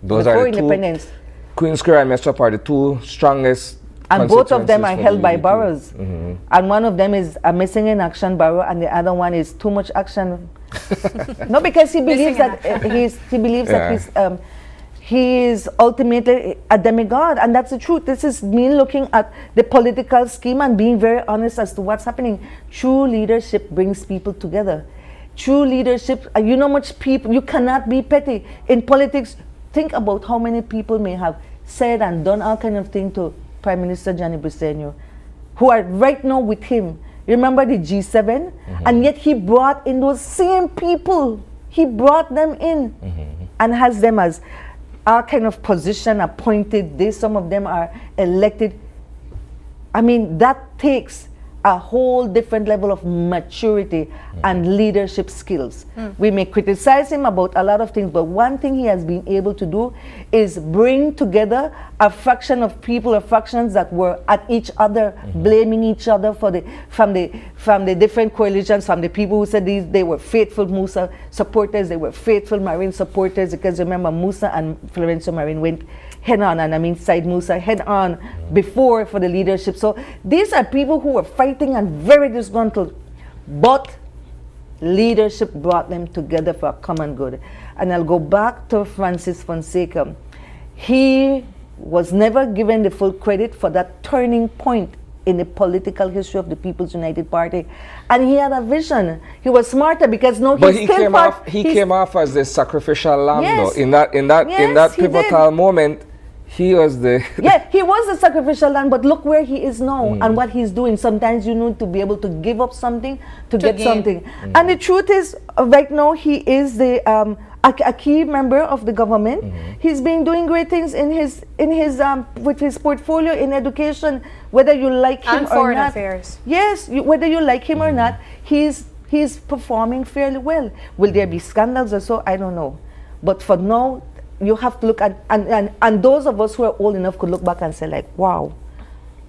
Those are the independents. Queen Square and Metro are the two strongest. And both of them are held by boroughs. And one of them is a missing in action borough, and the other one is too much action. No, because he believes that he is ultimately a demigod, and that's the truth. This is me looking at the political scheme and being very honest as to what's happening. True leadership brings people together. True leadership, you know much people, you cannot be petty. In politics, think about how many people may have said and done all kind of things to Prime Minister Johnny Briceño, who are right now with him. Remember the G7? And yet he brought in those same people. He brought them in and has them as our kind of position, appointed this. Some of them are elected. I mean, that takes a whole different level of maturity and leadership skills. We may criticize him about a lot of things, but one thing he has been able to do is bring together a fraction of people, or fractions that were at each other, blaming each other for from the different coalitions, from the people who said they were faithful Musa supporters, they were faithful Marine supporters, because remember, Musa and Florencio Marin went head on, and I mean Said Musa head on before for the leadership. So these are people who were fighting and very disgruntled, but leadership brought them together for a common good. And I'll go back to Francis Fonseca. He was never given the full credit for that turning point in the political history of the People's United Party, and he had a vision. He was smarter, because he came off as the sacrificial lamb, though. In that pivotal moment, he was the he was the sacrificial lamb, but look where he is now and what he's doing. Sometimes you need to be able to give up something to get something. And the truth is, right now he is the a key member of the government. He's been doing great things in his with his portfolio in education, whether you like him and or foreign not. affairs. Yes, whether you like him or not, he's performing fairly well. Will there be scandals or so? I don't know. But for now, you have to look at, and those of us who are old enough could look back and say, like, wow,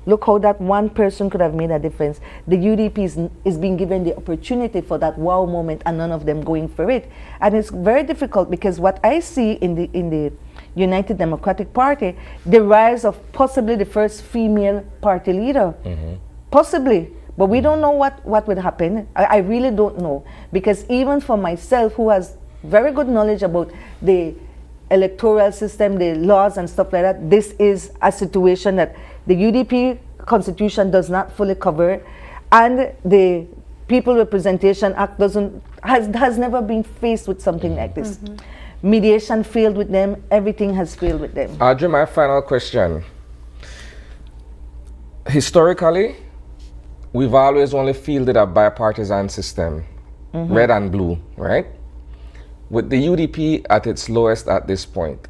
look how that one person could have made a difference. The UDP is being given the opportunity for that wow moment, and none of them going for it. And it's very difficult, because what I see in the United Democratic Party, the rise of possibly the first female party leader. Possibly. But we don't know what would happen. I really don't know. Because even for myself, who has very good knowledge about the electoral system, the laws and stuff like that, this is a situation that the UDP constitution does not fully cover, and the People Representation Act has never been faced with something like this. Mediation failed with them, everything has failed with them. Audrey, my final question. Historically, we've always only fielded a bipartisan system, red and blue, right? With the UDP at its lowest at this point,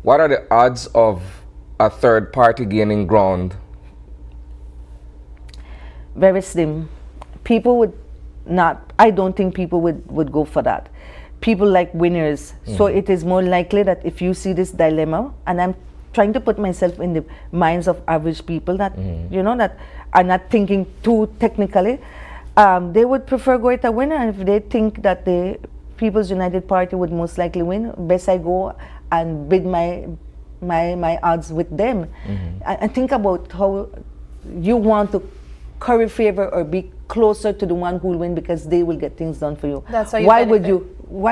what are the odds of a third party gaining ground? Very slim. People would not, I don't think people would go for that. People like winners. So it is more likely that if you see this dilemma, and I'm trying to put myself in the minds of average people that, you know, that are not thinking too technically, they would prefer go with a winner. And if they think that the People's United Party would most likely win, best I go and bid my odds with them. And think about how you want to curry favor or be closer to the one who will win, because they will get things done for you. That's how you why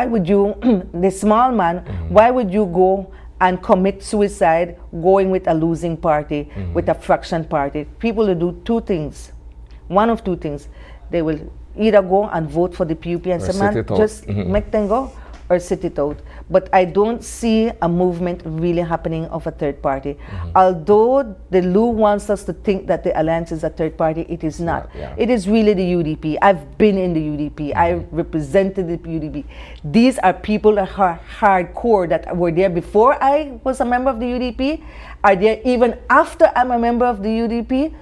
would you the small man, why would you go and commit suicide going with a losing party, with a fraction party? People will do two things, one of two things. They will either go and vote for the PUP and say, man, just make them go, or sit it out. But I don't see a movement really happening of a third party. Although the Lou wants us to think that the alliance is a third party, it is not. It is really the UDP. I've been in the UDP. I represented the UDP. These are people that are hardcore, that were there before I was a member of the UDP, are there even after I'm a member of the UDP.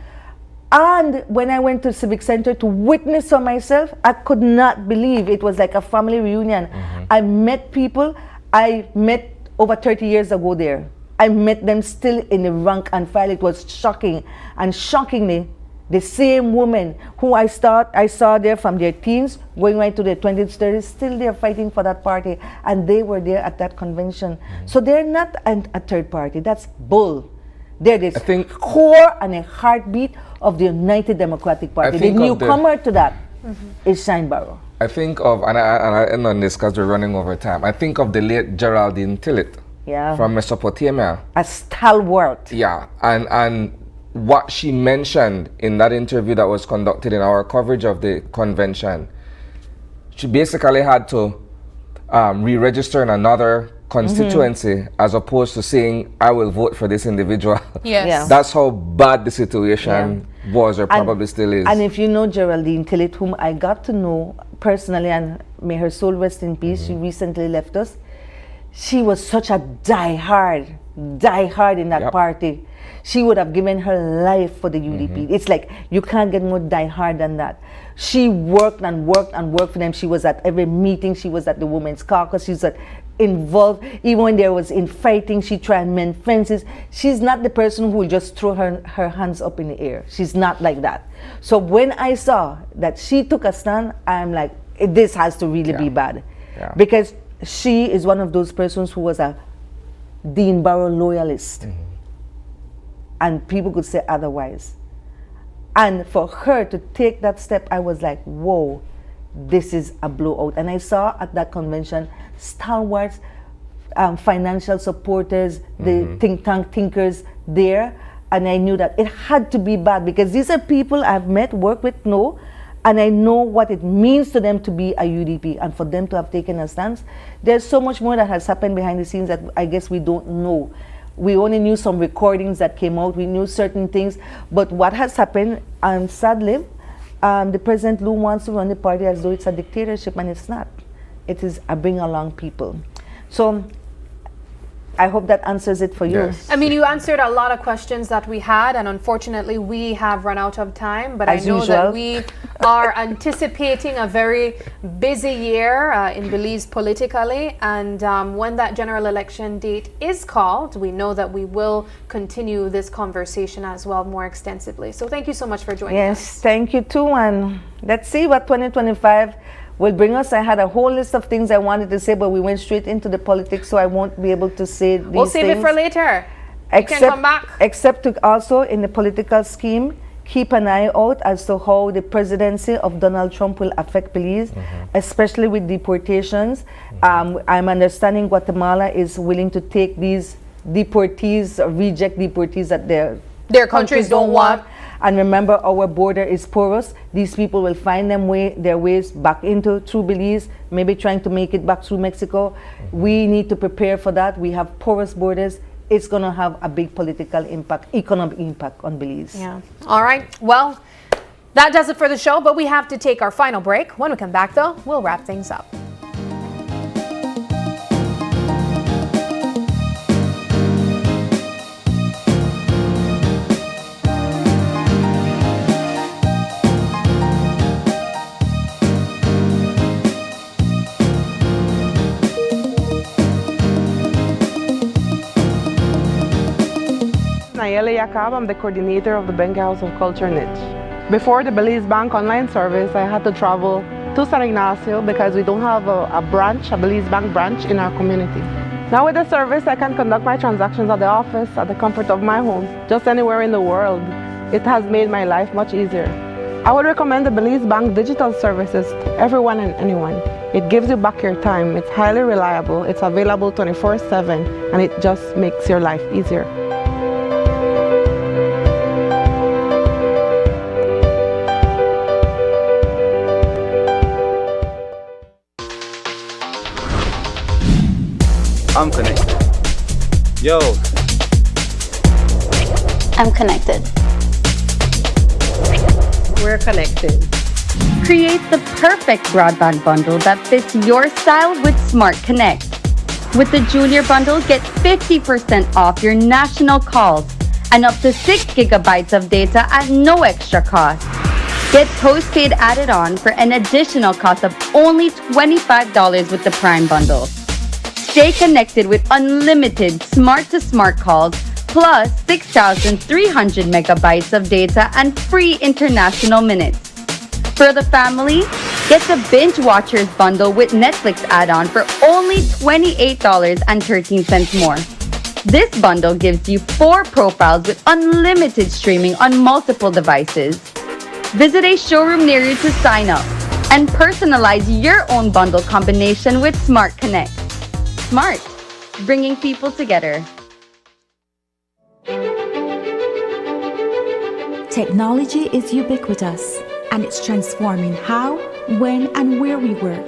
And when I went to Civic Center to witness for myself, I could not believe it was like a family reunion. I met people I met over 30 years ago there. I met them still in the rank and file. It was shocking. And shockingly, the same women who I saw there from their teens going right to their 20s, 30s, still there fighting for that party. And they were there at that convention. So they're not a third party. That's bull. They're this core and a heartbeat of the United Democratic Party. The newcomer to that is Shine Barrow. I think of, and I end on this because we're running over time, I think of the late Geraldine Tillett from Mesopotamia. A stalwart. Yeah, and what she mentioned in that interview that was conducted in our coverage of the convention, she basically had to re-register in another constituency as opposed to saying, I will vote for this individual. Yes. That's how bad the situation was or probably still is. And if you know Geraldine Tillett, whom I got to know personally, and may her soul rest in peace, she recently left us. She was such a die-hard in that party. She would have given her life for the UDP. It's like, you can't get more die-hard than that. She worked and worked and worked for them. She was at every meeting. She was at the Women's Caucus. She was involved. Even when there was infighting, she tried to mend fences. She's not the person who will just throw her hands up in the air. She's not like that. So when I saw that she took a stand, I'm like, this has to really be bad. Because she is one of those persons who was a Dean Barrow loyalist. And people could say otherwise. And for her to take that step, I was like, whoa, this is a blowout. And I saw at that convention stalwarts, financial supporters, the think tank thinkers there. And I knew that it had to be bad because these are people I've met, worked with, and I know what it means to them to be a UDP and for them to have taken a stance. There's so much more that has happened behind the scenes that I guess we don't know. We only knew some recordings that came out. We knew certain things. But what has happened, sadly, the President Lou wants to run the party as though it's a dictatorship, and it's not. It is a bring along people. So I hope that answers it for you. I mean, you answered a lot of questions that we had, and unfortunately we have run out of time, but As I know usual. that we are anticipating a very busy year in Belize politically, and when that general election date is called, we know that we will continue this conversation as well more extensively. So thank you so much for joining us. Yes, thank you too, and let's see what 2025 will bring us. I had a whole list of things I wanted to say, but we went straight into the politics, so I won't be able to say these things. We'll save it for later. You can come back. Except to also, in the political scheme, keep an eye out as to how the presidency of Donald Trump will affect Belize, especially with deportations. I'm understanding Guatemala is willing to take these deportees, reject deportees that their countries don't want. And remember, our border is porous. These people will find their ways back through Belize, maybe trying to make it back through Mexico. We need to prepare for that. We have porous borders. It's going to have a big political impact, economic impact on Belize. Yeah. All right. Well, that does it for the show, but we have to take our final break. When we come back, though, we'll wrap things up. Nayeli Yakab, I'm the coordinator of the Benga House of Culture niche. Before the Belize Bank online service, I had to travel to San Ignacio because we don't have a Belize Bank branch in our community. Now with the service, I can conduct my transactions at the office, at the comfort of my home, just anywhere in the world. It has made my life much easier. I would recommend the Belize Bank digital services to everyone and anyone. It gives you back your time, it's highly reliable, it's available 24/7, and it just makes your life easier. I'm connected. Yo. I'm connected. We're connected. Create the perfect broadband bundle that fits your style with Smart Connect. With the Junior Bundle, get 50% off your national calls and up to 6 gigabytes of data at no extra cost. Get postpaid added on for an additional cost of only $25 with the Prime Bundle. Stay connected with unlimited smart-to-smart calls plus 6,300 megabytes of data and free international minutes. For the family, get the Binge Watchers bundle with Netflix add-on for only $28.13 more. This bundle gives you 4 profiles with unlimited streaming on multiple devices. Visit a showroom near you to sign up and personalize your own bundle combination with Smart Connect. Smart, bringing people together. Technology is ubiquitous, and it's transforming how, when, and where we work.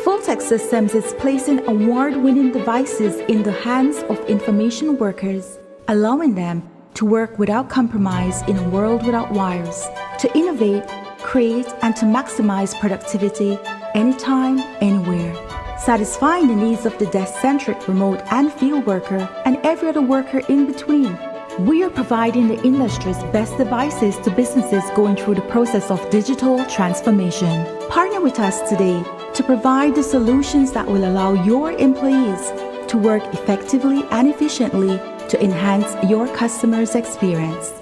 Fulltech Systems is placing award-winning devices in the hands of information workers, allowing them to work without compromise in a world without wires, to innovate, create, and to maximize productivity anytime, anywhere, satisfying the needs of the desk-centric remote and field worker and every other worker in between. We are providing the industry's best devices to businesses going through the process of digital transformation. Partner with us today to provide the solutions that will allow your employees to work effectively and efficiently to enhance your customers' experience.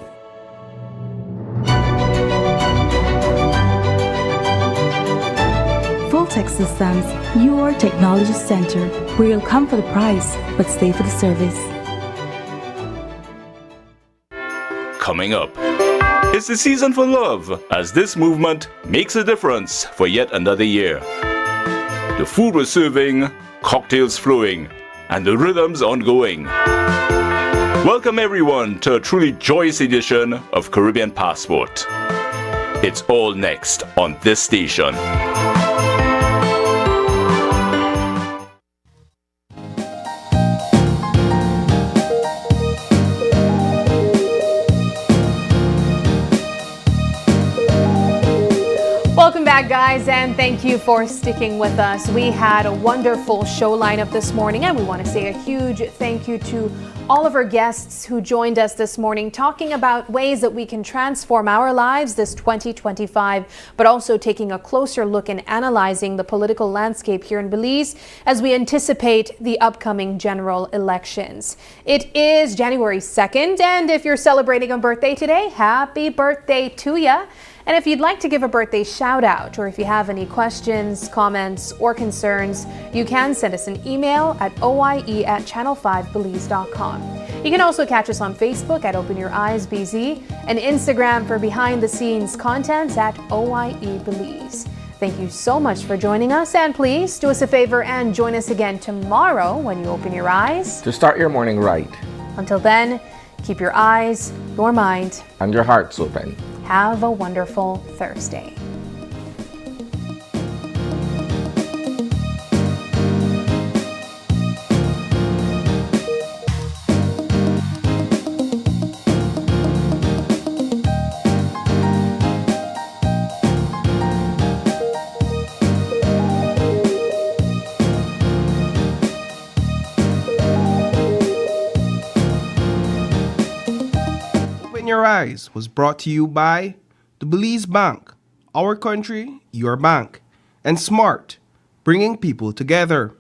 Fulltech Systems, your technology center, where you'll come for the price but stay for the service. Coming up, it's the season for love as this movement makes a difference for yet another year. The food we're serving, cocktails flowing, and the rhythms ongoing. Welcome everyone to a truly joyous edition of Caribbean Passport. It's all next on this station. Welcome back, guys, and thank you for sticking with us. We had a wonderful show lineup this morning, and we want to say a huge thank you to all of our guests who joined us this morning, talking about ways that we can transform our lives this 2025, but also taking a closer look and analyzing the political landscape here in Belize as we anticipate the upcoming general elections. It is January 2nd, and if you're celebrating a birthday today, happy birthday to ya. And if you'd like to give a birthday shout out, or if you have any questions, comments, or concerns, you can send us an email at oie@channel5belize.com. You can also catch us on Facebook at Open Your Eyes BZ and Instagram for behind the scenes content at OIE Belize. Thank you so much for joining us, and please do us a favor and join us again tomorrow when you open your eyes. To start your morning right. Until then, keep your eyes, your mind, and your hearts open. Have a wonderful Thursday. Your Eyes was brought to you by the Belize Bank, our country, your bank, and Smart, bringing people together.